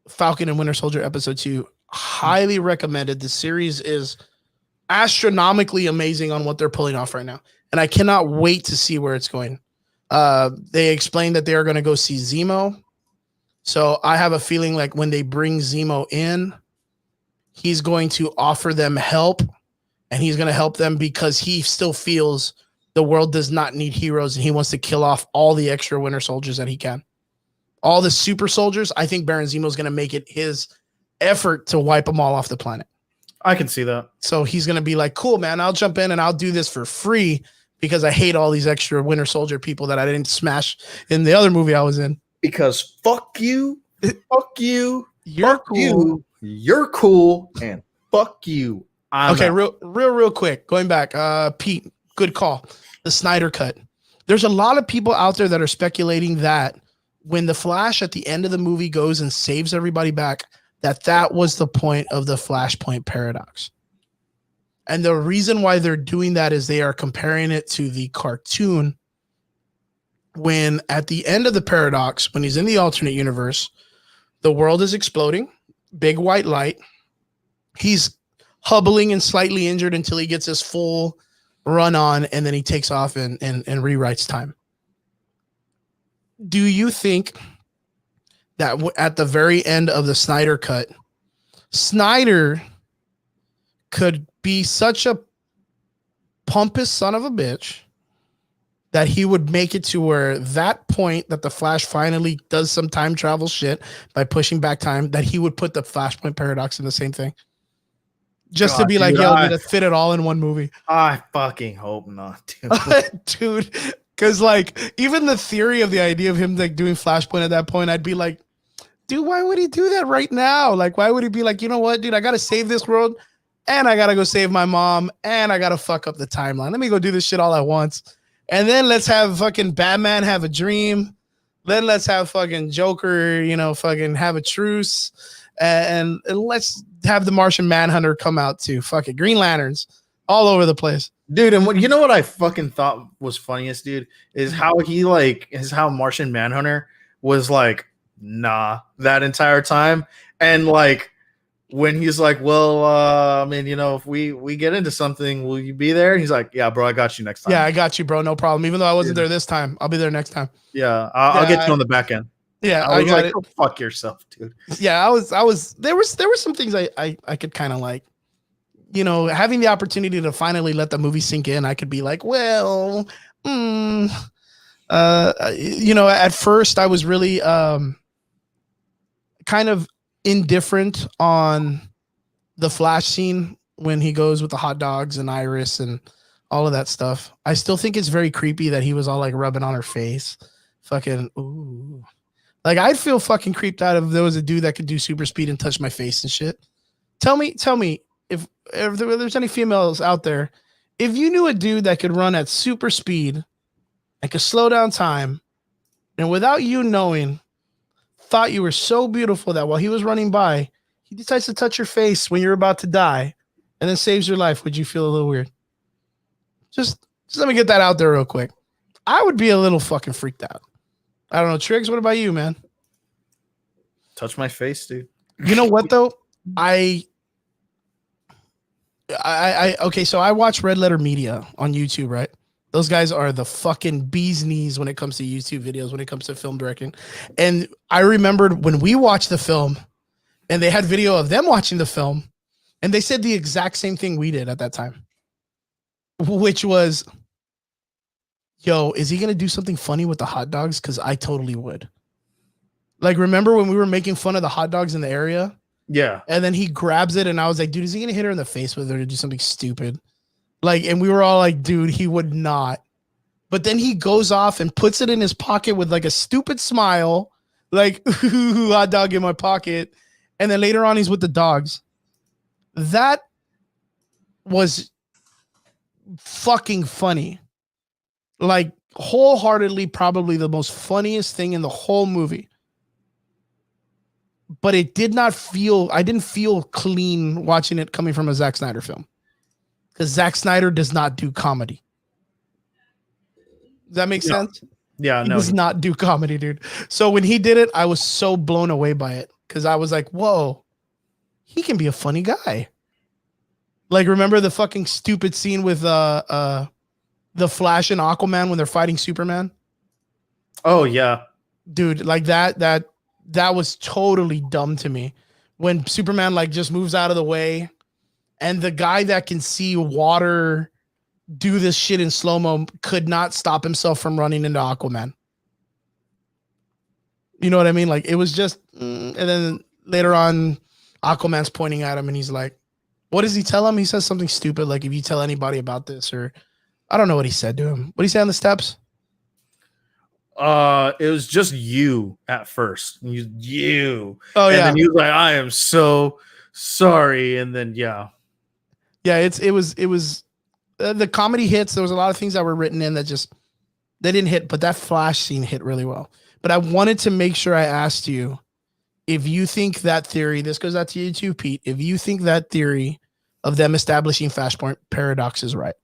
S1: Falcon and Winter Soldier episode 2, highly recommended. The series is astronomically amazing on what they're pulling off right now. And I cannot wait to see where it's going. They explained that they are going to go see Zemo. So I have a feeling like when they bring Zemo in, he's going to offer them help, and he's going to help them because he still feels the world does not need heroes, and he wants to kill off all the extra Winter Soldiers that he can. All the super soldiers, I think Baron Zemo is going to make it his effort to wipe them all off the planet.
S2: I can see that.
S1: So he's going to be like, cool, man, I'll jump in and I'll do this for free because I hate all these extra Winter Soldier people that I didn't smash in the other movie I was in.
S2: Because fuck you, fuck you,
S1: You're
S2: fuck
S1: cool.
S2: you're cool, and fuck you.
S1: Okay, real quick. Going back, Pete, good call. The Snyder Cut. There's a lot of people out there that are speculating that when the Flash at the end of the movie goes and saves everybody back, that was the point of the Flashpoint paradox. And the reason why they're doing that is they are comparing it to the cartoon when at the end of the paradox, when he's in the alternate universe, the world is exploding, big white light. He's hobbling and slightly injured until he gets his full run on, and then he takes off and rewrites time. Do you think that at the very end of the Snyder Cut, Snyder could be such a pompous son of a bitch that he would make it to where that point that the Flash finally does some time travel shit by pushing back time, that he would put the Flashpoint paradox in the same thing? Just to be like, yo, to fit it all in one movie.
S2: I fucking hope not, dude.
S1: Dude, because like even the theory of the idea of him like doing Flashpoint at that point, I'd be like, dude, why would he do that right now? Like, why would he be like, you know what, dude, I got to save this world and I got to go save my mom and I got to fuck up the timeline. Let me go do this shit all at once. And then let's have fucking Batman have a dream. Then let's have fucking Joker, fucking have a truce. And let's have the Martian Manhunter come out too. Fuck it. Green Lanterns all over the place.
S2: Dude, and you know what I fucking thought was funniest, dude, is how how Martian Manhunter was like, nah, that entire time. And like when he's like, well, I mean, if we get into something, will you be there? And he's like, yeah, bro, I got you next time.
S1: Yeah, I got you, bro. No problem. Even though I wasn't there this time, I'll be there next time.
S2: Yeah, I'll get you on the back end.
S1: Yeah,
S2: I was like, oh, fuck yourself, dude.
S1: Yeah, I was. There were some things I could kind of like, having the opportunity to finally let the movie sink in. I could be like, well, at first I was really kind of indifferent on the Flash scene when he goes with the hot dogs and Iris and all of that stuff. I still think it's very creepy that he was all like rubbing on her face. Fucking ooh. Like I'd feel fucking creeped out if there was a dude that could do super speed and touch my face and shit. Tell me if there's any females out there, if you knew a dude that could run at super speed and could slow down time, and without you knowing, thought you were so beautiful that while he was running by, he decides to touch your face when you're about to die and then saves your life, would you feel a little weird? Just let me get that out there real quick. I would be a little fucking freaked out. I don't know. Triggs, what about you, man?
S2: Touch my face, dude.
S1: You know what, though? Okay, so I watch Red Letter Media on YouTube, right? Those guys are the fucking bee's knees when it comes to YouTube videos, when it comes to film directing. And I remembered when we watched the film and they had video of them watching the film and they said the exact same thing we did at that time, which was, yo, is he going to do something funny with the hot dogs? Because I totally would. Like, remember when we were making fun of the hot dogs in the area?
S2: Yeah.
S1: And then he grabs it and I was like, dude, is he going to hit her in the face with her to do something stupid? Like, and we were all like, dude, he would not. But then he goes off and puts it in his pocket with like a stupid smile, like, ooh, hot dog in my pocket. And then later on, he's with the dogs. That was fucking funny. Like, wholeheartedly, probably the most funniest thing in the whole movie. But it did not feel, I didn't feel clean watching it coming from a Zack Snyder film. because Zack Snyder does not do comedy. Does that make sense?
S2: Yeah,
S1: He
S2: no.
S1: does not do comedy, dude. So when he did it, I was so blown away by it because I was like, whoa, he can be a funny guy. Like, remember the fucking stupid scene with the Flash and Aquaman when they're fighting Superman?
S2: Oh yeah.
S1: Dude, like that was totally dumb to me. When Superman like just moves out of the way and the guy that can see water do this shit in slow-mo could not stop himself from running into Aquaman. You know what I mean? Like it was just, and then later on, Aquaman's pointing at him and he's like, what does he tell him? He says something stupid like, if you tell anybody about this, or I don't know what he said to him. What did he say on the steps?
S2: It was just you at first. You.
S1: Oh,
S2: and
S1: yeah.
S2: then he was like, I am so sorry. And then yeah.
S1: Yeah, it was the comedy hits. There was a lot of things that were written in that just they didn't hit, but that Flash scene hit really well. But I wanted to make sure I asked you if you think that theory, this goes out to you too, Pete, if you think that theory of them establishing Flashpoint Paradox is right.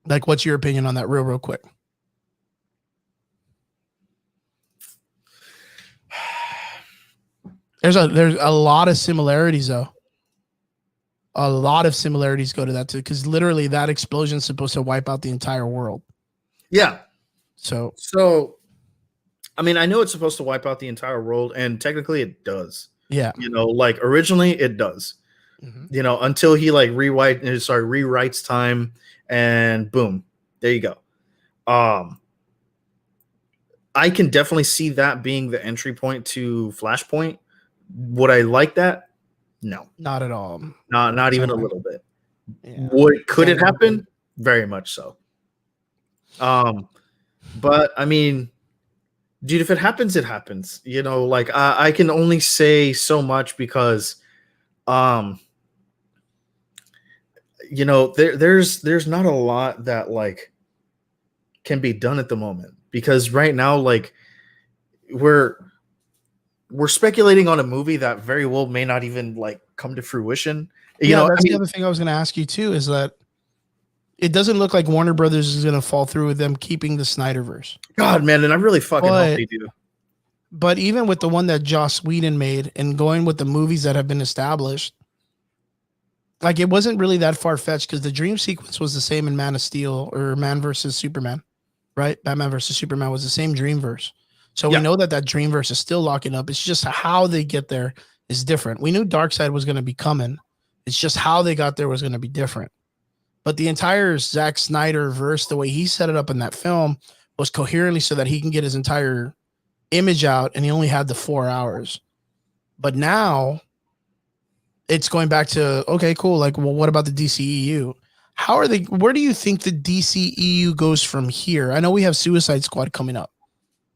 S1: Like, what's your opinion on that real quick? There's a lot of similarities though. A lot of similarities go to that too, because literally that explosion is supposed to wipe out the entire world.
S2: Yeah.
S1: So
S2: I mean, I know it's supposed to wipe out the entire world, and technically it does.
S1: yeah.
S2: You know, like originally it does.
S1: Mm-hmm.
S2: You know, until he like rewrites time, and boom, there you go. I can definitely see that being the entry point to Flashpoint. Would I like that? No,
S1: Not at all.
S2: not even a little bit.
S1: Yeah.
S2: Could it happen? Very much so. But I mean, dude, if it happens, it happens. You know, like I can only say so much because, you know, there's not a lot that like can be done at the moment, because right now, like we're speculating on a movie that very well may not even like come to fruition. You know,
S1: that's the other thing I was going to ask you too, is that it doesn't look like Warner Brothers is going to fall through with them keeping the Snyderverse.
S2: God, man, and I really fucking hope they do.
S1: But even with the one that Joss Whedon made and going with the movies that have been established, like it wasn't really that far-fetched, because the dream sequence was the same in Man of Steel or Man versus Superman, right? Batman versus Superman was the same dreamverse. So we know that dreamverse is still locking up. It's just how they get there is different. We knew Darkseid was going to be coming. It's just how they got there was going to be different. But the entire Zack Snyder verse, the way he set it up in that film, was coherently so that he can get his entire image out, and he only had the 4 hours. But now it's going back to, okay, cool. Like, well, what about the DCEU? Where do you think the DCEU goes from here? I know we have Suicide Squad coming up,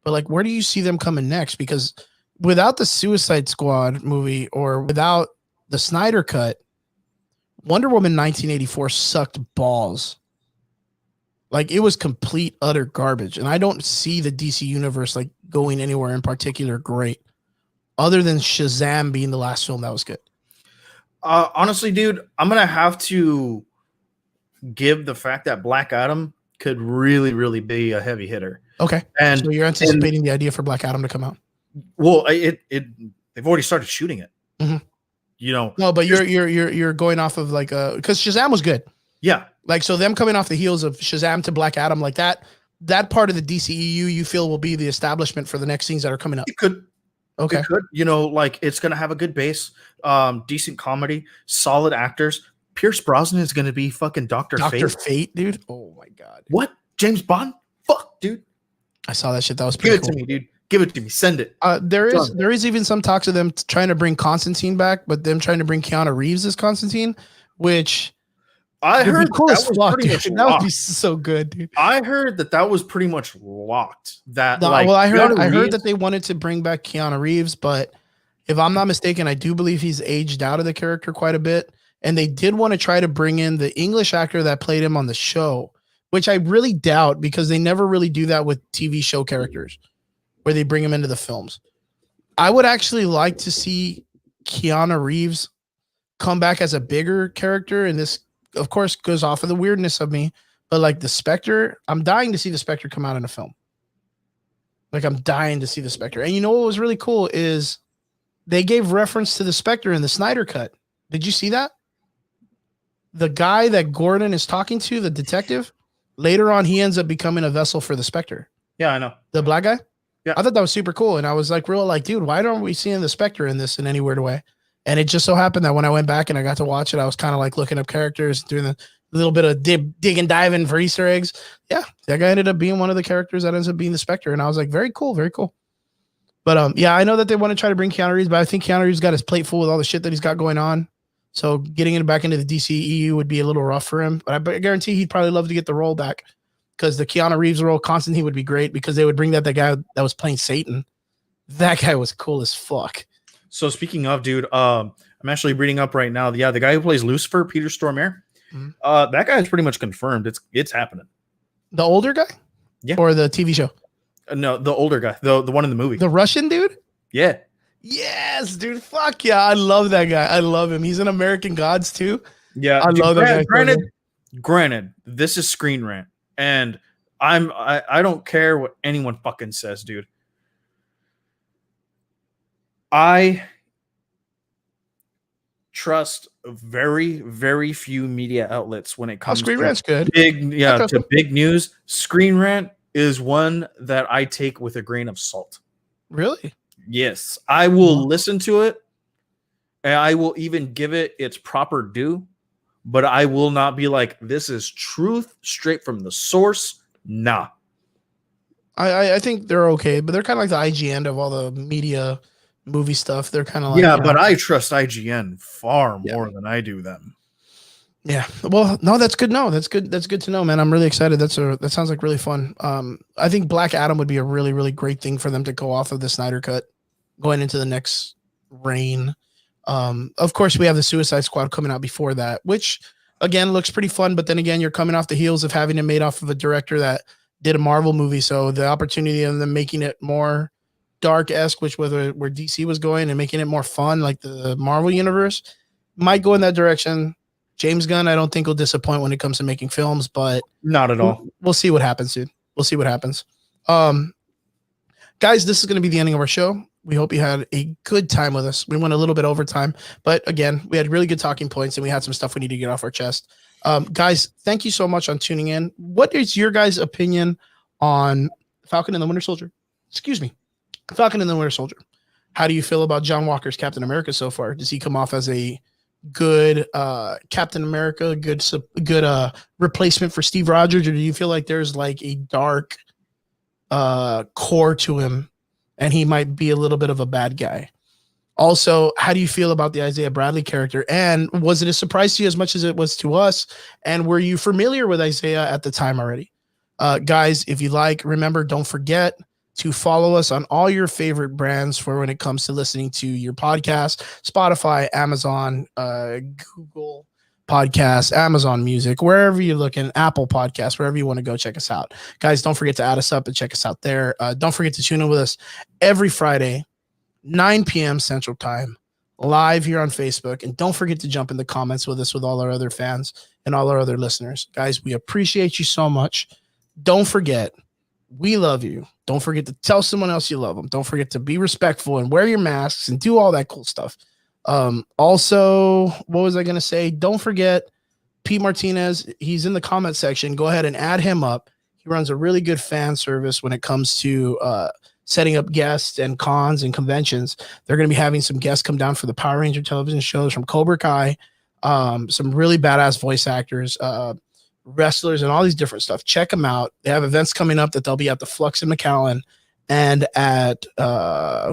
S1: but like, where do you see them coming next? Because without the Suicide Squad movie or without the Snyder Cut, Wonder Woman 1984 sucked balls. Like, it was complete, utter garbage. And I don't see the DC universe like going anywhere in particular great, other than Shazam being the last film that was good.
S2: Honestly, dude, I'm going to have to give the fact that Black Adam could really, really be a heavy hitter.
S1: Okay.
S2: And
S1: so you're anticipating the idea for Black Adam to come out?
S2: Well, they've already started shooting it.
S1: Mm-hmm.
S2: You know,
S1: no, but you're going off of like because Shazam was good.
S2: Yeah.
S1: Like, so them coming off the heels of Shazam to Black Adam, like that part of the DCEU you feel will be the establishment for the next things that are coming up.
S2: It could.
S1: Okay.
S2: It could. You know, like it's going to have a good base, decent comedy, solid actors. Pierce Brosnan is going to be fucking Dr.
S1: Fate, dude. Oh my God.
S2: What? James Bond? Fuck, dude.
S1: I saw that shit. That was pretty cool.
S2: Give it to me, dude. Give it to me. Send it.
S1: There is even some talks of them trying to bring Constantine back, but them trying to bring Keanu Reeves as Constantine, which
S2: I heard
S1: cool
S2: that
S1: as
S2: was
S1: fuck,
S2: pretty
S1: dude.
S2: much
S1: That would
S2: locked.
S1: be so good, dude.
S2: I heard that was pretty much locked.
S1: I heard that they wanted to bring back Keanu Reeves, but if I'm not mistaken, I do believe he's aged out of the character quite a bit. And they did want to try to bring in the English actor that played him on the show, which I really doubt, because they never really do that with TV show characters where they bring him into the films. I would actually like to see Keanu Reeves come back as a bigger character in this of course, goes off of the weirdness of me. But like the Spectre, I'm dying to see the Spectre come out in a film. Like I'm dying to see the Spectre. And you know what was really cool is they gave reference to the Spectre in the Snyder Cut. Did you see that? The guy that Gordon is talking to, the detective, later on he ends up becoming a vessel for the Spectre.
S2: Yeah, I know.
S1: The black guy?
S2: Yeah.
S1: I thought that was super cool. And I was like, real like, dude, why aren't we seeing the Spectre in this in any weird way? And it just so happened that when I went back and I got to watch it, I was kind of like looking up characters, doing the little bit of dig and diving for Easter eggs. Yeah, that guy ended up being one of the characters that ends up being the Spectre. And I was like, very cool, very cool. But yeah, I know that they want to try to bring Keanu Reeves, but I think Keanu Reeves got his plate full with all the shit that he's got going on. So getting it back into the DCEU would be a little rough for him. But I guarantee he'd probably love to get the role back because the Keanu Reeves role, Constantine, would be great because they would bring that guy that was playing Satan. That guy was cool as fuck.
S2: So speaking of, dude, I'm actually reading up right now. Yeah, the guy who plays Lucifer, Peter Stormare, that guy is pretty much confirmed. It's happening.
S1: The older guy?
S2: Yeah.
S1: Or the TV show?
S2: No, the older guy, the one in the movie.
S1: The Russian dude?
S2: Yeah.
S1: Yes, dude. Fuck yeah. I love that guy. I love him. He's in American Gods too.
S2: Yeah.
S1: I love that guy.
S2: Granted, this is Screen Rant. And I don't care what anyone fucking says, dude. I trust very, very few media outlets when it comes
S1: Screen
S2: to
S1: Rant's good.
S2: Big news. Screen Rant is one that I take with a grain of salt.
S1: Really?
S2: Yes. I will listen to it, and I will even give it its proper due, but I will not be like, this is truth straight from the source. Nah.
S1: I think they're okay, but they're kind of like the IGN of all the media movie stuff. They're kind of like,
S2: yeah, but I trust IGN far more than I do them.
S1: Yeah. Well, no, that's good. No, that's good. That's good to know, man. I'm really excited. That sounds like really fun. I think Black Adam would be a really, really great thing for them to go off of the Snyder Cut going into the next reign. Of course, we have the Suicide Squad coming out before that, which again looks pretty fun. But then again, you're coming off the heels of having it made off of a director that did a Marvel movie. So the opportunity of them making it more dark-esque, which where DC was going, and making it more fun, like the Marvel universe, might go in that direction. James Gunn, I don't think will disappoint when it comes to making films, but
S2: not at all.
S1: We'll see what happens, dude. We'll see what happens. Guys, this is going to be the ending of our show. We hope you had a good time with us. We went a little bit over time, but again, we had really good talking points and we had some stuff we need to get off our chest. Guys, thank you so much on tuning in. What is your guys' opinion on Falcon and the Winter Soldier? Excuse me. Falcon and the Winter Soldier. How do you feel about John Walker's Captain America so far? Does he come off as a good Captain America, good replacement for Steve Rogers, or do you feel like there's like a dark core to him and he might be a little bit of a bad guy? Also, how do you feel about the Isaiah Bradley character, and was it a surprise to you as much as it was to us, and were you familiar with Isaiah at the time already? Guys, if you like, remember, don't forget to follow us on all your favorite brands for when it comes to listening to your podcast: Spotify, Amazon, Google Podcasts, Amazon Music, wherever you're looking, Apple Podcasts, wherever you want to go, check us out. Guys, don't forget to add us up and check us out there. Don't forget to tune in with us every Friday, 9 p.m. Central Time, live here on Facebook. And don't forget to jump in the comments with us with all our other fans and all our other listeners. Guys, we appreciate you so much. Don't forget, we love you. Don't forget to tell someone else you love them. Don't forget to be respectful and wear your masks and do all that cool stuff. Also, what was I going to say? Don't forget Pete Martinez. He's in the comment section. Go ahead and add him up. He runs a really good fan service when it comes to setting up guests and cons and conventions. They're going to be having some guests come down for the Power Ranger television shows from Cobra Kai, some really badass voice actors, wrestlers, and all these different stuff. Check them out. They have events coming up that they'll be at the Flux in McAllen and at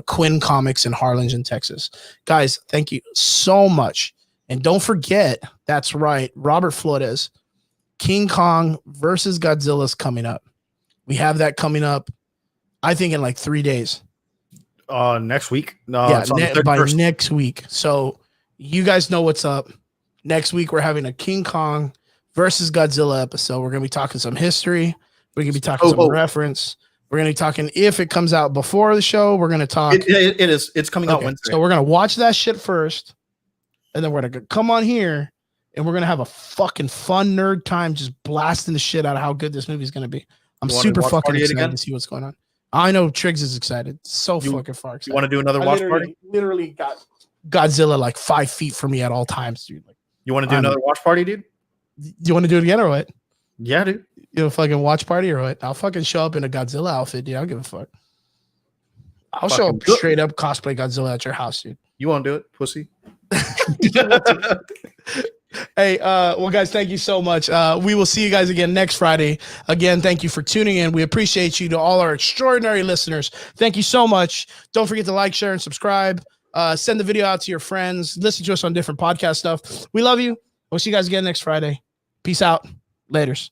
S1: Quinn Comics in Harlingen, Texas. Guys, thank you so much. And don't forget, that's right, Robert Flores, King Kong versus Godzilla is coming up. We have that coming up, I think, in like 3 days.
S2: Next week? No,
S1: yeah, by next week. So you guys know what's up. Next week, we're having a King Kong versus Godzilla episode. We're going to be talking some history. We're going to be talking some reference. We're going to be talking, if it comes out before the show, we're going to talk.
S2: It is. It's coming out Wednesday.
S1: So we're going to watch that shit first. And then we're going to come on here and we're gonna have a fucking fun nerd time, just blasting the shit out of how good this movie is gonna be. I'm super fucking excited to see what's going on. I know Triggs is excited. So fucking far excited.
S2: You want to do another watch party?
S1: Literally got Godzilla like 5 feet from me at all times, dude. Like,
S2: you want to do another watch party, dude?
S1: Do you want to do it again or what?
S2: Yeah, dude.
S1: You know, fucking watch party or what? I'll fucking show up in a Godzilla outfit, dude. I don't give a fuck. I'll show up straight up cosplay Godzilla at your house, dude.
S2: You won't do it, pussy.
S1: Hey, well, guys, thank you so much. We will see you guys again next Friday. Again, thank you for tuning in. We appreciate you. To all our extraordinary listeners, thank you so much. Don't forget to like, share, and subscribe. Send the video out to your friends. Listen to us on different podcast stuff. We love you. We'll see you guys again next Friday. Peace out. Laters.